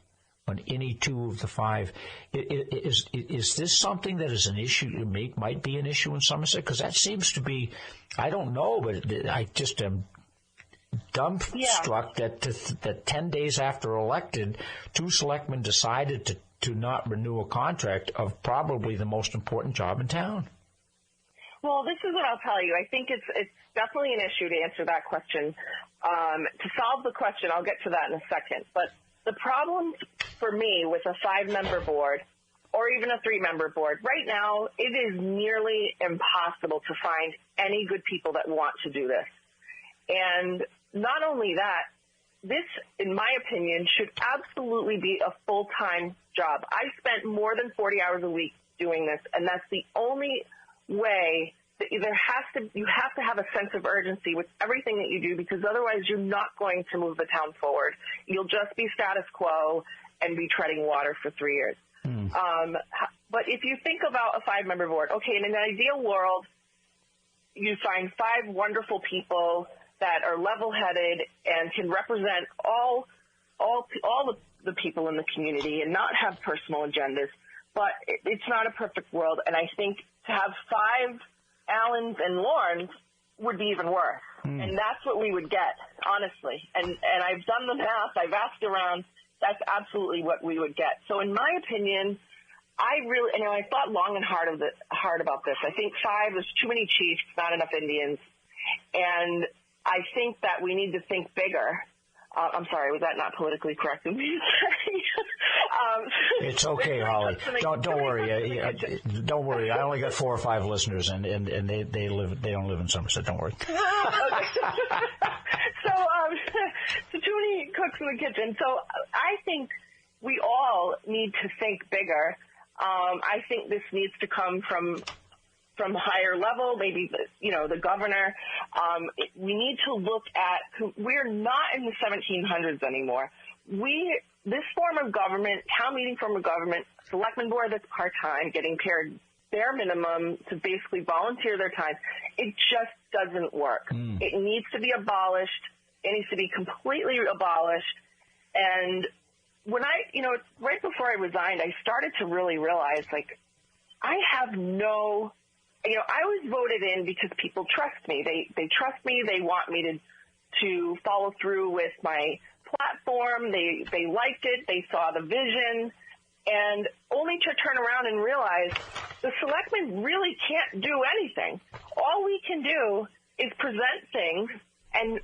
on any 2 of the 5. Is this something that is an issue, might be an issue in Somerset? Because that seems to be, I don't know, but I just am dumbstruck that 10 days after elected, 2 selectmen decided to not renew a contract of probably the most important job in town. Well, this is what I'll tell you. I think it's definitely an issue to answer that question. To solve the question, I'll get to that in a second. But the problem for me with a 5-member board or even a 3-member board, right now it is nearly impossible to find any good people that want to do this. And not only that, this, in my opinion, should absolutely be a full-time job. I spent more than 40 hours a week doing this, and that's the only way that you have to have a sense of urgency with everything that you do, because otherwise you're not going to move the town forward. You'll just be status quo and be treading water for 3 years. But if you think about a 5-member board, okay, in an ideal world, you find 5 wonderful people that are level-headed and can represent all the people in the community and not have personal agendas. But it's not a perfect world, and I think to have 5 Allens and Lornes would be even worse. And that's what we would get, honestly. And I've done the math. I've asked around. That's absolutely what we would get. So in my opinion, I thought long and hard about this. I think 5, there's too many chiefs, not enough Indians. And I think that we need to think bigger. I'm sorry, was that not politically correct of me to say? It's okay, Holly. Don't worry. Don't worry. I only got 4 or 5 listeners, and they don't live in Somerset. Don't worry. So too many cooks in the kitchen. So I think we all need to think bigger. I think this needs to come from higher level, maybe the governor. We need to look at. We're not in the 1700s anymore. This form of government, town meeting form of government, selectman board that's part-time, getting paid bare minimum to basically volunteer their time, it just doesn't work. It needs to be abolished. It needs to be completely abolished. And when right before I resigned, I started to really realize, I have no, I was voted in because people trust me. They trust me. They want me to follow through with my platform. They liked it. They saw the vision, and only to turn around and realize the selectmen really can't do anything. All we can do is present things, and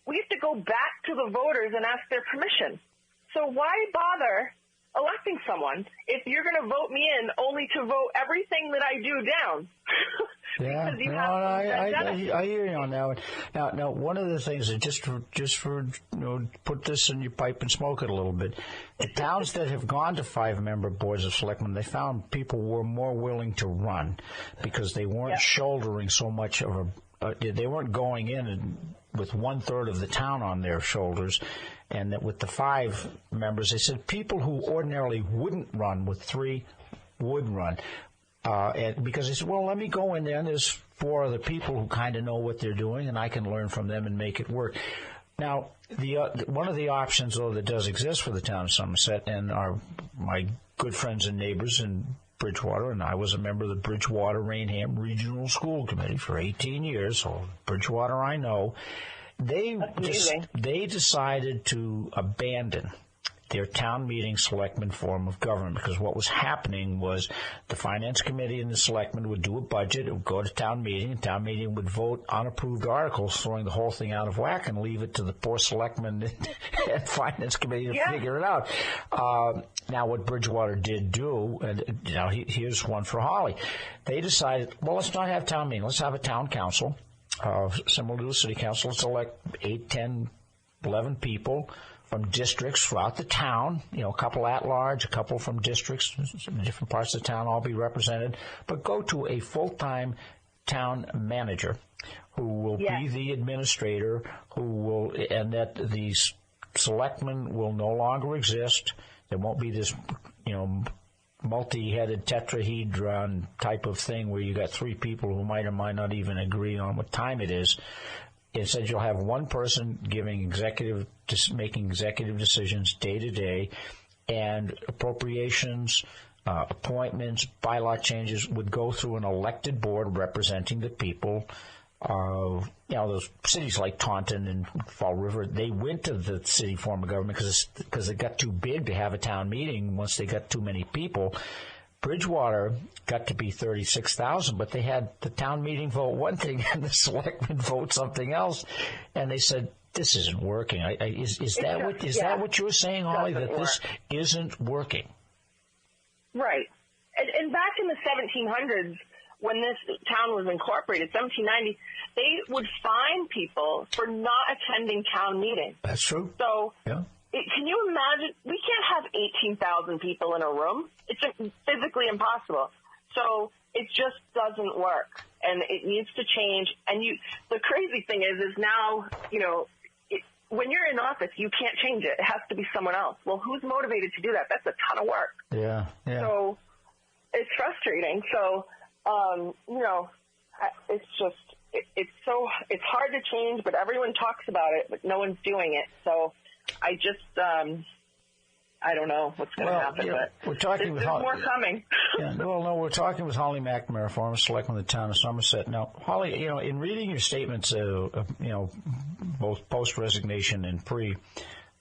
we have to go back to the voters and ask their permission. So why bother electing someone if you're going to vote me in only to vote everything that I do down? Yeah, I hear you on that one. Now, one of the things that just for put this in your pipe and smoke it a little bit. The towns that have gone to 5-member boards of selectmen, they found people were more willing to run because they weren't shouldering so much of they weren't going in with 1/3 of the town on their shoulders. And that with the 5 members, they said people who ordinarily wouldn't run with 3 would run. And because they said, well, let me go in there, and there's 4 other people who kind of know what they're doing, and I can learn from them and make it work. Now, one of the options, though, that does exist for the town of Somerset, and my good friends and neighbors in Bridgewater, and I was a member of the Bridgewater-Rainham Regional School Committee for 18 years, so Bridgewater I know. They decided to abandon their town meeting selectman form of government because what was happening was the finance committee and the selectmen would do a budget, it would go to town meeting, and town meeting would vote unapproved articles, throwing the whole thing out of whack and leave it to the poor selectmen and finance committee to figure it out. Now, what Bridgewater did do, and here's one for Holly, they decided, well, let's not have town meeting, let's have a town council. Similar to the city council, let's elect 8, 10, 11 people from districts throughout the town, a couple at large, a couple from districts, different parts of the town, all be represented, but go to a full-time town manager who will be the administrator, and that these selectmen will no longer exist. There won't be this, multi-headed tetrahedron type of thing where you got 3 people who might or might not even agree on what time it is. Instead, you'll have one person making executive decisions day to day, and appropriations, appointments, bylaw changes would go through an elected board representing the people. Those cities like Taunton and Fall River, they went to the city form of government because it got too big to have a town meeting once they got too many people. Bridgewater got to be 36,000, but they had the town meeting vote one thing and the selectmen vote something else, and they said, this isn't working. Is that what you're saying, Holly, that this isn't working? Right. And back in the 1700s, when this town was incorporated, 1790, they would fine people for not attending town meetings. That's true. So can you imagine? We can't have 18,000 people in a room. It's physically impossible. So it just doesn't work, and it needs to change. And the crazy thing is now, when you're in office, you can't change it. It has to be someone else. Well, who's motivated to do that? That's a ton of work. Yeah. So it's frustrating. So, it's hard to change, but everyone talks about it, but no one's doing it. So I just, I don't know what's going to happen, but we're talking with more coming. We're talking with Holly McNamara, former selectman of the town of Somerset. Now, Holly, in reading your statements, both post-resignation and pre,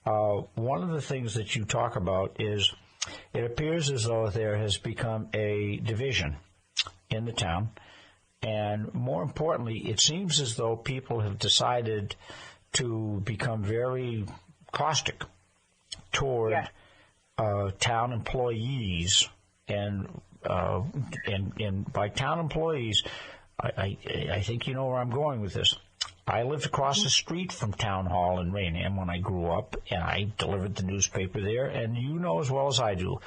one of the things that you talk about is it appears as though there has become a division in the town, and more importantly, it seems as though people have decided to become very caustic toward town employees, and by town employees, I think you know where I'm going with this. I lived across the street from Town Hall in Raynham when I grew up, and I delivered the newspaper there, and you know as well as I do,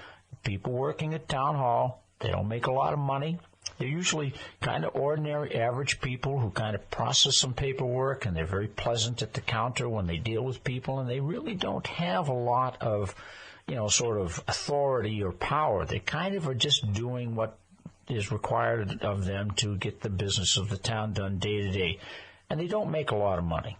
people working at Town Hall, they don't make a lot of money. They're usually kind of ordinary, average people who kind of process some paperwork, and they're very pleasant at the counter when they deal with people, and they really don't have a lot of, sort of authority or power. They kind of are just doing what is required of them to get the business of the town done day to day. And they don't make a lot of money.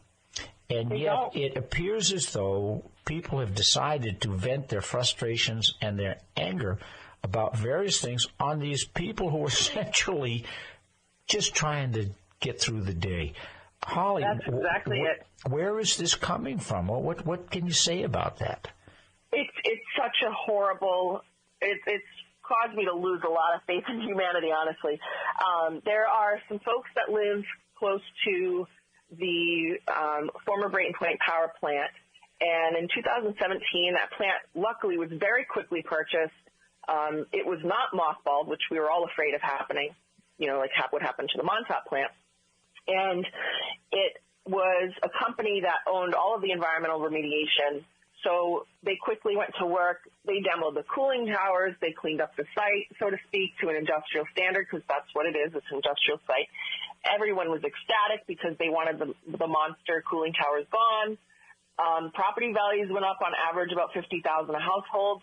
And yet it appears as though people have decided to vent their frustrations and their anger about various things on these people who are essentially just trying to get through the day. Holly, that's exactly it. Where is this coming from? What can you say about that? It's such a horrible. It's caused me to lose a lot of faith in humanity, honestly. There are some folks that live close to the former Brayton Point power plant, and in 2017, that plant luckily was very quickly purchased. It was not mothballed, which we were all afraid of happening, like what happened to the Montauk plant. And it was a company that owned all of the environmental remediation. So they quickly went to work. They demoed the cooling towers. They cleaned up the site, so to speak, to an industrial standard, because that's what it is. It's an industrial site. Everyone was ecstatic because they wanted the monster cooling towers gone. Property values went up on average about $50,000 a household,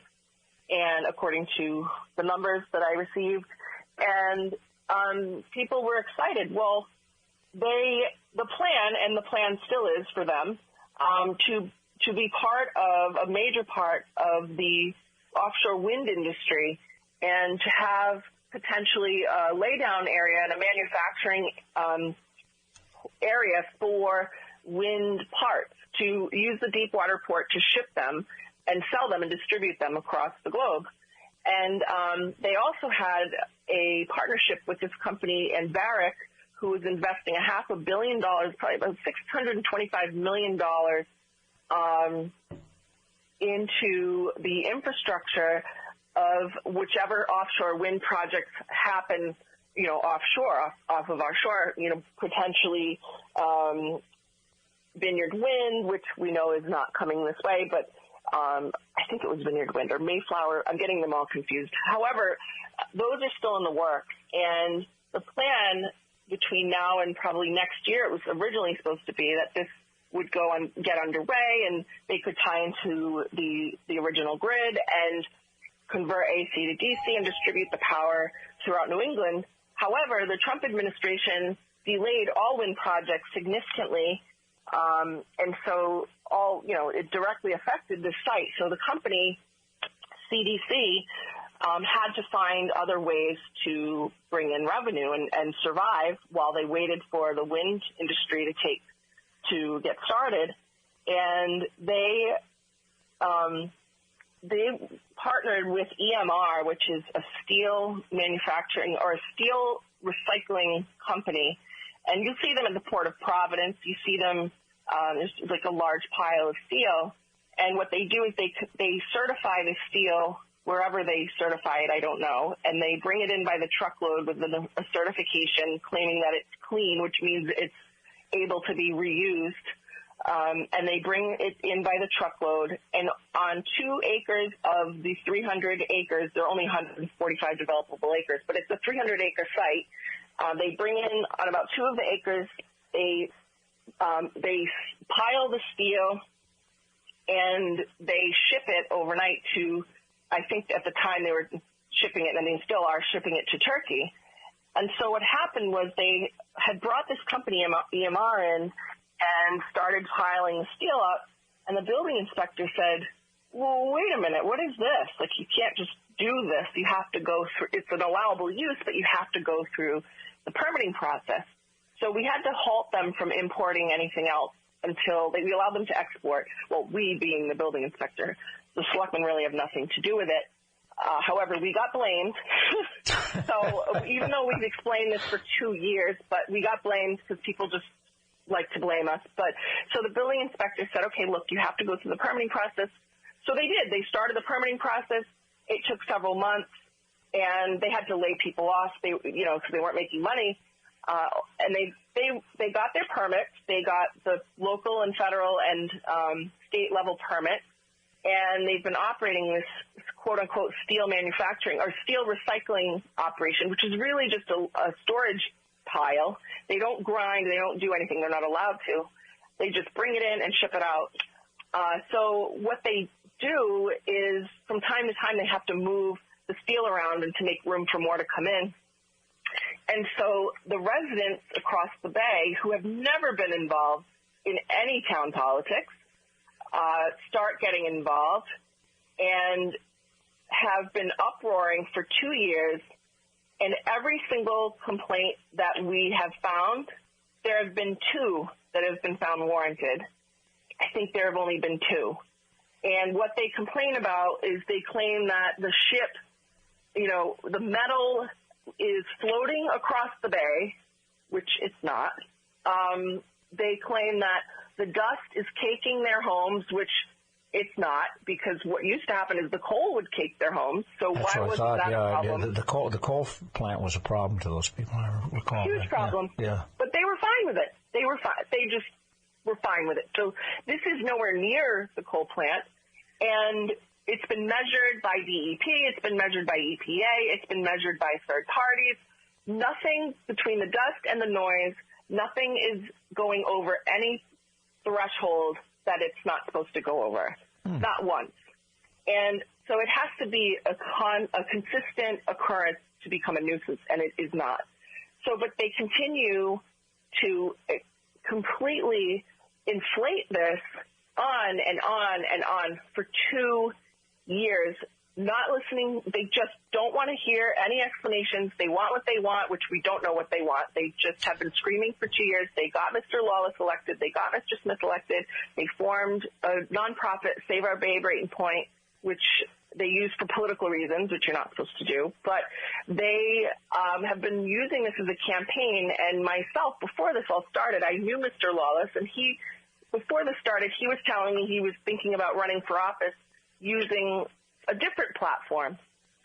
and according to the numbers that I received. And people were excited. Well, the plan still is for them to be a major part of the offshore wind industry, and to have potentially a laydown area and a manufacturing area for wind parts, to use the Deepwater port to ship them and sell them and distribute them across the globe. And they also had a partnership with this company in Barrick, who was investing $500 million, probably about $625 million into the infrastructure of whichever offshore wind projects happen, offshore, off of our shore, potentially Vineyard Wind, which we know is not coming this way, but I think it was Vineyard Wind or Mayflower. I'm getting them all confused. However, those are still in the works, and the plan between now and probably next year, it was originally supposed to be that this would go and get underway, and they could tie into the original grid and convert AC to DC and distribute the power throughout New England. However, the Trump administration delayed all wind projects significantly, and so it directly affected the site. So the company, CDC, had to find other ways to bring in revenue and survive while they waited for the wind industry to get started. And they partnered with EMR, which is a steel manufacturing or a steel recycling company. And you see them at the Port of Providence. You see them, there's like a large pile of steel. And what they do is they certify the steel wherever they certify it, I don't know. And they bring it in by the truckload with a certification claiming that it's clean, which means it's able to be reused. And they bring it in by the truckload. And on 2 acres of the 300 acres, there are only 145 developable acres, but it's a 300-acre site. They bring in on about 2 of the acres, they pile the steel, and they ship it overnight to, I think at the time they were shipping it, and they still are shipping it to Turkey. And so what happened was they had brought this company, EMR, in and started piling the steel up, and the building inspector said, well, wait a minute, what is this? Like, you can't just do this. You have to go through, it's an allowable use, but you have to go through the permitting process. So we had to halt them from importing anything else until we allowed them to export. Well, we being the building inspector. The selectmen really have nothing to do with it. However, we got blamed. So even though we've explained this for 2 years, but we got blamed because people just like to blame us. But so the building inspector said, okay, look, you have to go through the permitting process. So they did. They started the permitting process. It took several months, and they had to lay people off. They, because they weren't making money. And they got their permits. They got the local and federal and state level permits, and they've been operating this quote unquote steel manufacturing or steel recycling operation, which is really just a storage pile. They don't grind. They don't do anything. They're not allowed to. They just bring it in and ship it out. So what they do is from time to time they have to move the steel around and to make room for more to come in. And so the residents across the bay who have never been involved in any town politics start getting involved and have been uproaring for 2 years. And every single complaint that we have found, there have been 2 that have been found warranted. I think there have only been 2. And what they complain about is they claim that the ship, the metal is floating across the bay, which it's not. They claim that the dust is caking their homes, which it's not, because what used to happen is the coal would cake their homes. So that's why was that a problem? Yeah, the coal plant was a problem to those people. I recall huge that. problem. Yeah. But they were fine with it. They were fine. They just were fine with it. So this is nowhere near the coal plant, and it's been measured by DEP. It's been measured by EPA. It's been measured by third parties. Nothing between the dust and the noise. Nothing is going over any threshold that it's not supposed to go over. Not once. And so it has to be a consistent occurrence to become a nuisance, and it is not. So, but they continue to completely inflate this on and on and on for 2 years, not listening. They just don't want to hear any explanations. They want what they want, which we don't know what they want. They just have been screaming for 2 years. They got Mr. Lawless elected. They got Mr. Smith elected. They formed a nonprofit, Save Our Bay, Brayton Point, which they use for political reasons, which you're not supposed to do. But they have been using this as a campaign. And myself, before this all started, I knew Mr. Lawless, and before this started, he was telling me he was thinking about running for office using a different platform.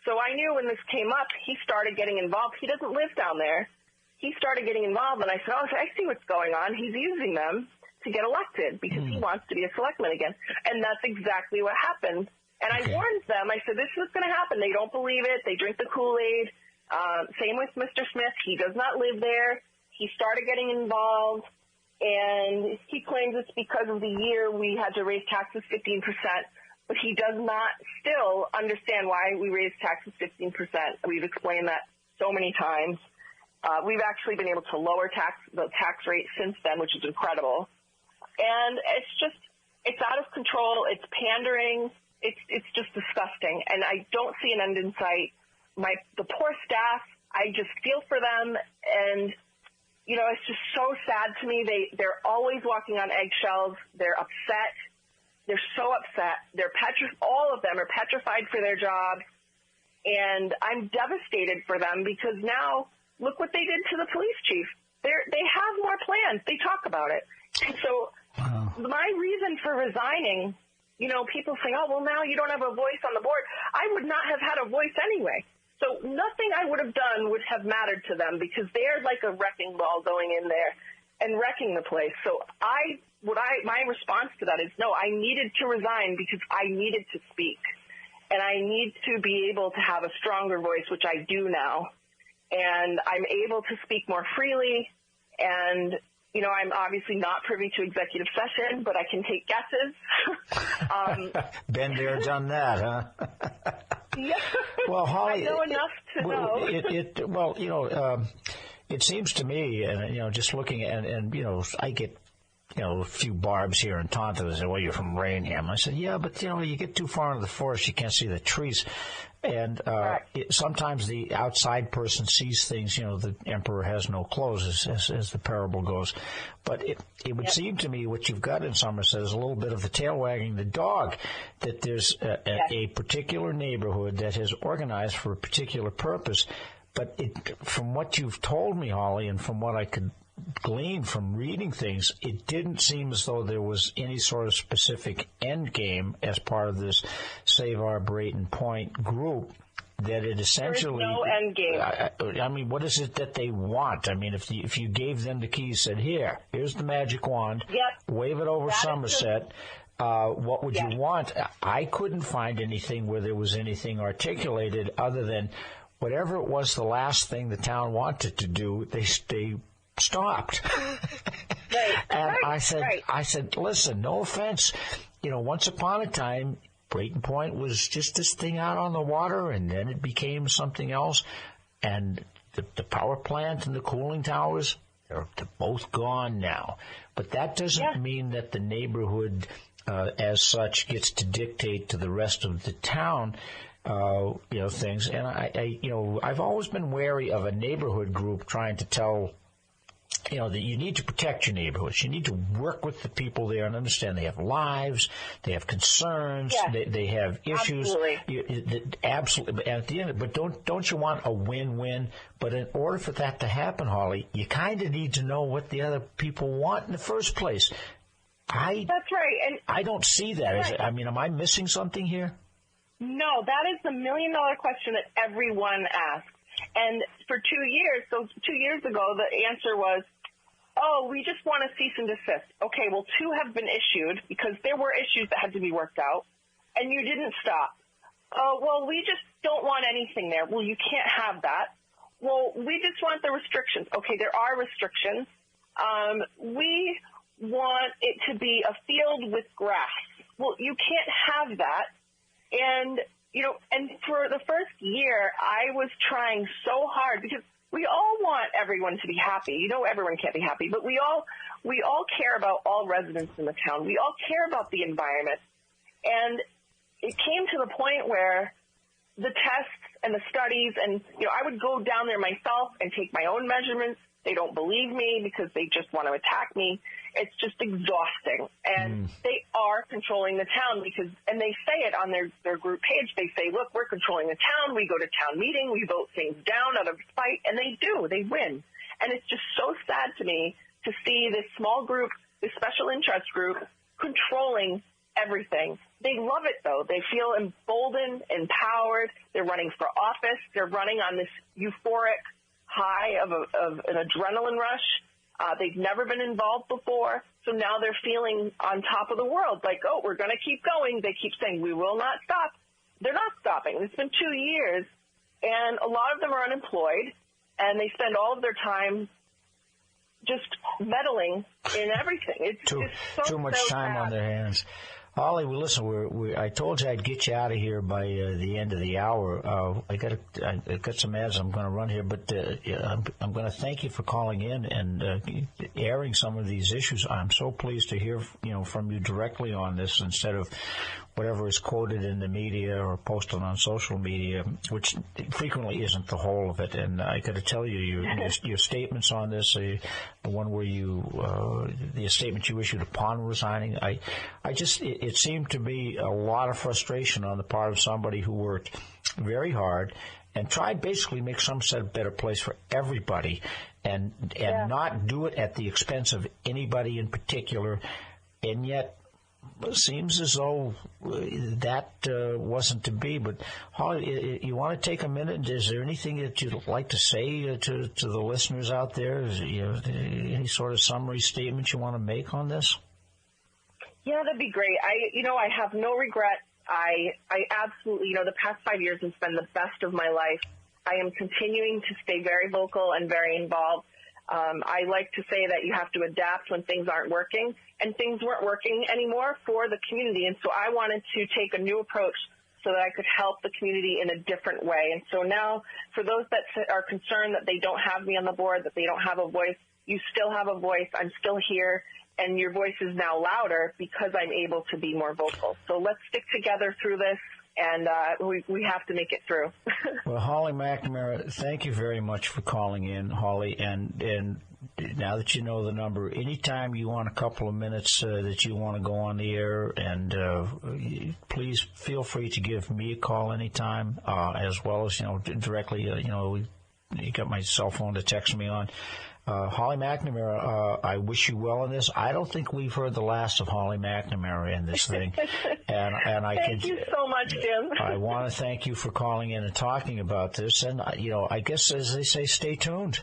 So I knew when this came up, he started getting involved. He doesn't live down there. He started getting involved, and I said, I see what's going on. He's using them to get elected because he wants to be a selectman again. And that's exactly what happened. And I warned them. I said, this is what's going to happen. They don't believe it. They drink the Kool-Aid. Same with Mr. Smith. He does not live there. He started getting involved, and he claims it's because of the year we had to raise taxes 15%. But he does not still understand why we raised taxes 15%. We've explained that so many times. We've actually been able to lower the tax rate since then, which is incredible. And it's out of control. It's pandering. It's just disgusting. And I don't see an end in sight. The poor staff, I just feel for them. And, it's just so sad to me. They're always walking on eggshells. They're upset. They're so upset. All of them are petrified for their jobs, and I'm devastated for them because now look what they did to the police chief. They have more plans. They talk about it. And so my reason for resigning, people say, oh, well, now you don't have a voice on the board. I would not have had a voice anyway. So nothing I would have done would have mattered to them because they're like a wrecking ball going in there and wrecking the place. So my response to that is no, I needed to resign because I needed to speak. And I need to be able to have a stronger voice, which I do now. And I'm able to speak more freely. And, I'm obviously not privy to executive session, but I can take guesses. Been there, done that, huh? Yeah. Well, Holly, I know enough to know. It seems to me, and just looking at, and I get, a few barbs here in Taunton. They say, well, you're from Rainham. I said, yeah, but you get too far into the forest, you can't see the trees. And sometimes the outside person sees things. The emperor has no clothes, as the parable goes. But it would seem to me what you've got in Somerset is a little bit of the tail wagging the dog. That there's a particular neighborhood that has organized for a particular purpose. But from what you've told me, Holly, and from what I could glean from reading things, it didn't seem as though there was any sort of specific end game as part of this Save Our Brayton Point group. That it essentially, there's no end game. I mean, what is it that they want? I mean, if you gave them the keys, said, here's the magic wand, wave it over Somerset, what would you want? I couldn't find anything where there was anything articulated other than whatever it was the last thing the town wanted to do, they stopped. And I said, listen, no offense, once upon a time, Brayton Point was just this thing out on the water, and then it became something else. And the power plant and the cooling towers, they're both gone now. But that doesn't mean that the neighborhood, as such, gets to dictate to the rest of the town, things. And I've always been wary of a neighborhood group trying to tell. That you need to protect your neighborhoods. You need to work with the people there and understand they have lives, they have concerns, they have issues. Absolutely. At the end, but don't you want a win-win? But in order for that to happen, Holly, you kind of need to know what the other people want in the first place. That's right. And I don't see that. Am I missing something here? No, that is the million-dollar question that everyone asks. And for 2 years, so 2 years ago, the answer was, we just want to cease and desist. Okay, well, 2 have been issued because there were issues that had to be worked out, and you didn't stop. Well, we just don't want anything there. Well, you can't have that. Well, we just want the restrictions. Okay, there are restrictions. We want it to be a field with grass. Well, you can't have that. And and for the first year, I was trying so hard because we all want everyone to be happy. Everyone can't be happy, but we all care about all residents in the town. We all care about the environment. And it came to the point where the tests and the studies, and I would go down there myself and take my own measurements. They don't believe me because they just want to attack me. It's just exhausting. And they are controlling the town and they say it on their group page. They say, look, we're controlling the town. We go to town meeting. We vote things down out of spite. And they do. They win. And it's just so sad to me to see this small group, this special interest group, controlling everything. They love it, though. They feel emboldened, empowered. They're running for office. They're running on this euphoric high of an adrenaline rush. They've never been involved before, so now they're feeling on top of the world, like, we're going to keep going. They keep saying, we will not stop. They're not stopping. It's been 2 years, and a lot of them are unemployed, and they spend all of their time just meddling in everything. It's too much time on their hands. Holly, well, listen, I told you I'd get you out of here by the end of the hour. I got some ads I'm going to run here, but I'm going to thank you for calling in and airing some of these issues. I'm so pleased to hear from you directly on this instead of whatever is quoted in the media or posted on social media, which frequently isn't the whole of it. And I got to tell you, your statements on this, the one where the statement you issued upon resigning, it seemed to be a lot of frustration on the part of somebody who worked very hard and tried basically to make Somerset a better place for everybody and not do it at the expense of anybody in particular. And yet, it seems as though that wasn't to be. But, Holly, you want to take a minute? Is there anything that you'd like to say to the listeners out there? Any sort of summary statement you want to make on this? Yeah, that'd be great. I have no regret. I absolutely, the past 5 years has been the best of my life. I am continuing to stay very vocal and very involved. I like to say that you have to adapt when things aren't working, and things weren't working anymore for the community. And so I wanted to take a new approach so that I could help the community in a different way. And so now, for those that are concerned that they don't have me on the board, that they don't have a voice, you still have a voice. I'm still here, and your voice is now louder because I'm able to be more vocal. So let's stick together through this, and we have to make it through. Well, Holly McNamara, thank you very much for calling in, Holly. And now that you know the number, anytime you want a couple of minutes that you want to go on the air, and please feel free to give me a call anytime, as well as directly. you got my cell phone to text me on. Holly McNamara, I wish you well in this. I don't think we've heard the last of Holly McNamara in this thing. And thank you so much, Jim. I want to thank you for calling in and talking about this. And, I guess, as they say, stay tuned.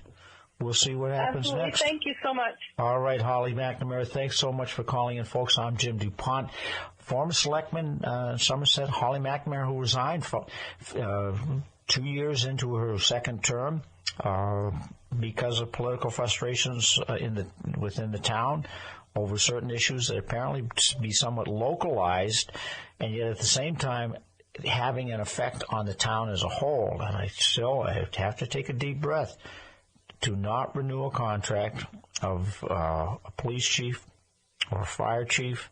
We'll see what happens Absolutely. next. Thank you so much. All right, Holly McNamara, thanks so much for calling in, folks. I'm Jim DuPont, former selectman in Somerset, Holly McNamara, who resigned 2 years into her second term because of political frustrations within the town over certain issues that apparently be somewhat localized, and yet at the same time having an effect on the town as a whole. And I have to take a deep breath. To not renew a contract of a police chief or a fire chief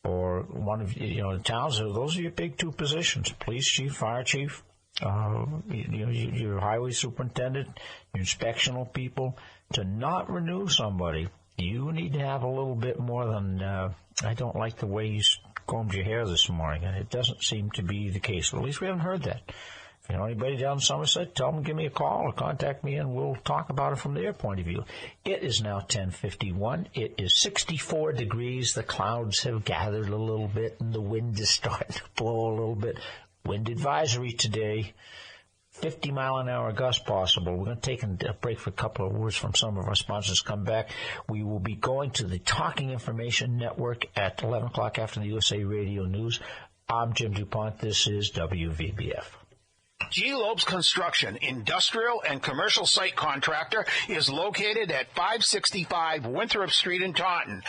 or one of the towns. Those are your big two positions: police chief, fire chief. Your highway superintendent, your inspectional people. To not renew somebody, you need to have a little bit more than. I don't like the way you combed your hair this morning, and it doesn't seem to be the case. At least we haven't heard that. If you know anybody down in Somerset, tell them, give me a call or contact me, and we'll talk about it from their point of view. It is now 10:51. It is 64 degrees. The clouds have gathered a little bit, and the wind is starting to blow a little bit. Wind advisory today, 50-mile-an-hour gust possible. We're going to take a break for a couple of words from some of our sponsors. Come back. We will be going to the Talking Information Network at 11 o'clock after the USA Radio News. I'm Jim DuPont. This is WVBF. G. Lopes Construction, industrial and commercial site contractor, is located at 565 Winthrop Street in Taunton.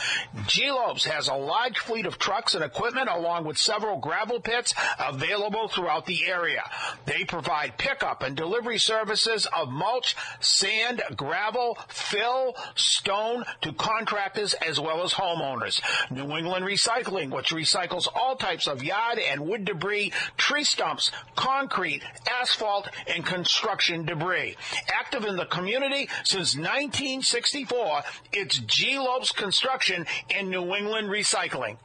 G. Lopes has a large fleet of trucks and equipment along with several gravel pits available throughout the area. They provide pickup and delivery services of mulch, sand, gravel, fill, stone to contractors as well as homeowners. New England Recycling, which recycles all types of yard and wood debris, tree stumps, concrete, asphalt, and construction debris. Active in the community since 1964, it's G. Lopes Construction and New England Recycling.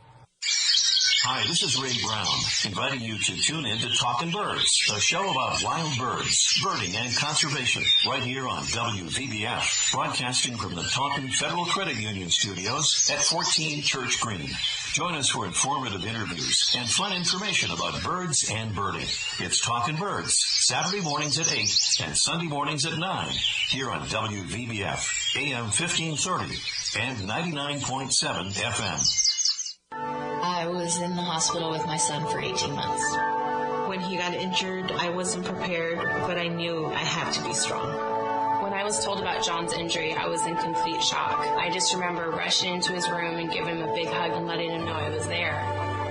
Hi, this is Ray Brown, inviting you to tune in to Talkin' Birds, a show about wild birds, birding, and conservation, right here on WVBF, broadcasting from the Taunton Federal Credit Union studios at 14 Church Green. Join us for informative interviews and fun information about birds and birding. It's Talkin' Birds, Saturday mornings at 8 and Sunday mornings at 9, here on WVBF, AM 1530 and 99.7 FM. I was in the hospital with my son for 18 months. When he got injured, I wasn't prepared, but I knew I had to be strong. When I was told about John's injury, I was in complete shock. I just remember rushing into his room and giving him a big hug and letting him know I was there.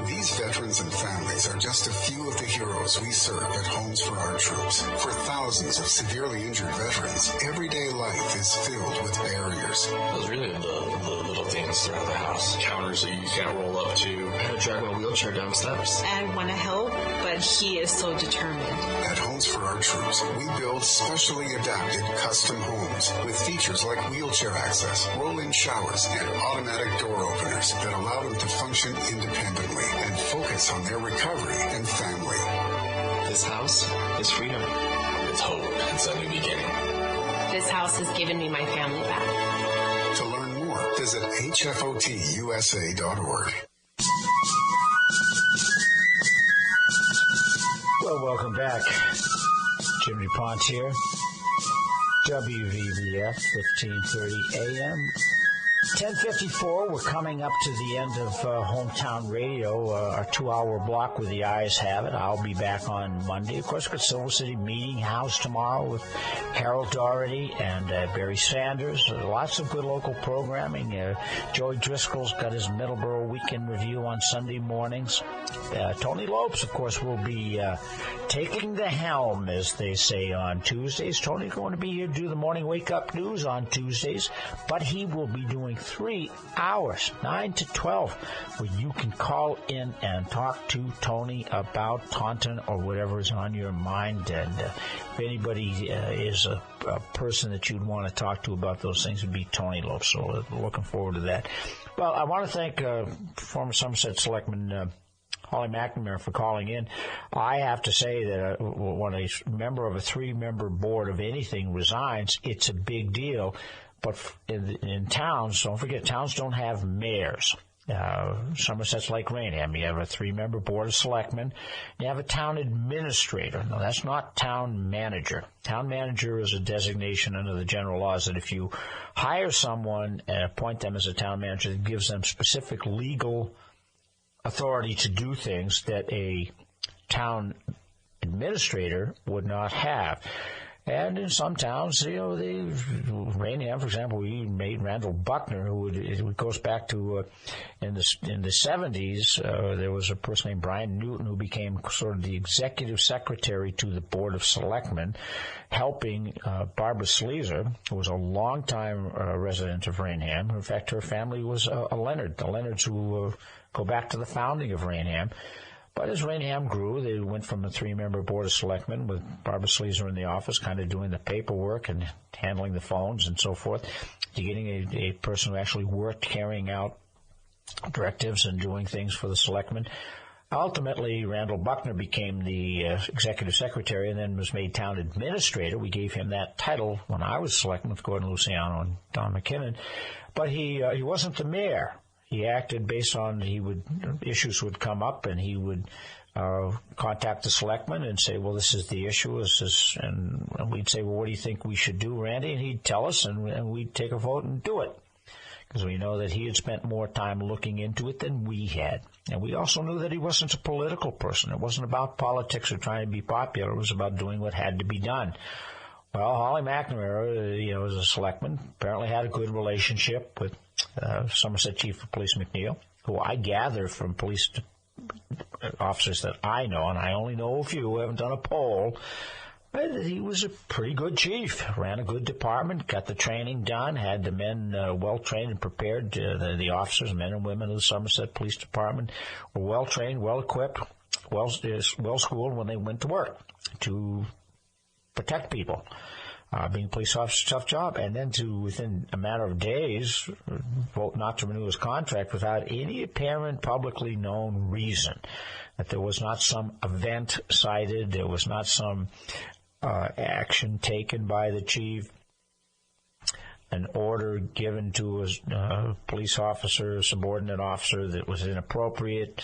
These veterans and families are just a few of the heroes we serve at Homes for Our Troops. For thousands of severely injured veterans, everyday life is filled with barriers. It was really the little things throughout the house. Counters that you can't roll up to. I had to drag my wheelchair down steps. I want to help, but he is so determined. At Homes for Our Troops, we build specially adapted custom homes with features like wheelchair access, roll-in showers, and automatic door openers that allow them to function independently and focus on their recovery and family. This house is freedom. It's hope. It's a new beginning. This house has given me my family back. To learn more, visit hfotusa.org. Well, welcome back. Jim DuPont here. WVBF 1530 AM. 10:54, we're coming up to the end of Hometown Radio, our 2-hour block where the eyes have it. I'll be back on Monday. Of course, we've got Silver City Meeting House tomorrow with Harold Doherty and Barry Sanders. Lots of good local programming. Joey Driscoll's got his Middleborough Weekend Review on Sunday mornings. Tony Lopes, of course, will be taking the helm, as they say, on Tuesdays. Tony's going to be here to do the morning wake-up news on Tuesdays, but he will be doing 3 hours, 9 to 12, where you can call in and talk to Tony about Taunton or whatever is on your mind. And if anybody is a person that you'd want to talk to about those things, would be Tony Lopes. So looking forward to that. Well, I want to thank former Somerset Selectman Holly McNamara, for calling in. I have to say that when a member of a 3-member board of anything resigns, it's a big deal. But in towns, don't forget, towns don't have mayors. Somerset's like Rainham. You have a 3-member board of selectmen. You have a town administrator. Now, that's not town manager. Town manager is a designation under the general laws that if you hire someone and appoint them as a town manager, it gives them specific legal authority to do things that a town administrator would not have. And in some towns, Rainham, for example, we made Randall Buckner, it goes back to in the 70s, there was a person named Brian Newton who became sort of the executive secretary to the Board of Selectmen, helping Barbara Sleazer, who was a longtime resident of Rainham. In fact, her family was a Leonard. The Leonards who go back to the founding of Rainham. But as Rainham grew, they went from a 3-member board of selectmen with Barbara Sleazer in the office, kind of doing the paperwork and handling the phones and so forth, to getting a person who actually worked carrying out directives and doing things for the selectmen. Ultimately, Randall Buckner became the executive secretary and then was made town administrator. We gave him that title when I was selectman with Gordon Luciano and Don McKinnon. But he wasn't the mayor. He acted based on issues would come up, and he would contact the selectmen and say, well, this is the issue, and we'd say, well, what do you think we should do, Randy? And he'd tell us, and we'd take a vote and do it, because we know that he had spent more time looking into it than we had. And we also knew that he wasn't a political person. It wasn't about politics or trying to be popular. It was about doing what had to be done. Well, Holly McNamara, as a selectman, apparently had a good relationship with Somerset Chief of Police McNeil, who I gather from police officers that I know, and I only know a few who haven't done a poll, but he was a pretty good chief, ran a good department, got the training done, had the men well-trained and prepared. The officers, men and women of the Somerset Police Department, were well-trained, well-equipped, well-schooled when they went to work to protect people. Being a police officer, tough job. And then within a matter of days, vote not to renew his contract without any apparent publicly known reason. That there was not some event cited, there was not some action taken by the chief, an order given to a police officer, a subordinate officer that was inappropriate.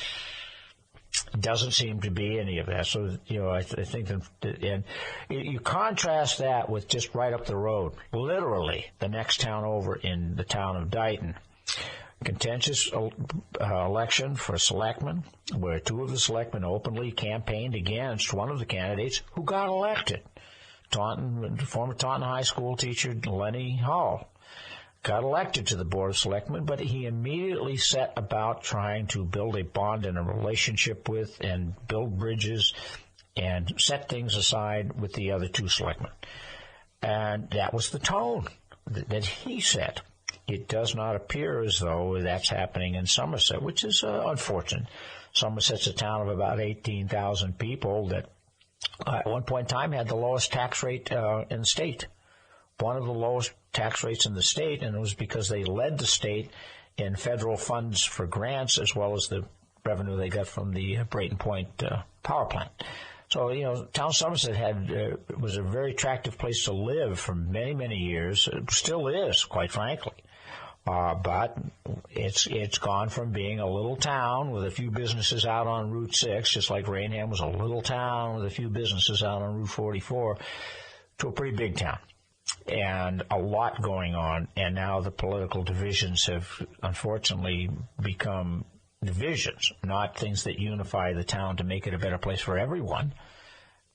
Doesn't seem to be any of that. So, I think that, and you contrast that with just right up the road, literally the next town over in the town of Dighton. Contentious election for selectmen, where 2 of the selectmen openly campaigned against one of the candidates who got elected. Former Taunton High School teacher Lenny Hall got elected to the Board of Selectmen, but he immediately set about trying to build a bond and a relationship with and build bridges and set things aside with the other 2 selectmen. And that was the tone that he set. It does not appear as though that's happening in Somerset, which is unfortunate. Somerset's a town of about 18,000 people that at one point in time had the lowest tax rate in the state. One of the lowest tax rates in the state, and it was because they led the state in federal funds for grants as well as the revenue they got from the Brayton Point power plant. So, town Somerset was a very attractive place to live for many, many years. It still is, quite frankly. But it's gone from being a little town with a few businesses out on Route 6, just like Rainham was a little town with a few businesses out on Route 44, to a pretty big town. And a lot going on, and now the political divisions have unfortunately become divisions, not things that unify the town to make it a better place for everyone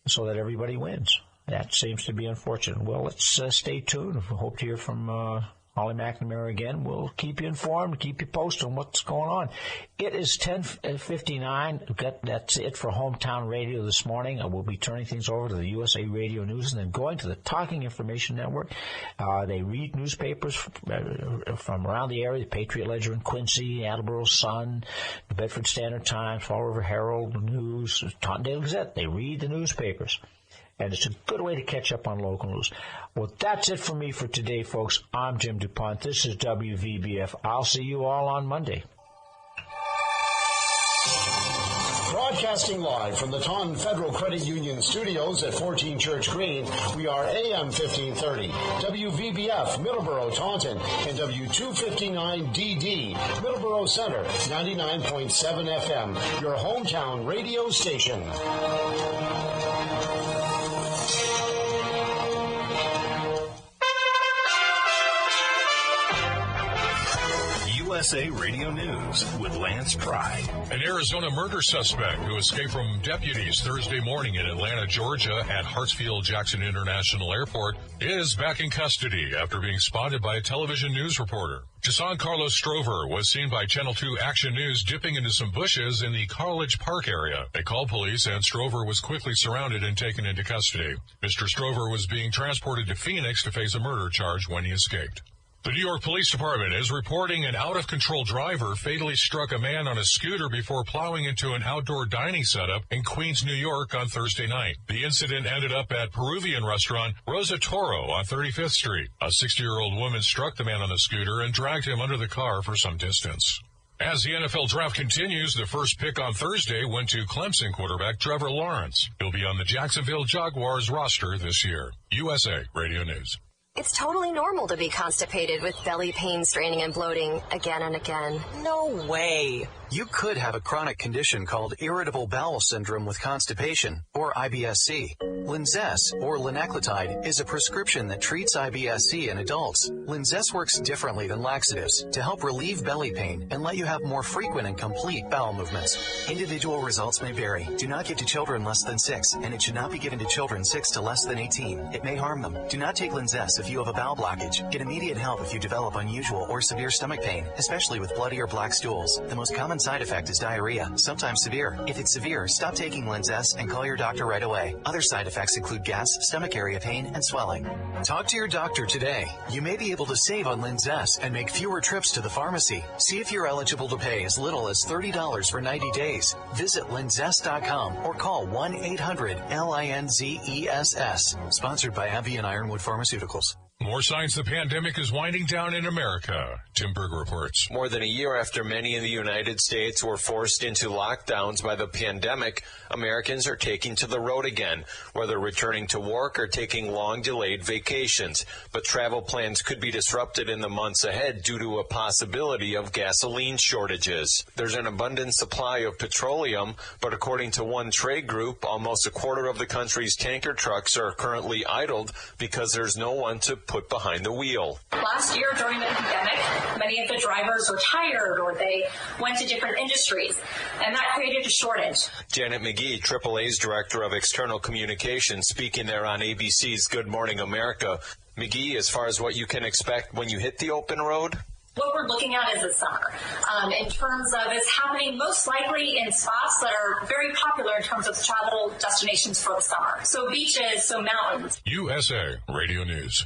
so that everybody wins. That seems to be unfortunate. Well, let's stay tuned. We hope to hear from Holly McNamara again. We'll keep you informed, keep you posted on what's going on. It is 10:59. That's it for Hometown Radio this morning. I will be turning things over to the USA Radio News and then going to the Talking Information Network. They read newspapers from around the area, the Patriot Ledger in Quincy, Attleboro Sun, the Bedford Standard Times, Fall River Herald News, Taunton Daily Gazette. They read the newspapers. And it's a good way to catch up on local news. Well, that's it for me for today, folks. I'm Jim DuPont. This is WVBF. I'll see you all on Monday. Broadcasting live from the Taunton Federal Credit Union Studios at 14 Church Green, we are AM 1530, WVBF, Middleborough, Taunton, and W259DD, Middleborough Center, 99.7 FM, your hometown radio station. USA Radio News with Lance Pride. An Arizona murder suspect who escaped from deputies Thursday morning in Atlanta, Georgia at Hartsfield-Jackson International Airport is back in custody after being spotted by a television news reporter. Jason Carlos Strover was seen by Channel 2 Action News dipping into some bushes in the College Park area. They called police and Strover was quickly surrounded and taken into custody. Mr. Strover was being transported to Phoenix to face a murder charge when he escaped. The New York Police Department is reporting an out-of-control driver fatally struck a man on a scooter before plowing into an outdoor dining setup in Queens, New York on Thursday night. The incident ended up at Peruvian restaurant Rosa Toro on 35th Street. A 60-year-old woman struck the man on the scooter and dragged him under the car for some distance. As the NFL draft continues, the first pick on Thursday went to Clemson quarterback Trevor Lawrence. He'll be on the Jacksonville Jaguars roster this year. USA Radio News. It's totally normal to be constipated with belly pain, straining, and bloating again and again. No way. You could have a chronic condition called irritable bowel syndrome with constipation, or IBS-C. Linzess, or linaclotide, is a prescription that treats IBS-C in adults. Linzess works differently than laxatives to help relieve belly pain and let you have more frequent and complete bowel movements. Individual results may vary. Do not give to children less than 6, and it should not be given to children 6 to less than 18. It may harm them. Do not take Linzess if you have a bowel blockage. Get immediate help if you develop unusual or severe stomach pain, especially with bloody or black stools. The most common side effect is diarrhea, sometimes severe. If it's severe, stop taking Linzess and call your doctor right away. Other side effects include gas, stomach area pain, and swelling. Talk to your doctor today. You may be able to save on Linzess and make fewer trips to the pharmacy. See if you're eligible to pay as little as $30 for 90 days. Visit linzess.com or call 1-800-LINZESS. Sponsored by AbbVie and Ironwood Pharmaceuticals. More signs the pandemic is winding down in America. Tim Berg reports. More than a year after many in the United States were forced into lockdowns by the pandemic, Americans are taking to the road again, whether returning to work or taking long-delayed vacations. But travel plans could be disrupted in the months ahead due to a possibility of gasoline shortages. There's an abundant supply of petroleum, but according to one trade group, almost a quarter of the country's tanker trucks are currently idled because there's no one to put behind the wheel. Last year during the pandemic, many of the drivers retired or they went to different industries, and that created a shortage. Janet McGee, AAA's Director of External Communications, speaking there on ABC's Good Morning America. McGee, as far as what you can expect when you hit the open road? What we're looking at is the summer. In terms of it's happening most likely in spots that are very popular in terms of travel destinations for the summer. So beaches, so mountains. USA Radio News.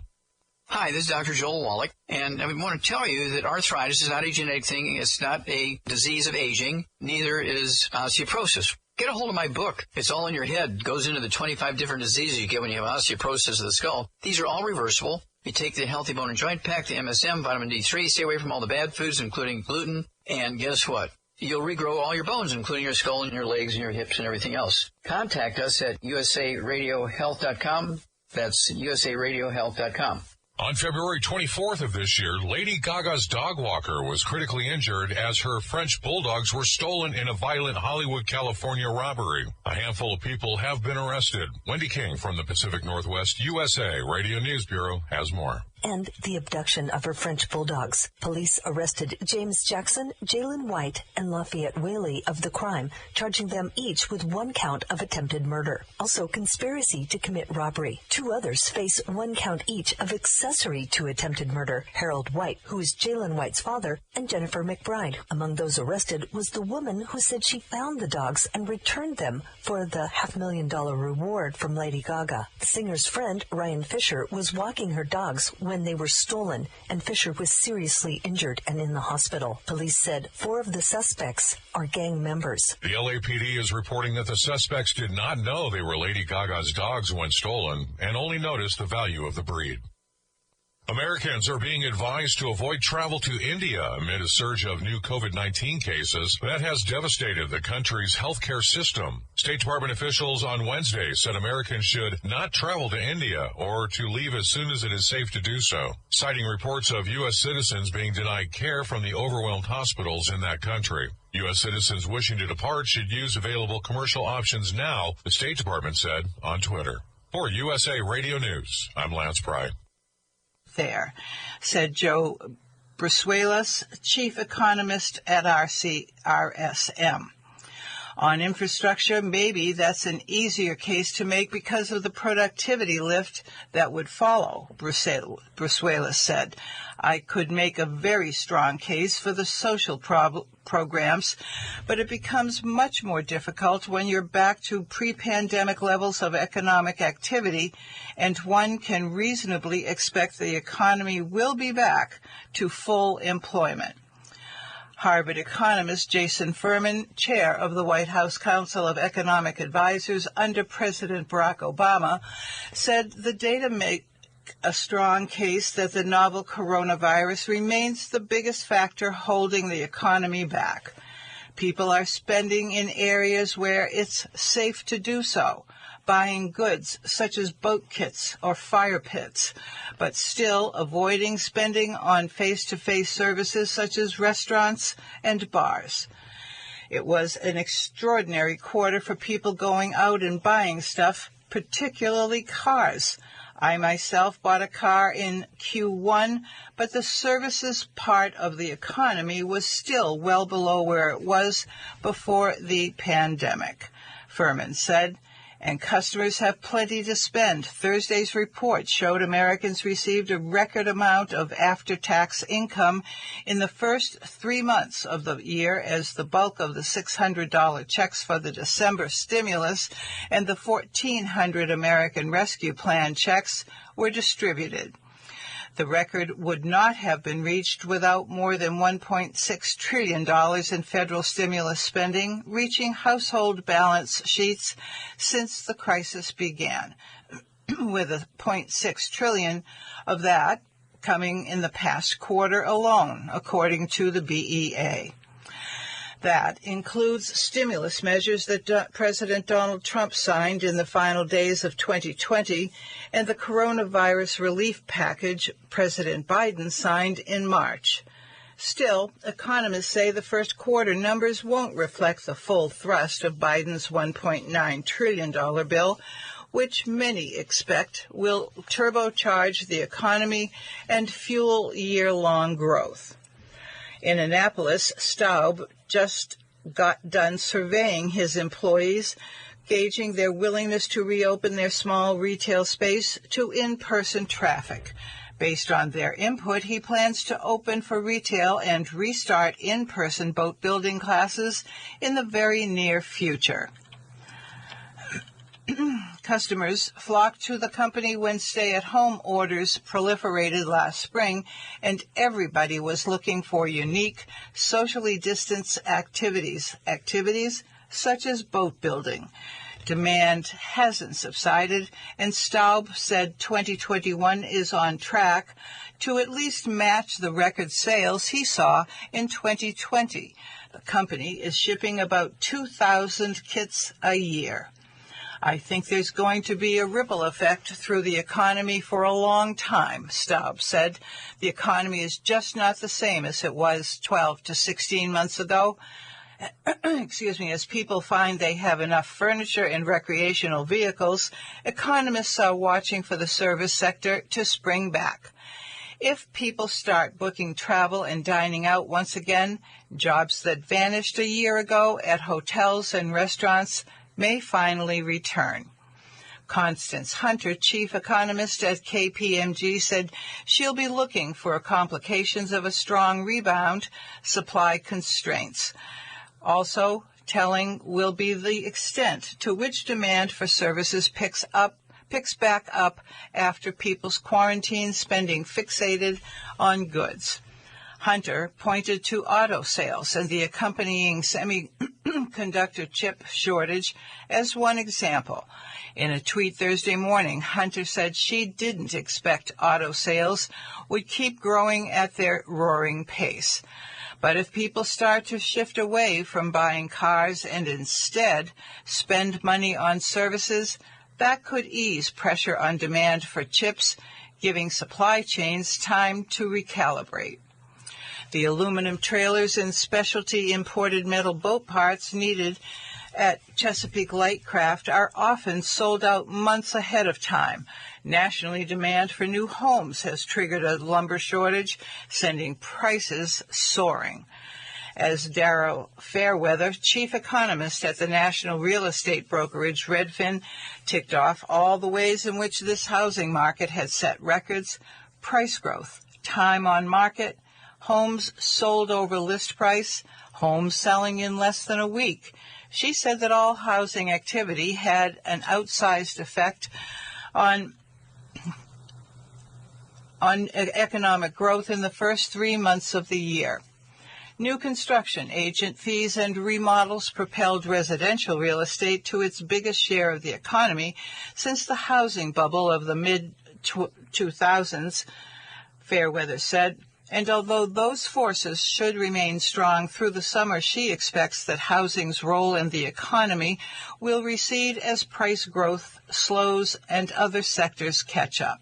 Hi, this is Dr. Joel Wallach, and I want to tell you that arthritis is not a genetic thing. It's not a disease of aging. Neither is osteoporosis. Get a hold of my book. It's all in your head. It goes into the 25 different diseases you get when you have osteoporosis of the skull. These are all reversible. You take the Healthy Bone and Joint Pack, the MSM, vitamin D3, stay away from all the bad foods, including gluten, and guess what? You'll regrow all your bones, including your skull and your legs and your hips and everything else. Contact us at usaradiohealth.com. That's usaradiohealth.com. On February 24th of this year, Lady Gaga's dog walker was critically injured as her French bulldogs were stolen in a violent Hollywood, California robbery. A handful of people have been arrested. Wendy King from the Pacific Northwest USA Radio News Bureau has more. And the abduction of her French bulldogs. Police arrested James Jackson, Jalen White, and Lafayette Whaley of the crime, charging them each with 1 count of attempted murder. Also conspiracy to commit robbery. 2 others face 1 count each of accessory to attempted murder. Harold White, who is Jalen White's father, and Jennifer McBride. Among those arrested was the woman who said she found the dogs and returned them for the $500,000 reward from Lady Gaga. The singer's friend, Ryan Fisher, was walking her dogs when they were stolen, and Fisher was seriously injured and in the hospital. Police said 4 of the suspects are gang members. The LAPD is reporting that the suspects did not know they were Lady Gaga's dogs when stolen and only noticed the value of the breed. Americans are being advised to avoid travel to India amid a surge of new COVID-19 cases that has devastated the country's healthcare system. State Department officials on Wednesday said Americans should not travel to India or to leave as soon as it is safe to do so, citing reports of U.S. citizens being denied care from the overwhelmed hospitals in that country. U.S. citizens wishing to depart should use available commercial options now, the State Department said on Twitter. For USA Radio News, I'm Lance Pry. There, said Joe Brusuelas, chief economist at RSM. On infrastructure, maybe that's an easier case to make because of the productivity lift that would follow, Brusuelas said. I could make a very strong case for the social programs, but it becomes much more difficult when you're back to pre-pandemic levels of economic activity, and one can reasonably expect the economy will be back to full employment. Harvard economist Jason Furman, chair of the White House Council of Economic Advisors under President Barack Obama, said the data make a strong case that the novel coronavirus remains the biggest factor holding the economy back. People are spending in areas where it's safe to do so, buying goods such as boat kits or fire pits, but still avoiding spending on face-to-face services such as restaurants and bars. It was an extraordinary quarter for people going out and buying stuff, particularly cars. I myself bought a car in Q1, but the services part of the economy was still well below where it was before the pandemic, Furman said. And customers have plenty to spend. Thursday's report showed Americans received a record amount of after-tax income in the first 3 months of the year, as the bulk of the $600 checks for the December stimulus and the $1,400 American Rescue Plan checks were distributed. The record would not have been reached without more than $1.6 trillion in federal stimulus spending reaching household balance sheets since the crisis began, with $0.6 trillion of that coming in the past quarter alone, according to the BEA. That includes stimulus measures that President Donald Trump signed in the final days of 2020 and the coronavirus relief package President Biden signed in March. Still, economists say the first quarter numbers won't reflect the full thrust of Biden's $1.9 trillion bill, which many expect will turbocharge the economy and fuel year-long growth. In Annapolis, Staub just got done surveying his employees, gauging their willingness to reopen their small retail space to in-person traffic. Based on their input, he plans to open for retail and restart in-person boat building classes in the very near future. Customers flocked to the company when stay-at-home orders proliferated last spring, and everybody was looking for unique, socially distanced activities such as boat building. Demand hasn't subsided, and Staub said 2021 is on track to at least match the record sales he saw in 2020. The company is shipping about 2,000 kits a year. I think there's going to be a ripple effect through the economy for a long time, Staub said. The economy is just not the same as it was 12 to 16 months ago. As people find they have enough furniture and recreational vehicles, economists are watching for the service sector to spring back. If people start booking travel and dining out once again, jobs that vanished a year ago at hotels and restaurants may finally return. Constance Hunter, chief economist at KPMG, said she'll be looking for complications of a strong rebound, supply constraints. Also telling will be the extent to which demand for services picks back up after people's quarantine spending fixated on goods. Hunter pointed to auto sales and the accompanying semiconductor chip shortage as one example. In a tweet Thursday morning, Hunter said she didn't expect auto sales would keep growing at their roaring pace. But if people start to shift away from buying cars and instead spend money on services, that could ease pressure on demand for chips, giving supply chains time to recalibrate. The aluminum trailers and specialty imported metal boat parts needed at Chesapeake Lightcraft are often sold out months ahead of time. Nationally, demand for new homes has triggered a lumber shortage, sending prices soaring. As Darryl Fairweather, chief economist at the national real estate brokerage Redfin, ticked off all the ways in which this housing market has set records: price growth, time on market, homes sold over list price, homes selling in less than a week. She said that all housing activity had an outsized effect on economic growth in the first 3 months of the year. New construction, agent fees, and remodels propelled residential real estate to its biggest share of the economy since the housing bubble of the mid-2000s, Fairweather said. And although those forces should remain strong through the summer, she expects that housing's role in the economy will recede as price growth slows and other sectors catch up.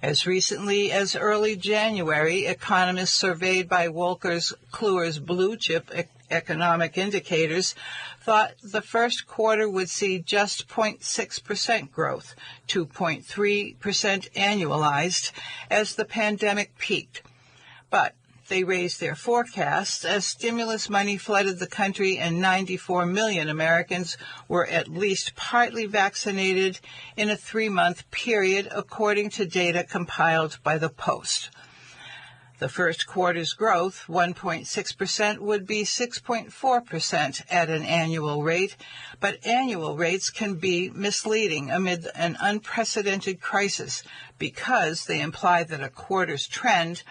As recently as early January, economists surveyed by Wolters Kluwer's Blue Chip Economic Indicators thought the first quarter would see just 0.6% growth, 2.3% annualized, as the pandemic peaked. But they raised their forecasts as stimulus money flooded the country and 94 million Americans were at least partly vaccinated in a 3-month period, according to data compiled by the Post. The first quarter's growth, 1.6%, would be 6.4% at an annual rate, but annual rates can be misleading amid an unprecedented crisis because they imply that a quarter's trend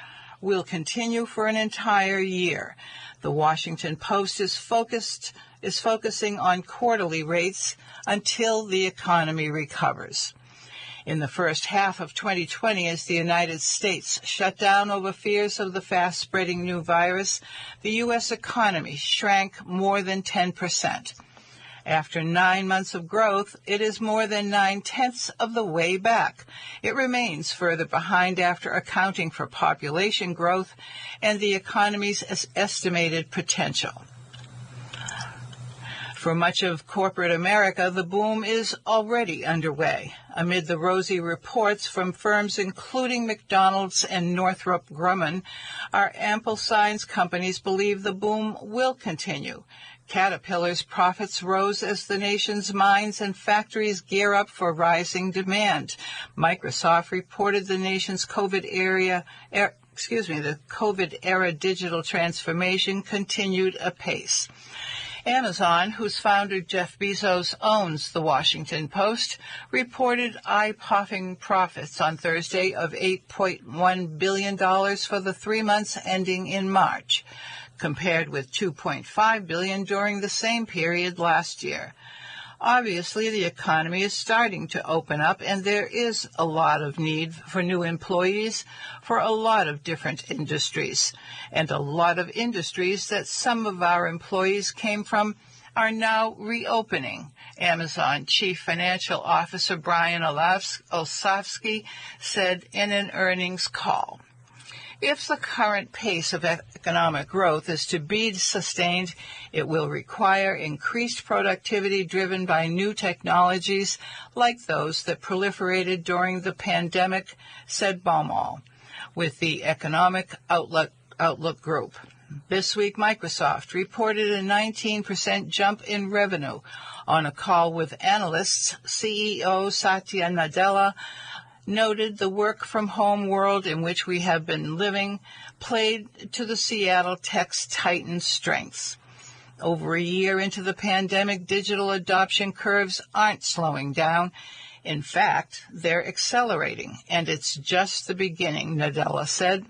will continue for an entire year. The Washington Post is focusing on quarterly rates until the economy recovers. In the first half of 2020, as the United States shut down over fears of the fast-spreading new virus, the U.S. economy shrank more than 10%. After 9 months of growth, it is more than 9/10 of the way back. It remains further behind after accounting for population growth and the economy's estimated potential. For much of corporate America, the boom is already underway. Amid the rosy reports from firms including McDonald's and Northrop Grumman, are ample signs companies believe the boom will continue. Caterpillar's profits rose as the nation's mines and factories gear up for rising demand. Microsoft reported the nation's COVID-era digital transformation continued apace. Amazon, whose founder Jeff Bezos owns the Washington Post, reported eye-popping profits on Thursday of $8.1 billion for the 3 months ending in March, compared with $2.5 billion during the same period last year. Obviously, the economy is starting to open up, and there is a lot of need for new employees for a lot of different industries. And a lot of industries that some of our employees came from are now reopening. Amazon Chief Financial Officer Brian Olsavsky said in an earnings call. If the current pace of economic growth is to be sustained, it will require increased productivity driven by new technologies like those that proliferated during the pandemic, said Baumol, with the Economic Outlook Group. This week, Microsoft reported a 19% jump in revenue. On a call with analysts, CEO Satya Nadella noted the work-from-home world in which we have been living played to the Seattle tech's titan strengths. Over a year into the pandemic, digital adoption curves aren't slowing down. In fact, they're accelerating, and it's just the beginning, Nadella said.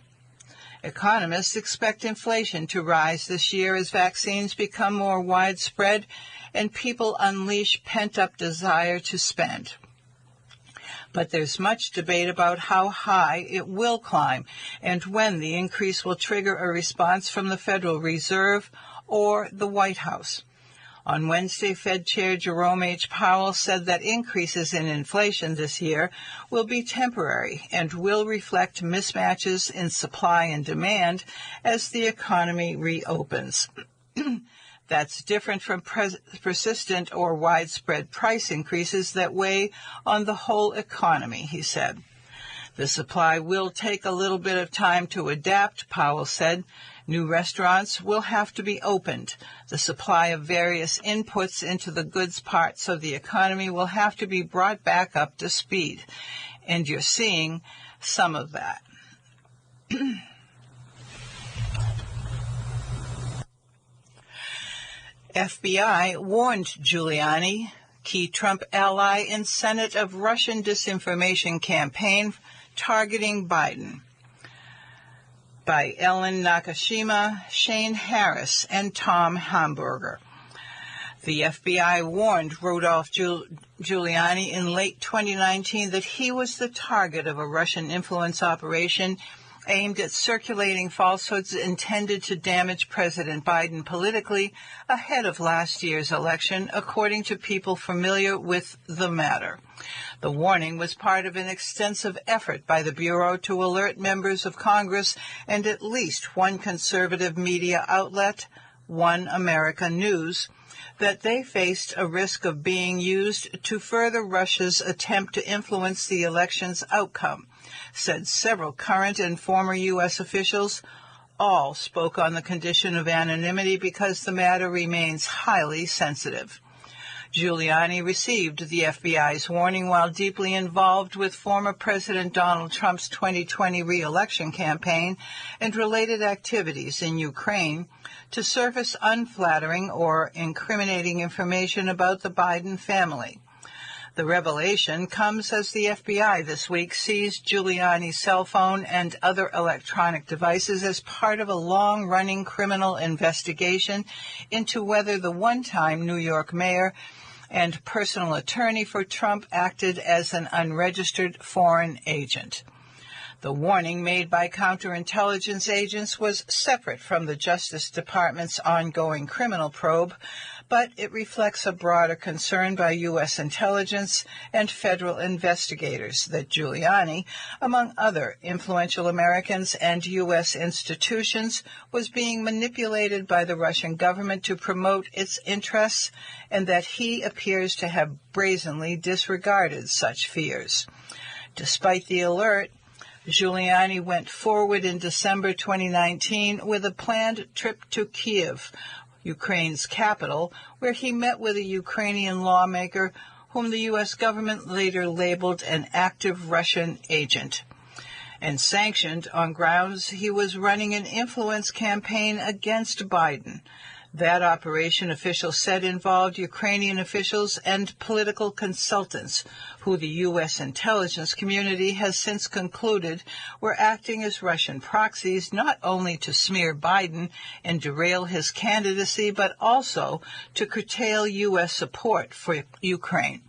Economists expect inflation to rise this year as vaccines become more widespread and people unleash pent-up desire to spend. But there's much debate about how high it will climb and when the increase will trigger a response from the Federal Reserve or the White House. On Wednesday, Fed Chair Jerome H. Powell said that increases in inflation this year will be temporary and will reflect mismatches in supply and demand as the economy reopens. That's different from persistent or widespread price increases that weigh on the whole economy, he said. The supply will take a little bit of time to adapt, Powell said. New restaurants will have to be opened. The supply of various inputs into the goods parts of the economy will have to be brought back up to speed. And you're seeing some of that. FBI warned Giuliani, key Trump ally, in Senate of Russian disinformation campaign targeting Biden. By Ellen Nakashima, Shane Harris, and Tom Hamburger. The FBI warned Rudolph Giuliani in late 2019 that he was the target of a Russian influence operation aimed at circulating falsehoods intended to damage President Biden politically ahead of last year's election, according to people familiar with the matter. The warning was part of an extensive effort by the Bureau to alert members of Congress and at least one conservative media outlet, One America News, that they faced a risk of being used to further Russia's attempt to influence the election's outcome, said several current and former U.S. officials. All spoke on the condition of anonymity because the matter remains highly sensitive. Giuliani received the FBI's warning while deeply involved with former President Donald Trump's 2020 re-election campaign and related activities in Ukraine to surface unflattering or incriminating information about the Biden family. The revelation comes as the FBI this week seized Giuliani's cell phone and other electronic devices as part of a long-running criminal investigation into whether the one-time New York mayor and personal attorney for Trump acted as an unregistered foreign agent. The warning made by counterintelligence agents was separate from the Justice Department's ongoing criminal probe, but it reflects a broader concern by U.S. intelligence and federal investigators that Giuliani, among other influential Americans and U.S. institutions, was being manipulated by the Russian government to promote its interests, and that he appears to have brazenly disregarded such fears. Despite the alert, Giuliani went forward in December 2019 with a planned trip to Kyiv, Ukraine's capital, where he met with a Ukrainian lawmaker whom the U.S. government later labeled an active Russian agent, and sanctioned on grounds he was running an influence campaign against Biden. That operation, officials said, involved Ukrainian officials and political consultants, who the U.S. intelligence community has since concluded were acting as Russian proxies not only to smear Biden and derail his candidacy, but also to curtail U.S. support for Ukraine.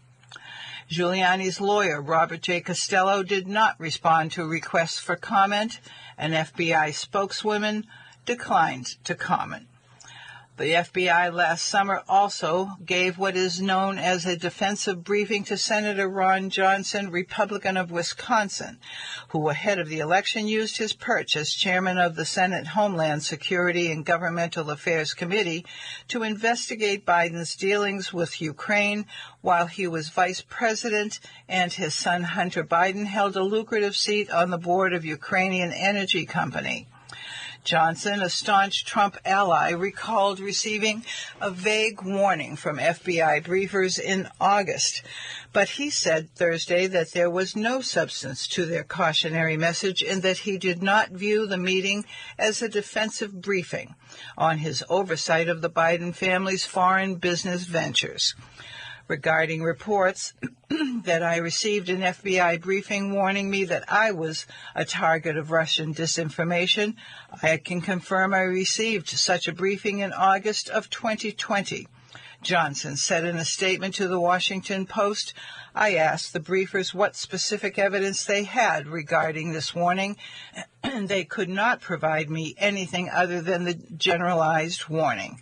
Giuliani's lawyer, Robert J. Costello, did not respond to requests for comment. An FBI spokeswoman declined to comment. The FBI last summer also gave what is known as a defensive briefing to Senator Ron Johnson, Republican of Wisconsin, who ahead of the election used his perch as chairman of the Senate Homeland Security and Governmental Affairs Committee to investigate Biden's dealings with Ukraine while he was vice president and his son Hunter Biden held a lucrative seat on the board of Ukrainian energy company. Johnson, a staunch Trump ally, recalled receiving a vague warning from FBI briefers in August, but he said Thursday that there was no substance to their cautionary message and that he did not view the meeting as a defensive briefing on his oversight of the Biden family's foreign business ventures. regarding reports that I received an FBI briefing warning me that I was a target of Russian disinformation. I can confirm I received such a briefing in August of 2020. Johnson said in a statement to the Washington Post, I asked the briefers what specific evidence they had regarding this warning, and they could not provide me anything other than the generalized warning.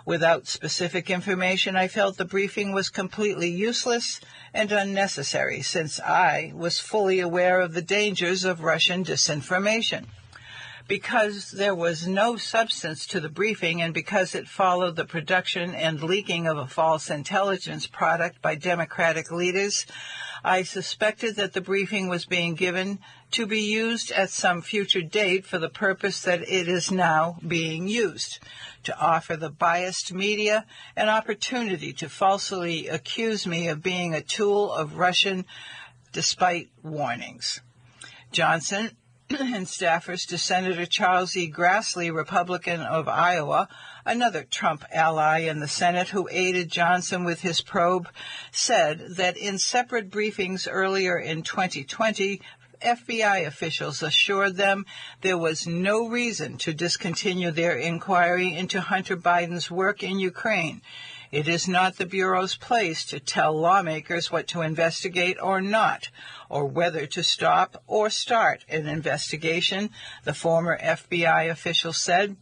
Without specific information, I felt the briefing was completely useless and unnecessary, since I was fully aware of the dangers of Russian disinformation. Because there was no substance to the briefing and because it followed the production and leaking of a false intelligence product by Democratic leaders, I suspected that the briefing was being given to be used at some future date for the purpose that it is now being used, to offer the biased media an opportunity to falsely accuse me of being a tool of Russian despite warnings. Johnson and staffers to Senator Charles E. Grassley, Republican of Iowa, another Trump ally in the Senate who aided Johnson with his probe, said that in separate briefings earlier in 2020, FBI officials assured them there was no reason to discontinue their inquiry into Hunter Biden's work in Ukraine. It is not the Bureau's place to tell lawmakers what to investigate or not, or whether to stop or start an investigation, the former FBI official said.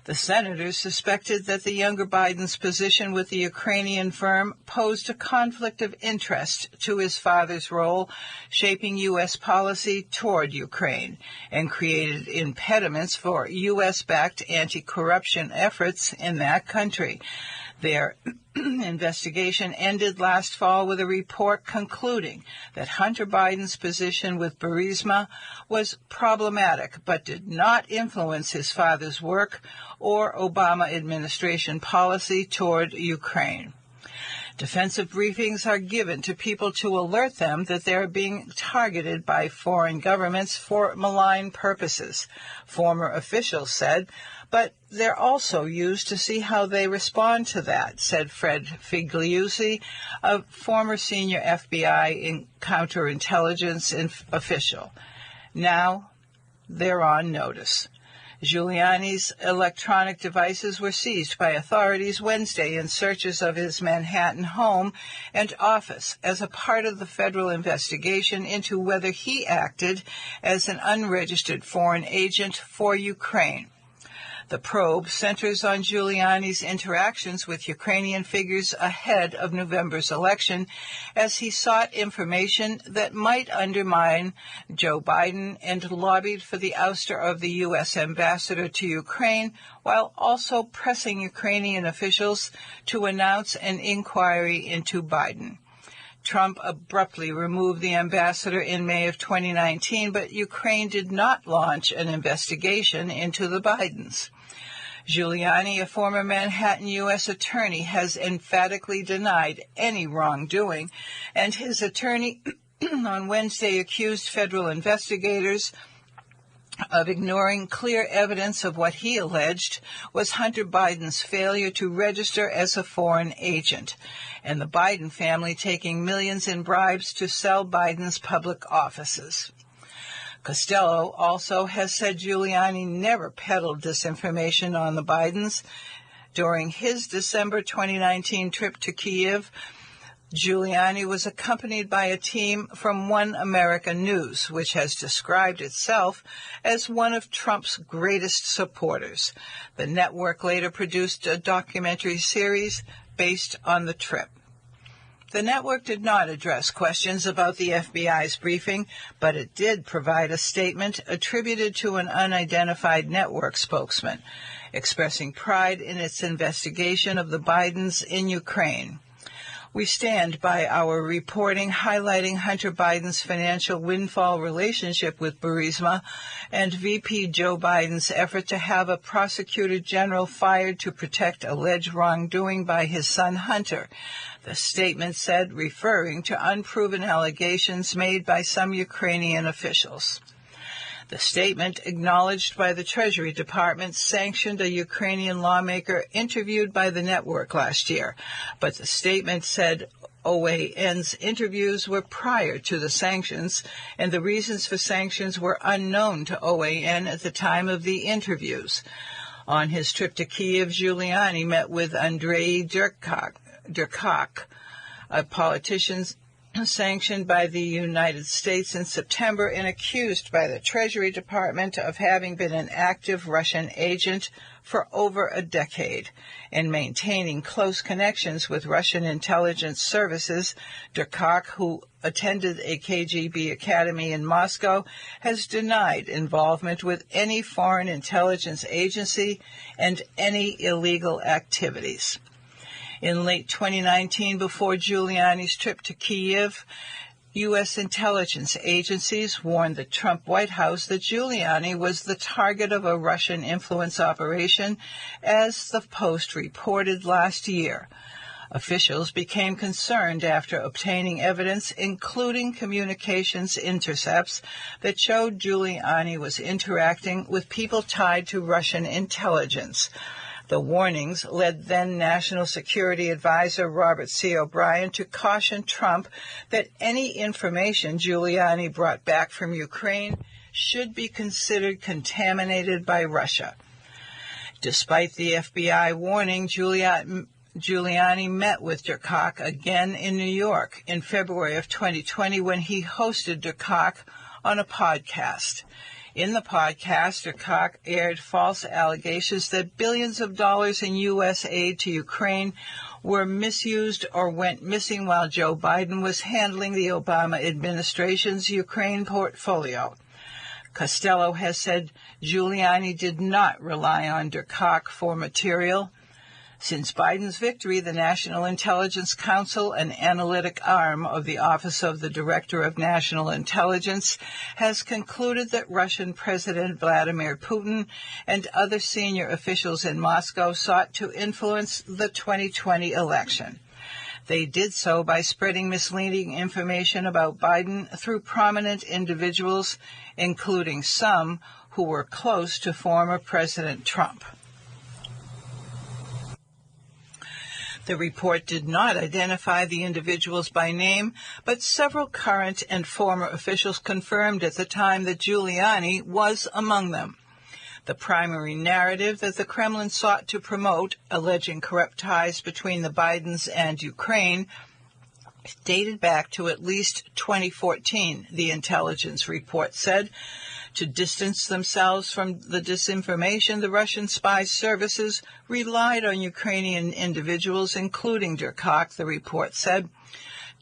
The senators suspected that the younger Biden's position with the Ukrainian firm posed a conflict of interest to his father's role shaping U.S. policy toward Ukraine and created impediments for U.S.-backed anti-corruption efforts in that country. Their investigation ended last fall with a report concluding that Hunter Biden's position with Burisma was problematic but did not influence his father's work or Obama administration policy toward Ukraine. Defensive briefings are given to people to alert them that they are being targeted by foreign governments for malign purposes, former officials said, but they're also used to see how they respond to that, said Fred Figliuzzi, a former senior FBI counterintelligence official. Now they're on notice. Giuliani's electronic devices were seized by authorities Wednesday in searches of his Manhattan home and office as a part of the federal investigation into whether he acted as an unregistered foreign agent for Ukraine. The probe centers on Giuliani's interactions with Ukrainian figures ahead of November's election as he sought information that might undermine Joe Biden and lobbied for the ouster of the U.S. ambassador to Ukraine while also pressing Ukrainian officials to announce an inquiry into Biden. Trump abruptly removed the ambassador in May of 2019, but Ukraine did not launch an investigation into the Bidens. Giuliani, a former Manhattan U.S. attorney, has emphatically denied any wrongdoing, and his attorney on Wednesday accused federal investigators of ignoring clear evidence of what he alleged was Hunter Biden's failure to register as a foreign agent, and the Biden family taking millions in bribes to sell Biden's public offices. Costello also has said Giuliani never peddled disinformation on the Bidens. During his December 2019 trip to Kyiv, Giuliani was accompanied by a team from One America News, which has described itself as one of Trump's greatest supporters. The network later produced a documentary series based on the trip. The network did not address questions about the FBI's briefing, but it did provide a statement attributed to an unidentified network spokesman, expressing pride in its investigation of the Bidens in Ukraine. We stand by our reporting highlighting Hunter Biden's financial windfall relationship with Burisma and VP Joe Biden's effort to have a prosecutor general fired to protect alleged wrongdoing by his son Hunter, the statement said, referring to unproven allegations made by some Ukrainian officials. The statement, acknowledged by the Treasury Department, sanctioned a Ukrainian lawmaker interviewed by the network last year, but the statement said OAN's interviews were prior to the sanctions, and the reasons for sanctions were unknown to OAN at the time of the interviews. On his trip to Kyiv, Giuliani met with Andrei Durkak, a politician sanctioned by the United States in September and accused by the Treasury Department of having been an active Russian agent for over a decade and maintaining close connections with Russian intelligence services. Durkak, who attended a KGB academy in Moscow, has denied involvement with any foreign intelligence agency and any illegal activities. In late 2019, before Giuliani's trip to Kyiv, U.S. intelligence agencies warned the Trump White House that Giuliani was the target of a Russian influence operation, as the Post reported last year. Officials became concerned after obtaining evidence, including communications intercepts, that showed Giuliani was interacting with people tied to Russian intelligence. The warnings led then National Security Advisor Robert C. O'Brien to caution Trump that any information Giuliani brought back from Ukraine should be considered contaminated by Russia. Despite the FBI warning, Giuliani met with Durkak again in New York in February of 2020 when he hosted Durkak on a podcast. In the podcast, Durkak aired false allegations that billions of dollars in U.S. aid to Ukraine were misused or went missing while Joe Biden was handling the Obama administration's Ukraine portfolio. Costello has said Giuliani did not rely on Durkak for material. Since Biden's victory, the National Intelligence Council, an analytic arm of the Office of the Director of National Intelligence, has concluded that Russian President Vladimir Putin and other senior officials in Moscow sought to influence the 2020 election. They did so by spreading misleading information about Biden through prominent individuals, including some who were close to former President Trump. The report did not identify the individuals by name, but several current and former officials confirmed at the time that Giuliani was among them. The primary narrative that the Kremlin sought to promote, alleging corrupt ties between the Bidens and Ukraine, dated back to at least 2014, the intelligence report said. To distance themselves from the disinformation, the Russian spy services relied on Ukrainian individuals, including Durkak, the report said.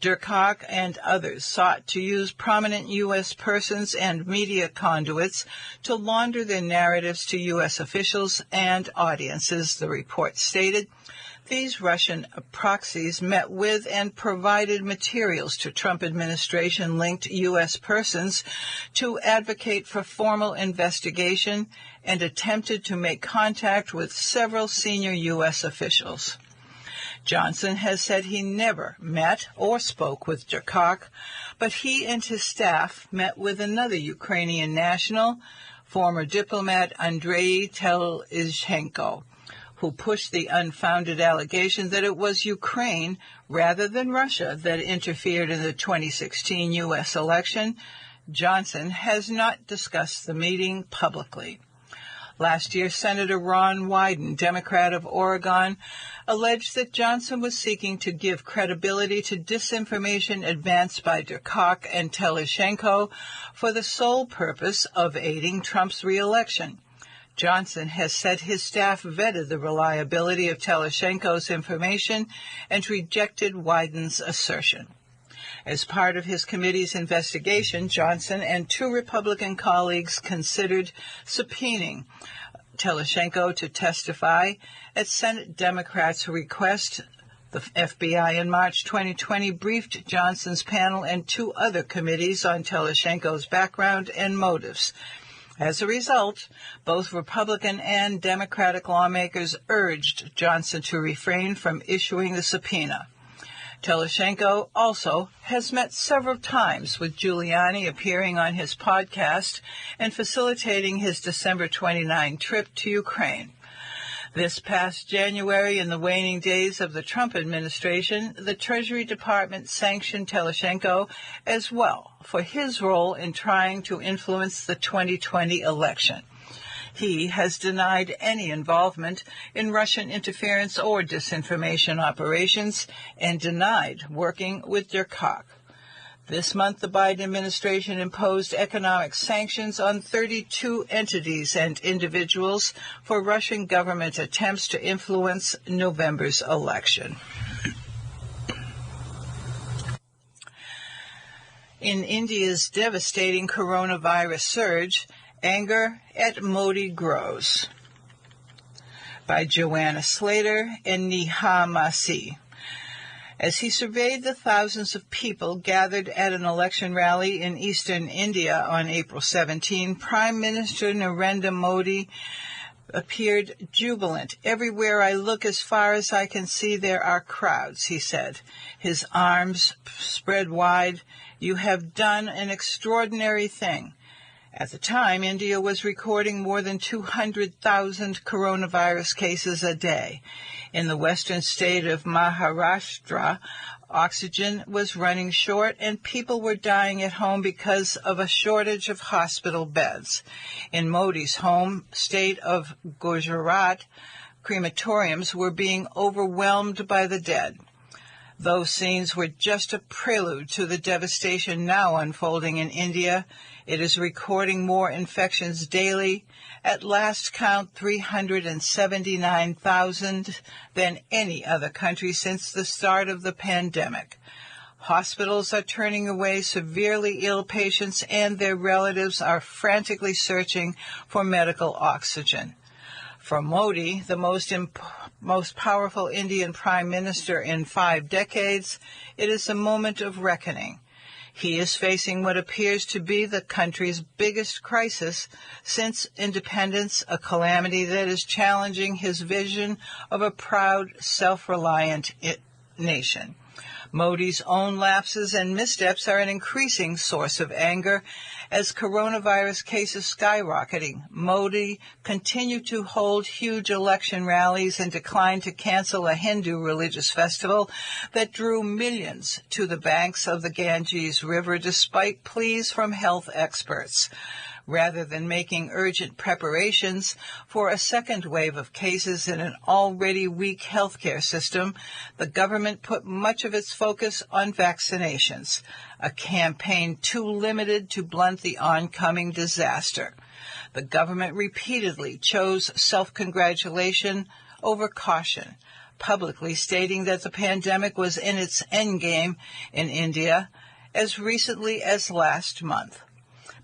Durkak and others sought to use prominent U.S. persons and media conduits to launder their narratives to U.S. officials and audiences, the report stated. These Russian proxies met with and provided materials to Trump administration-linked U.S. persons to advocate for formal investigation and attempted to make contact with several senior U.S. officials. Johnson has said he never met or spoke with Durkak, but he and his staff met with another Ukrainian national, former diplomat Andrei Telizhenko, who pushed the unfounded allegation that it was Ukraine rather than Russia that interfered in the 2016 U.S. election. Johnson has not discussed the meeting publicly. Last year, Senator Ron Wyden, Democrat of Oregon, alleged that Johnson was seeking to give credibility to disinformation advanced by Durkak and Telizhenko for the sole purpose of aiding Trump's reelection. Johnson has said his staff vetted the reliability of Telizhenko's information and rejected Wyden's assertion. As part of his committee's investigation, Johnson and two Republican colleagues considered subpoenaing Telizhenko to testify at Senate Democrats' request. The FBI in March 2020 briefed Johnson's panel and two other committees on Telizhenko's background and motives. As a result, both Republican and Democratic lawmakers urged Johnson to refrain from issuing the subpoena. Teleshenko also has met several times with Giuliani, appearing on his podcast and facilitating his December 29 trip to Ukraine. This past January, in the waning days of the Trump administration, the Treasury Department sanctioned Teleshenko as well for his role in trying to influence the 2020 election. He has denied any involvement in Russian interference or disinformation operations and denied working with DuPont. This month, the Biden administration imposed economic sanctions on 32 entities and individuals for Russian government attempts to influence November's election. In India's devastating coronavirus surge, anger at Modi grows. By Joanna Slater and Neha Masi. As he surveyed the thousands of people gathered at an election rally in eastern India on April 17, Prime Minister Narendra Modi appeared jubilant. "Everywhere I look, as far as I can see, there are crowds," he said, his arms spread wide. "You have done an extraordinary thing." At the time, India was recording more than 200,000 coronavirus cases a day. In the western state of Maharashtra, oxygen was running short and people were dying at home because of a shortage of hospital beds. In Modi's home state of Gujarat, crematoriums were being overwhelmed by the dead. Those scenes were just a prelude to the devastation now unfolding in India. It is recording more infections daily, at last count 379,000, than any other country since the start of the pandemic. Hospitals are turning away severely ill patients, and their relatives are frantically searching for medical oxygen. For Modi, the most powerful Indian prime minister in 5 decades, it is a moment of reckoning. He is facing what appears to be the country's biggest crisis since independence, a calamity that is challenging his vision of a proud, self-reliant nation. Modi's own lapses and missteps are an increasing source of anger. As coronavirus cases skyrocketing, Modi continued to hold huge election rallies and declined to cancel a Hindu religious festival that drew millions to the banks of the Ganges River despite pleas from health experts. Rather than making urgent preparations for a second wave of cases in an already weak healthcare system, the government put much of its focus on vaccinations, a campaign too limited to blunt the oncoming disaster. The government repeatedly chose self-congratulation over caution, publicly stating that the pandemic was in its endgame in India as recently as last month.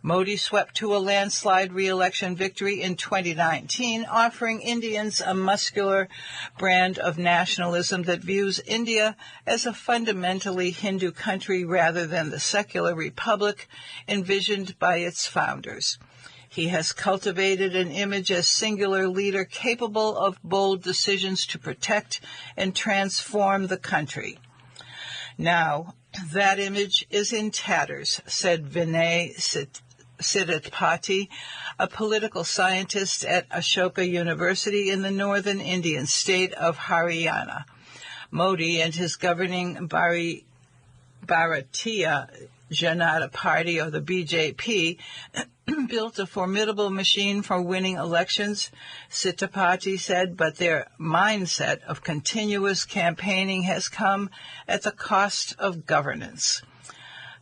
Modi swept to a landslide re-election victory in 2019, offering Indians a muscular brand of nationalism that views India as a fundamentally Hindu country rather than the secular republic envisioned by its founders. He has cultivated an image as singular leader capable of bold decisions to protect and transform the country. Now, that image is in tatters, said Vinay Siddhapati, a political scientist at Ashoka University in the northern Indian state of Haryana. Modi and his governing Bharatiya Janata Party, or the BJP, built a formidable machine for winning elections, Siddhapati said, but their mindset of continuous campaigning has come at the cost of governance.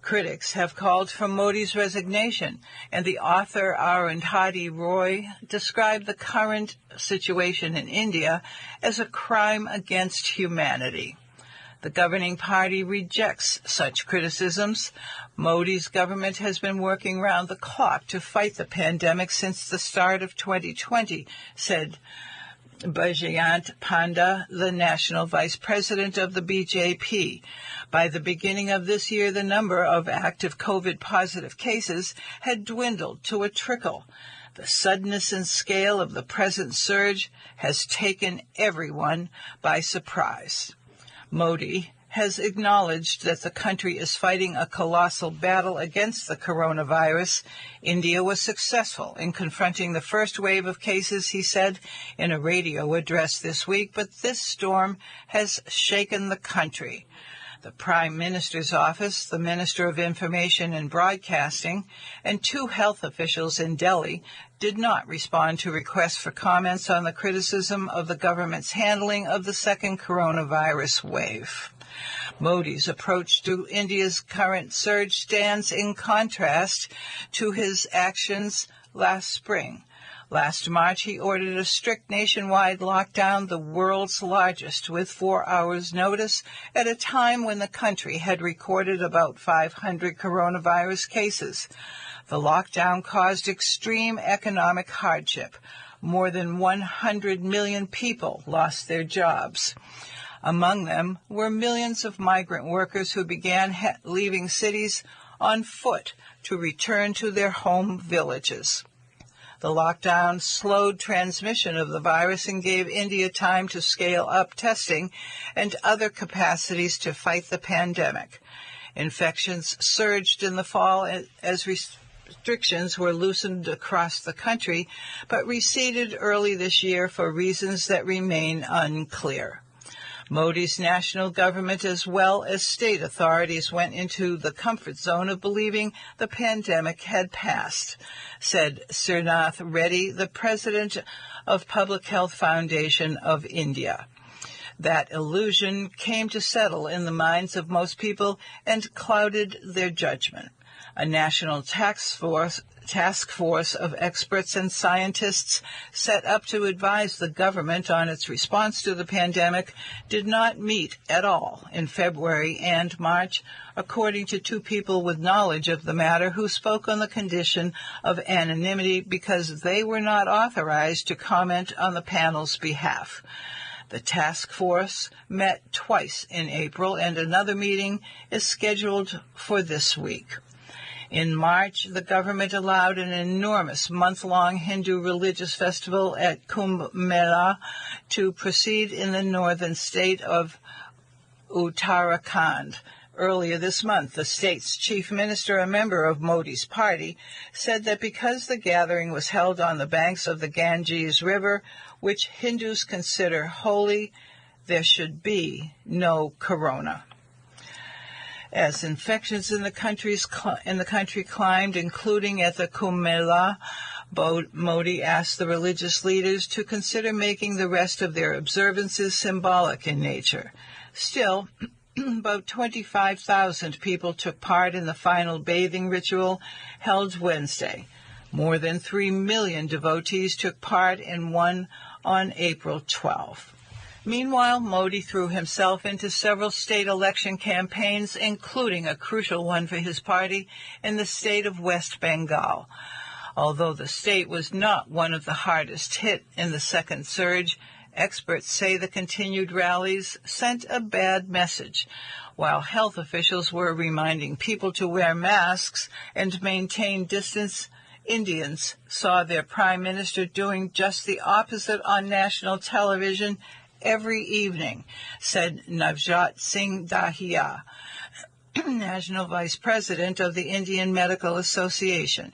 Critics have called for Modi's resignation, and the author Arundhati Roy described the current situation in India as a crime against humanity. The governing party rejects such criticisms. Modi's government has been working round the clock to fight the pandemic since the start of 2020, said Bajayant Panda, the national vice president of the BJP. By the beginning of this year, the number of active COVID-positive cases had dwindled to a trickle. The suddenness and scale of the present surge has taken everyone by surprise. Modi has acknowledged that the country is fighting a colossal battle against the coronavirus. India was successful in confronting the first wave of cases, he said in a radio address this week, but this storm has shaken the country. The Prime Minister's office, the Minister of Information and Broadcasting, and 2 health officials in Delhi did not respond to requests for comments on the criticism of the government's handling of the second coronavirus wave. Modi's approach to India's current surge stands in contrast to his actions last spring. Last March, he ordered a strict nationwide lockdown, the world's largest, with 4 hours' notice, at a time when the country had recorded about 500 coronavirus cases. The lockdown caused extreme economic hardship. More than 100 million people lost their jobs. Among them were millions of migrant workers who began leaving cities on foot to return to their home villages. The lockdown slowed transmission of the virus and gave India time to scale up testing and other capacities to fight the pandemic. Infections surged in the fall as restrictions were loosened across the country, but receded early this year for reasons that remain unclear. Modi's national government, as well as state authorities, went into the comfort zone of believing the pandemic had passed, said Srinath Reddy, the president of Public Health Foundation of India. That illusion came to settle in the minds of most people and clouded their judgment. A national task force of experts and scientists set up to advise the government on its response to the pandemic did not meet at all in February and March, according to 2 people with knowledge of the matter who spoke on the condition of anonymity because they were not authorized to comment on the panel's behalf. The task force met twice in April, and another meeting is scheduled for this week. In March, the government allowed an enormous month-long Hindu religious festival at Kumbh Mela to proceed in the northern state of Uttarakhand. Earlier this month, the state's chief minister, a member of Modi's party, said that because the gathering was held on the banks of the Ganges River, which Hindus consider holy, there should be no corona. As infections in the country climbed, including at the Kumbh Mela, Modi asked the religious leaders to consider making the rest of their observances symbolic in nature. Still, about 25,000 people took part in the final bathing ritual held Wednesday. More than 3 million devotees took part in one on April 12. Meanwhile, Modi threw himself into several state election campaigns, including a crucial one for his party in the state of West Bengal. Although the state was not one of the hardest hit in the second surge, experts say the continued rallies sent a bad message. While health officials were reminding people to wear masks and maintain distance, Indians saw their prime minister doing just the opposite on national television every evening, said Navjot Singh Dahiya, national vice president of the Indian Medical Association.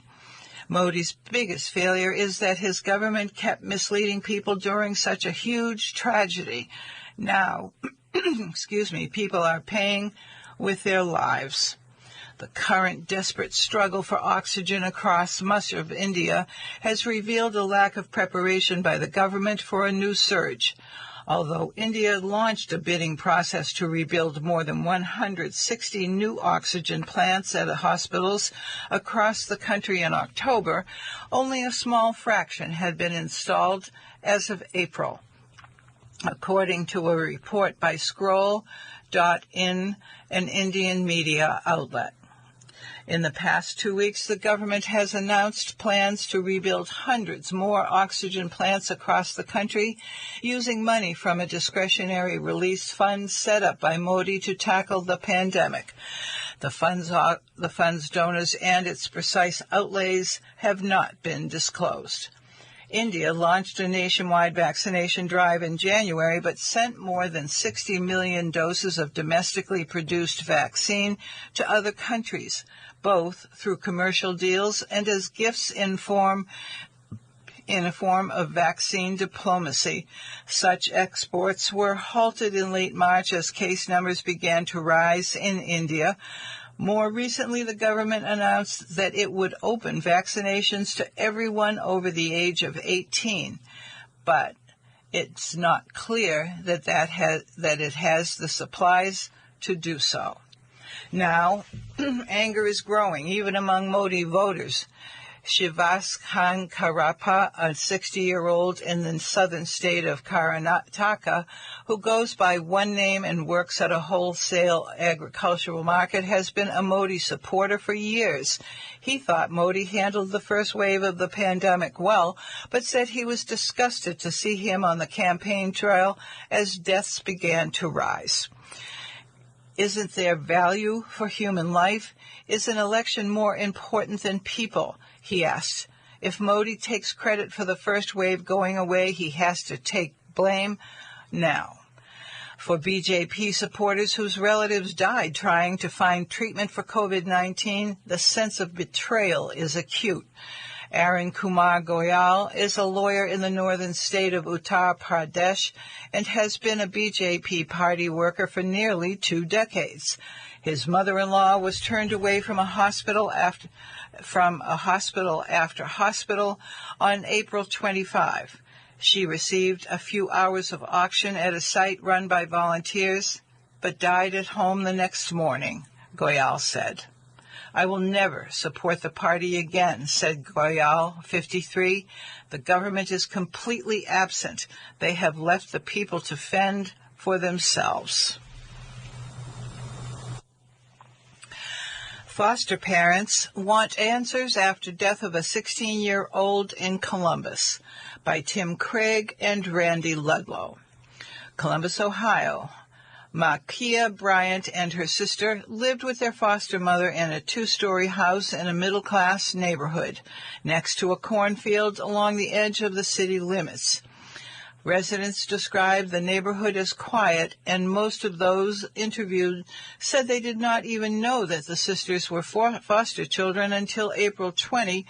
Modi's biggest failure is that his government kept misleading people during such a huge tragedy. Now, people are paying with their lives. The current desperate struggle for oxygen across much of India has revealed a lack of preparation by the government for a new surge. Although India launched a bidding process to rebuild more than 160 new oxygen plants at hospitals across the country in October, only a small fraction had been installed as of April, according to a report by Scroll.in, an Indian media outlet. In the past 2 weeks, the government has announced plans to rebuild hundreds more oxygen plants across the country using money from a discretionary release fund set up by Modi to tackle the pandemic. The fund's donors and its precise outlays have not been disclosed. India launched a nationwide vaccination drive in January, but sent more than 60 million doses of domestically produced vaccine to other countries, both through commercial deals and as gifts in a form of vaccine diplomacy. Such exports were halted in late March as case numbers began to rise in India. More recently, the government announced that it would open vaccinations to everyone over the age of 18, but it's not clear that it has the supplies to do so. Now, anger is growing, even among Modi voters. Shivas Khan Karapa, a 60-year-old in the southern state of Karnataka, who goes by one name and works at a wholesale agricultural market, has been a Modi supporter for years. He thought Modi handled the first wave of the pandemic well, but said he was disgusted to see him on the campaign trail as deaths began to rise. Isn't there value for human life? Is an election more important than people? He asked. If Modi takes credit for the first wave going away, he has to take blame now. For BJP supporters whose relatives died trying to find treatment for COVID-19, the sense of betrayal is acute. Arun Kumar Goyal is a lawyer in the northern state of Uttar Pradesh and has been a BJP party worker for nearly 2 decades. His mother-in-law was turned away from a hospital after hospital on April 25. She received a few hours of oxygen at a site run by volunteers, but died at home the next morning, Goyal said. I will never support the party again, said Goyal, 53. The government is completely absent. They have left the people to fend for themselves. Foster parents want answers after death of a 16-year-old in Columbus, by Tim Craig and Randy Ludlow. Columbus, Ohio. Makia Bryant and her sister lived with their foster mother in a 2-story house in a middle-class neighborhood next to a cornfield along the edge of the city limits. Residents described the neighborhood as quiet, and most of those interviewed said they did not even know that the sisters were foster children until April 20,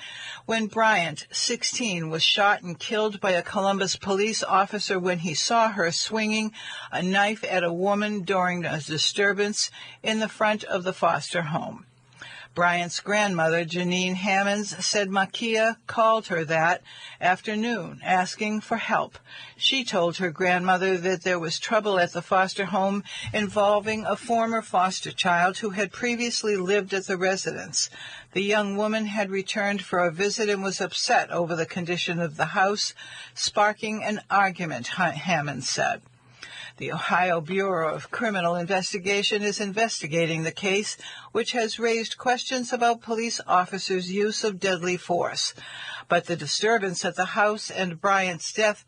when Bryant, 16, was shot and killed by a Columbus police officer when he saw her swinging a knife at a woman during a disturbance in the front of the foster home. Bryant's grandmother, Janine Hammonds, said Makia called her that afternoon asking for help. She told her grandmother that there was trouble at the foster home involving a former foster child who had previously lived at the residence. The young woman had returned for a visit and was upset over the condition of the house, sparking an argument, Hammond said. The Ohio Bureau of Criminal Investigation is investigating the case, which has raised questions about police officers' use of deadly force. But the disturbance at the house and Bryant's death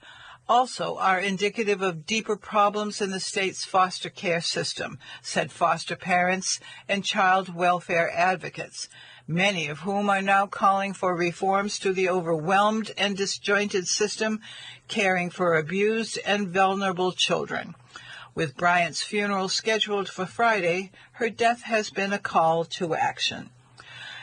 also are indicative of deeper problems in the state's foster care system, said foster parents and child welfare advocates, many of whom are now calling for reforms to the overwhelmed and disjointed system caring for abused and vulnerable children. With Bryant's funeral scheduled for Friday, her death has been a call to action.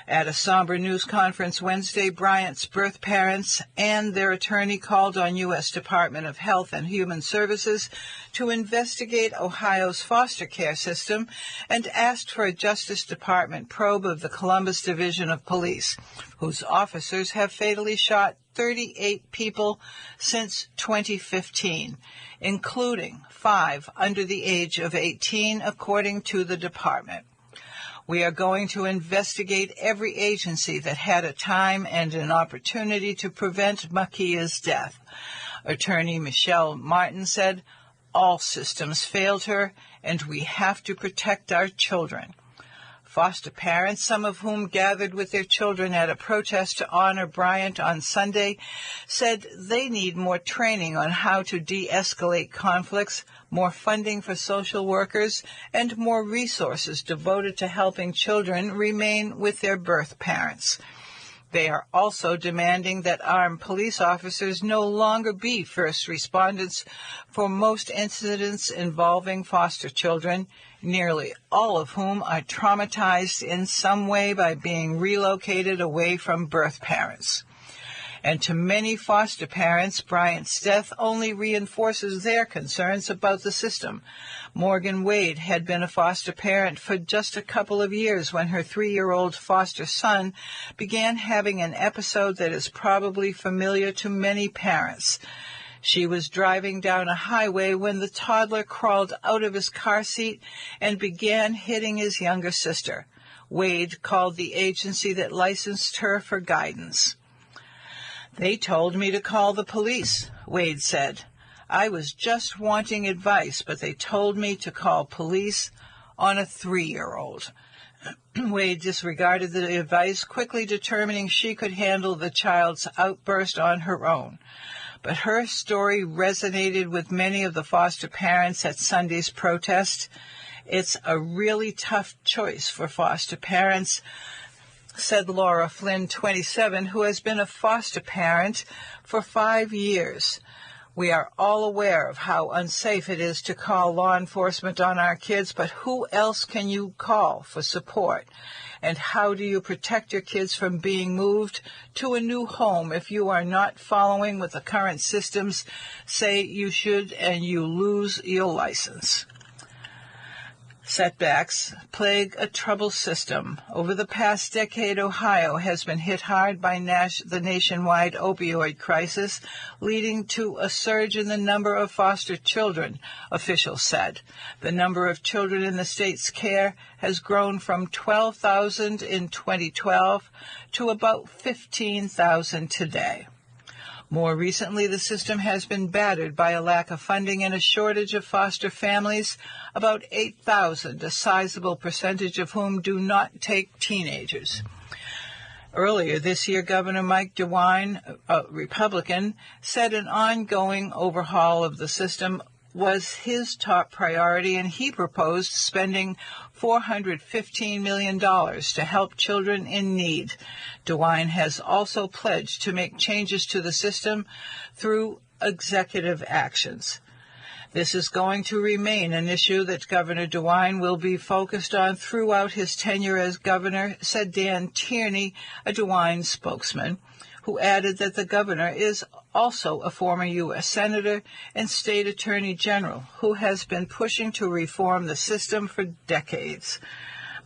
At a somber news conference Wednesday, Bryant's birth parents and their attorney called on U.S. Department of Health and Human Services to investigate Ohio's foster care system and asked for a Justice Department probe of the Columbus Division of Police, whose officers have fatally shot 38 people since 2015, including 5 under the age of 18, according to the department. We are going to investigate every agency that had a time and an opportunity to prevent Makia's death. Attorney Michelle Martin said, all systems failed her, and we have to protect our children. Foster parents, some of whom gathered with their children at a protest to honor Bryant on Sunday, said they need more training on how to de-escalate conflicts, more funding for social workers, and more resources devoted to helping children remain with their birth parents. They are also demanding that armed police officers no longer be first responders for most incidents involving foster children, nearly all of whom are traumatized in some way by being relocated away from birth parents. And to many foster parents, Bryant's death only reinforces their concerns about the system. Morgan Wade had been a foster parent for just a couple of years when her 3-year-old foster son began having an episode that is probably familiar to many parents. She was driving down a highway when the toddler crawled out of his car seat and began hitting his younger sister. Wade called the agency that licensed her for guidance. "They told me to call the police," Wade said. "I was just wanting advice, but they told me to call police on a 3-year-old. Wade disregarded the advice, quickly determining she could handle the child's outburst on her own. But her story resonated with many of the foster parents at Sunday's protest. It's a really tough choice for foster parents, said Laura Flynn, 27, who has been a foster parent for 5 years. We are all aware of how unsafe it is to call law enforcement on our kids, but who else can you call for support? And how do you protect your kids from being moved to a new home if you are not following what the current systems say you should and you lose your license? Setbacks plague a troubled system. Over the past decade, Ohio has been hit hard by the nationwide opioid crisis, leading to a surge in the number of foster children, officials said. The number of children in the state's care has grown from 12,000 in 2012 to about 15,000 today. More recently, the system has been battered by a lack of funding and a shortage of foster families, about 8,000, a sizable percentage of whom do not take teenagers. Earlier this year, Governor Mike DeWine, a Republican, said an ongoing overhaul of the system was his top priority, and he proposed spending $415 million to help children in need. DeWine has also pledged to make changes to the system through executive actions. This is going to remain an issue that Governor DeWine will be focused on throughout his tenure as governor, said Dan Tierney, a DeWine spokesman, who added that the governor is also a former U.S. Senator and State Attorney General who has been pushing to reform the system for decades.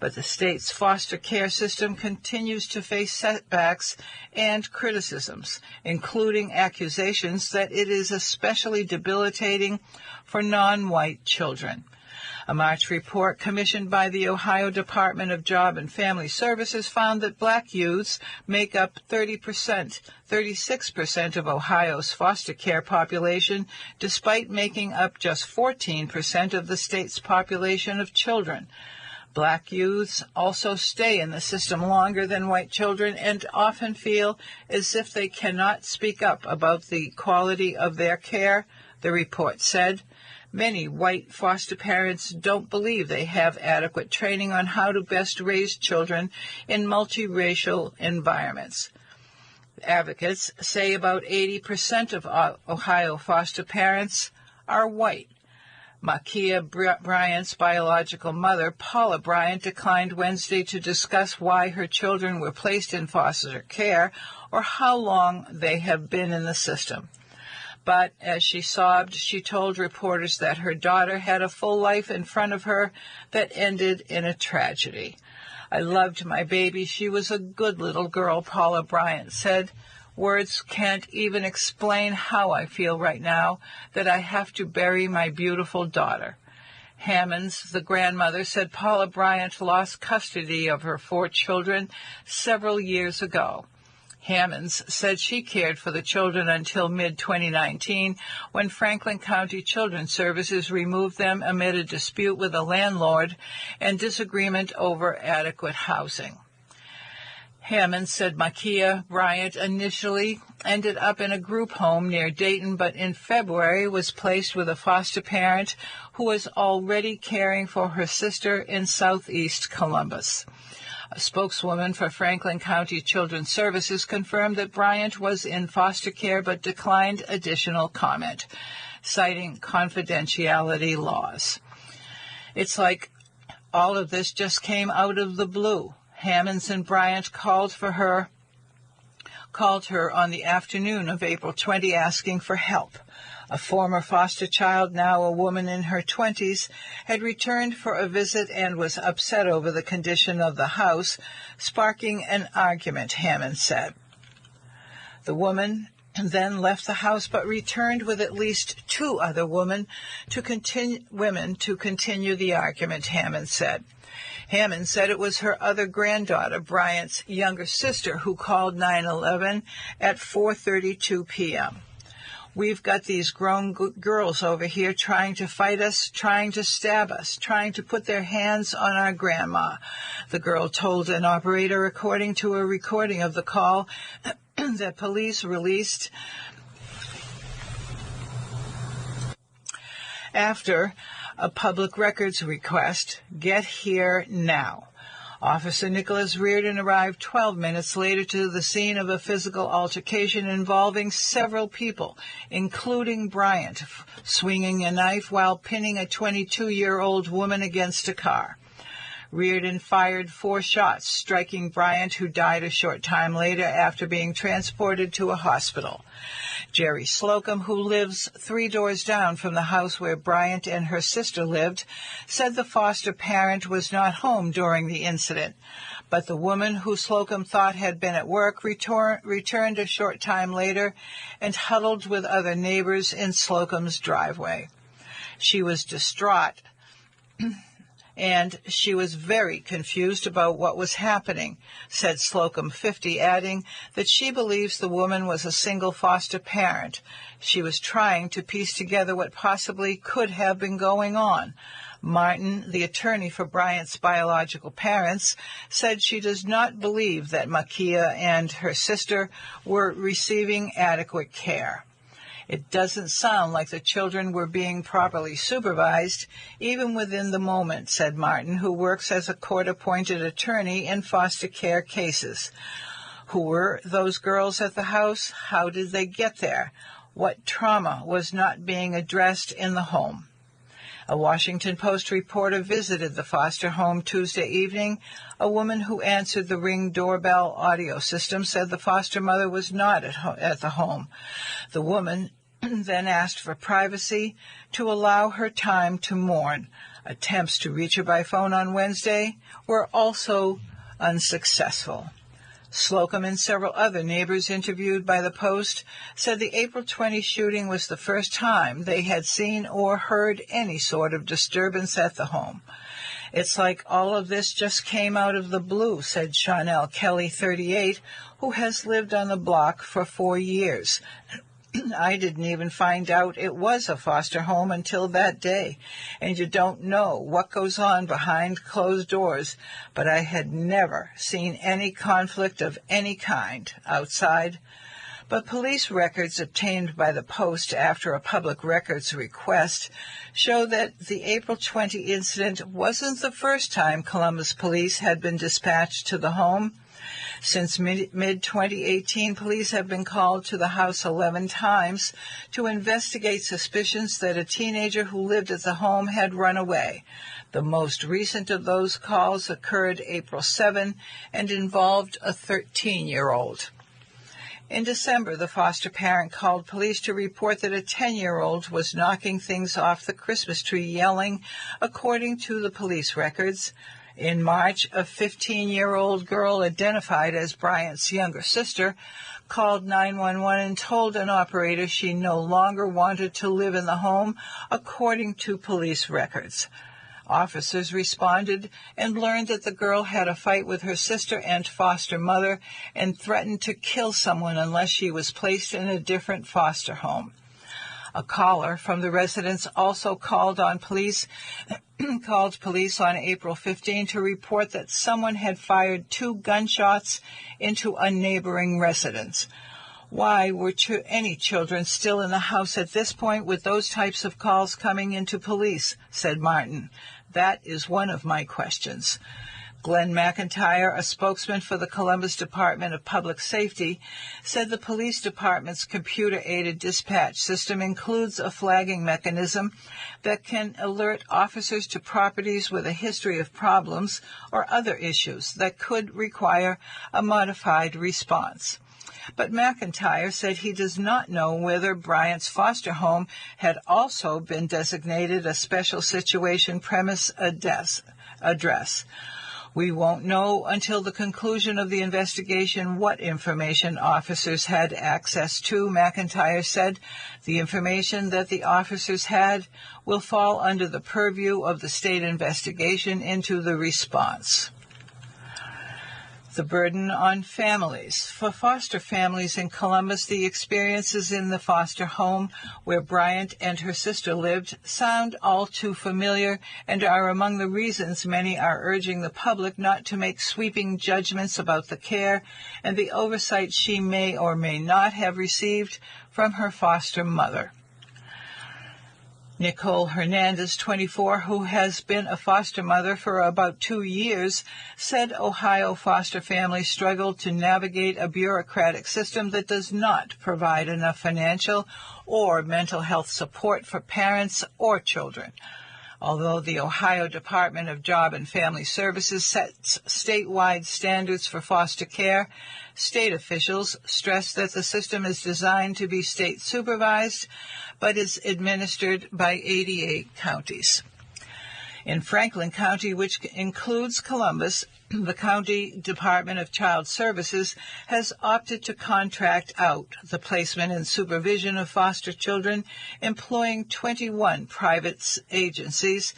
But the state's foster care system continues to face setbacks and criticisms, including accusations that it is especially debilitating for non-white children. A March report commissioned by the Ohio Department of Job and Family Services found that black youths make up 36% of Ohio's foster care population, despite making up just 14% of the state's population of children. Black youths also stay in the system longer than white children and often feel as if they cannot speak up about the quality of their care, the report said. Many white foster parents don't believe they have adequate training on how to best raise children in multiracial environments. Advocates say about 80% of Ohio foster parents are white. Makia Bryant's biological mother, Paula Bryant, declined Wednesday to discuss why her children were placed in foster care or how long they have been in the system. But as she sobbed, she told reporters that her daughter had a full life in front of her that ended in a tragedy. "I loved my baby. She was a good little girl," Paula Bryant said. "Words can't even explain how I feel right now, that I have to bury my beautiful daughter." Hammonds, the grandmother, said Paula Bryant lost custody of her 4 children several years ago. Hammonds said she cared for the children until mid-2019, when Franklin County Children's Services removed them amid a dispute with a landlord and disagreement over adequate housing. Hammonds said Makia Bryant initially ended up in a group home near Dayton, but in February was placed with a foster parent who was already caring for her sister in southeast Columbus. A spokeswoman for Franklin County Children's Services confirmed that Bryant was in foster care but declined additional comment, citing confidentiality laws. It's like all of this just came out of the blue. Hammonds and Bryant called her on the afternoon of April 20 asking for help. A former foster child, now a woman in her 20s, had returned for a visit and was upset over the condition of the house, sparking an argument, Hammond said. The woman then left the house but returned with at least 2 other women to continue the argument, Hammond said. Hammond said it was her other granddaughter, Bryant's younger sister, who called 911 at 4:32 p.m. We've got these grown girls over here trying to fight us, trying to stab us, trying to put their hands on our grandma, the girl told an operator, according to a recording of the call that police released after a public records request. Get here now. Officer Nicholas Reardon arrived 12 minutes later to the scene of a physical altercation involving several people, including Bryant, swinging a knife while pinning a 22-year-old woman against a car. Reardon fired 4 shots, striking Bryant, who died a short time later after being transported to a hospital. Jerry Slocum, who lives 3 doors down from the house where Bryant and her sister lived, said the foster parent was not home during the incident, but the woman who Slocum thought had been at work returned a short time later and huddled with other neighbors in Slocum's driveway. She was distraught and she was very confused about what was happening, said Slocum 50, adding that she believes the woman was a single foster parent. She was trying to piece together what possibly could have been going on. Martin, the attorney for Bryant's biological parents, said she does not believe that Makia and her sister were receiving adequate care. It doesn't sound like the children were being properly supervised, even within the moment, said Martin, who works as a court-appointed attorney in foster care cases. Who were those girls at the house? How did they get there? What trauma was not being addressed in the home? A Washington Post reporter visited the foster home Tuesday evening. A woman who answered the Ring doorbell audio system said the foster mother was not at the home. The woman then asked for privacy to allow her time to mourn. Attempts to reach her by phone on Wednesday were also unsuccessful. Slocum and several other neighbors interviewed by the Post said the April 20 shooting was the first time they had seen or heard any sort of disturbance at the home. It's like all of this just came out of the blue, said Chanel Kelly, 38, who has lived on the block for 4 years. I didn't even find out it was a foster home until that day, and you don't know what goes on behind closed doors, but I had never seen any conflict of any kind outside. But police records obtained by the Post after a public records request show that the April 20 incident wasn't the first time Columbus police had been dispatched to the home. Since mid-2018, police have been called to the house 11 times to investigate suspicions that a teenager who lived at the home had run away. The most recent of those calls occurred April 7 and involved a 13-year-old. In December, the foster parent called police to report that a 10-year-old was knocking things off the Christmas tree, yelling, according to the police records. In March, a 15-year-old girl identified as Bryant's younger sister called 911 and told an operator she no longer wanted to live in the home, according to police records. Officers responded and learned that the girl had a fight with her sister and foster mother and threatened to kill someone unless she was placed in a different foster home. A caller from the residence also called police on April 15 to report that someone had fired 2 gunshots into a neighboring residence. Why were any children still in the house at this point with those types of calls coming into police, said Martin. That is one of my questions. Glenn McIntyre, a spokesman for the Columbus Department of Public Safety, said the police department's computer-aided dispatch system includes a flagging mechanism that can alert officers to properties with a history of problems or other issues that could require a modified response. But McIntyre said he does not know whether Bryant's foster home had also been designated a special situation premise address. We won't know until the conclusion of the investigation what information officers had access to, McIntyre said. The information that the officers had will fall under the purview of the state investigation into the response. The burden on families. For foster families in Columbus, the experiences in the foster home where Bryant and her sister lived sound all too familiar and are among the reasons many are urging the public not to make sweeping judgments about the care and the oversight she may or may not have received from her foster mother. Nicole Hernandez, 24, who has been a foster mother for about 2 years, said Ohio foster families struggle to navigate a bureaucratic system that does not provide enough financial or mental health support for parents or children. Although the Ohio Department of Job and Family Services sets statewide standards for foster care, state officials stress that the system is designed to be state supervised, but is administered by 88 counties. In Franklin County, which includes Columbus, the County Department of Child Services has opted to contract out the placement and supervision of foster children, employing 21 private agencies.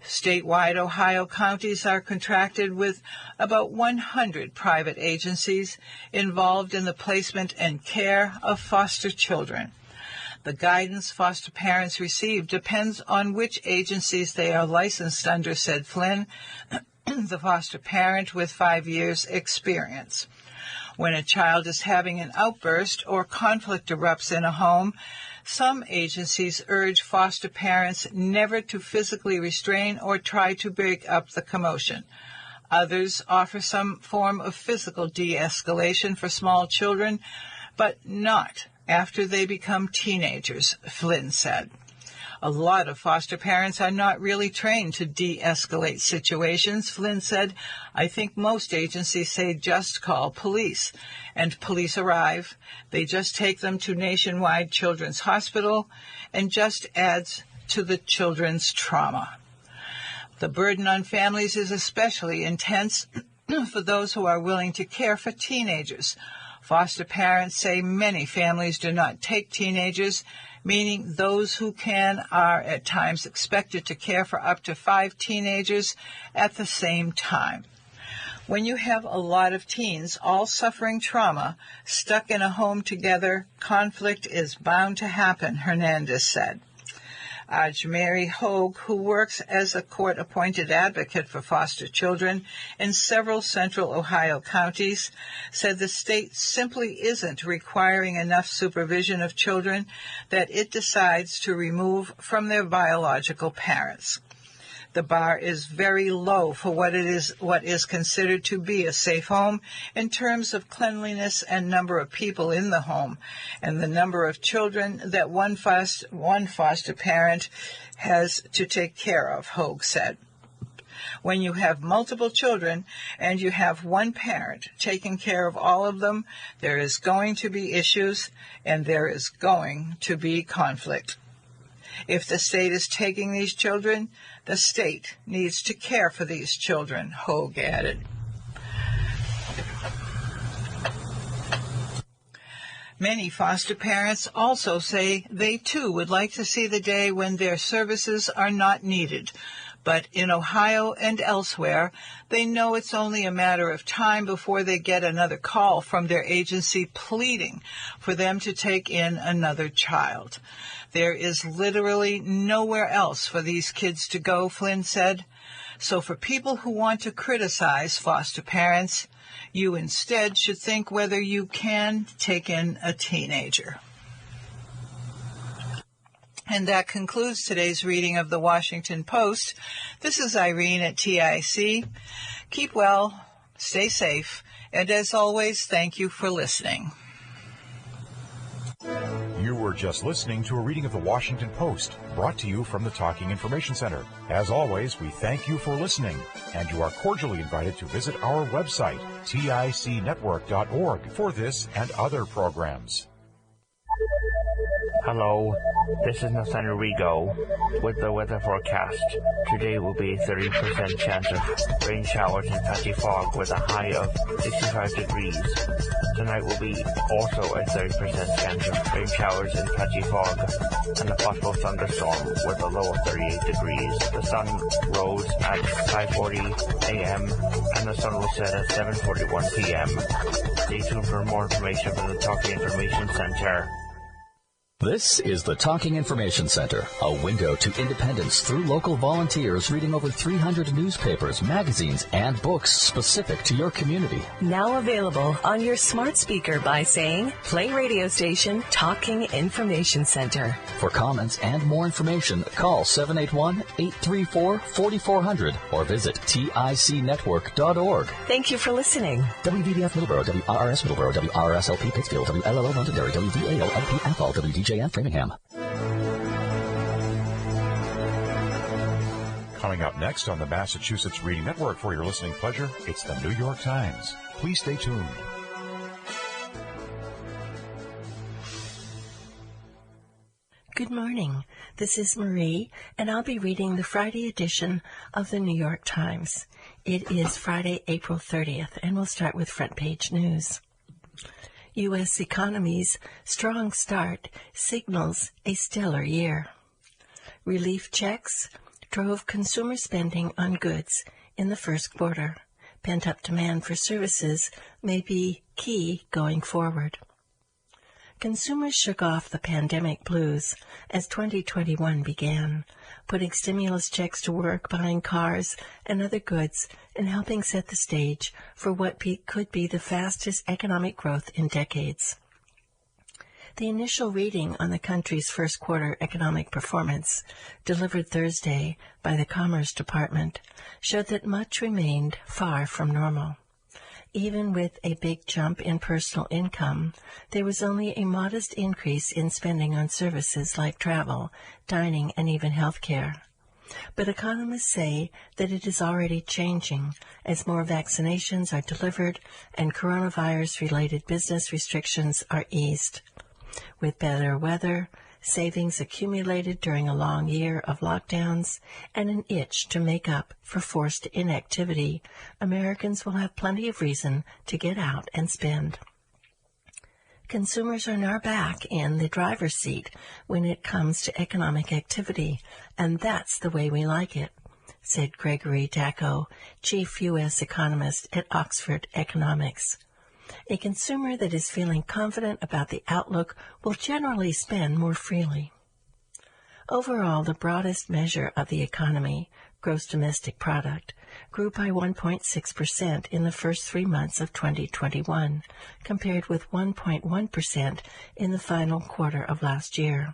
Statewide, Ohio counties are contracted with about 100 private agencies involved in the placement and care of foster children. The guidance foster parents receive depends on which agencies they are licensed under, said Flynn, the foster parent with 5 years' experience. When a child is having an outburst or conflict erupts in a home, some agencies urge foster parents never to physically restrain or try to break up the commotion. Others offer some form of physical de-escalation for small children, but not after they become teenagers, Flynn said. A lot of foster parents are not really trained to de-escalate situations, Flynn said. I think most agencies say just call police, and police arrive. They just take them to Nationwide Children's Hospital and just adds to the children's trauma. The burden on families is especially intense for those who are willing to care for teenagers. Foster parents say many families do not take teenagers, meaning those who can are at times expected to care for up to 5 teenagers at the same time. When you have a lot of teens all suffering trauma, stuck in a home together, conflict is bound to happen, Hernandez said. Mary Hogue, who works as a court-appointed advocate for foster children in several central Ohio counties, said the state simply isn't requiring enough supervision of children that it decides to remove from their biological parents. The bar is very low for what is considered to be a safe home in terms of cleanliness and number of people in the home, and the number of children that one foster parent has to take care of, Hogue said. When you have multiple children and you have one parent taking care of all of them, there is going to be issues and there is going to be conflict. If the state is taking these children, the state needs to care for these children, Hogue added. Many foster parents also say they too would like to see the day when their services are not needed. But in Ohio and elsewhere, they know it's only a matter of time before they get another call from their agency pleading for them to take in another child. There is literally nowhere else for these kids to go, Flynn said. So for people who want to criticize foster parents, you instead should think whether you can take in a teenager. And that concludes today's reading of the Washington Post. This is Irene at TIC. Keep well, stay safe, and as always, thank you for listening. You were just listening to a reading of the Washington Post, brought to you from the Talking Information Center. As always, we thank you for listening, and you are cordially invited to visit our website, ticnetwork.org, for this and other programs. Hello, this is Nathaniel Rigo with the weather forecast. Today will be 30% chance of rain showers and patchy fog with a high of 65 degrees. Tonight will be also a 30% chance of rain showers and patchy fog and a possible thunderstorm with a low of 38 degrees. The sun rose at 5:40 a.m. and the sun will set at 7:41 p.m. Stay tuned for more information from the Talking Information Center. This is the Talking Information Center, a window to independence through local volunteers reading over 300 newspapers, magazines, and books specific to your community. Now available on your smart speaker by saying, play radio station Talking Information Center. For comments and more information, call 781-834-4400 or visit ticnetwork.org. Thank you for listening. WVBF Middleborough, WRRS Middleborough, WRSLP Pittsfield, WLLO Londonderry, WVAO-LP Athol, WDJN Framingham. Coming up next on the Massachusetts Reading Network for your listening pleasure, it's the New York Times. Please stay tuned. Good morning. This is Marie, and I'll be reading the Friday edition of the New York Times. It is Friday, April 30th, and we'll start with front page news. U.S. economy's strong start signals a stellar year. Relief checks drove consumer spending on goods in the first quarter. Pent-up demand for services may be key going forward. Consumers shook off the pandemic blues as 2021 began, putting stimulus checks to work buying cars and other goods and helping set the stage for what could be the fastest economic growth in decades. The initial reading on the country's first quarter economic performance, delivered Thursday by the Commerce Department, showed that much remained far from normal. Even with a big jump in personal income, there was only a modest increase in spending on services like travel, dining, and even health care. But economists say that it is already changing as more vaccinations are delivered and coronavirus-related business restrictions are eased. With better weather, savings accumulated during a long year of lockdowns, and an itch to make up for forced inactivity, Americans will have plenty of reason to get out and spend. Consumers are now back in the driver's seat when it comes to economic activity, and that's the way we like it, said Gregory Dacko, chief U.S. economist at Oxford Economics. A consumer that is feeling confident about the outlook will generally spend more freely. Overall, the broadest measure of the economy, gross domestic product, grew by 1.6% in the first 3 months of 2021, compared with 1.1% in the final quarter of last year.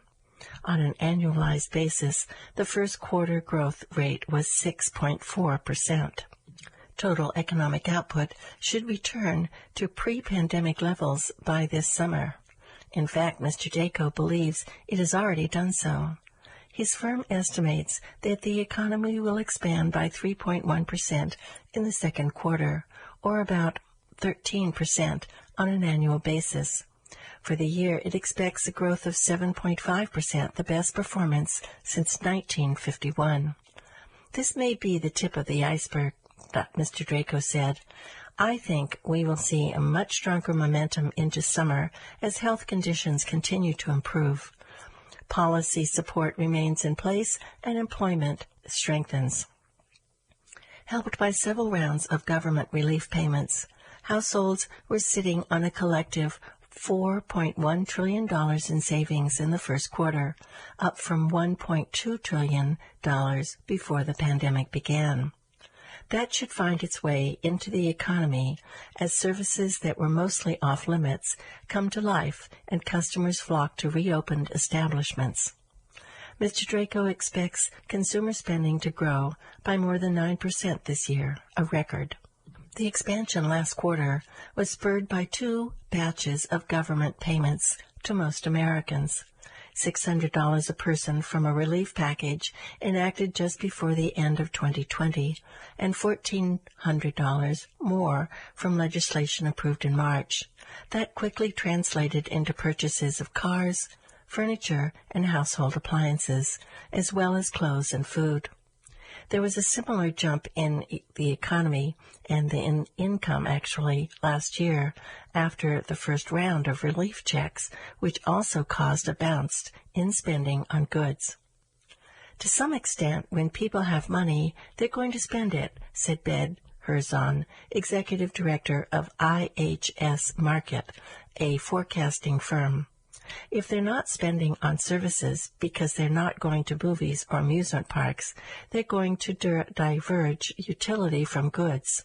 On an annualized basis, the first quarter growth rate was 6.4%. Total economic output should return to pre-pandemic levels by this summer. In fact, Mr. Dacko believes it has already done so. His firm estimates that the economy will expand by 3.1% in the second quarter, or about 13% on an annual basis. For the year, it expects a growth of 7.5%, the best performance since 1951. This may be the tip of the iceberg, Mr. Dacko said. I think we will see a much stronger momentum into summer as health conditions continue to improve. Policy support remains in place and employment strengthens. Helped by several rounds of government relief payments, households were sitting on a collective $4.1 trillion in savings in the first quarter, up from $1.2 trillion before the pandemic began. That should find its way into the economy as services that were mostly off limits come to life and customers flock to reopened establishments. Mr. Draco expects consumer spending to grow by more than 9% this year, a record. The expansion last quarter was spurred by 2 batches of government payments to most Americans. $600 a person from a relief package enacted just before the end of 2020, and $1,400 more from legislation approved in March. That quickly translated into purchases of cars, furniture, and household appliances, as well as clothes and food. There was a similar jump in the economy and in income, actually, last year after the first round of relief checks, which also caused a bounce in spending on goods. To some extent, when people have money, they're going to spend it, said Ben Herzon, executive director of IHS Markit, a forecasting firm. If they're not spending on services because they're not going to movies or amusement parks, they're going to diverge utility from goods.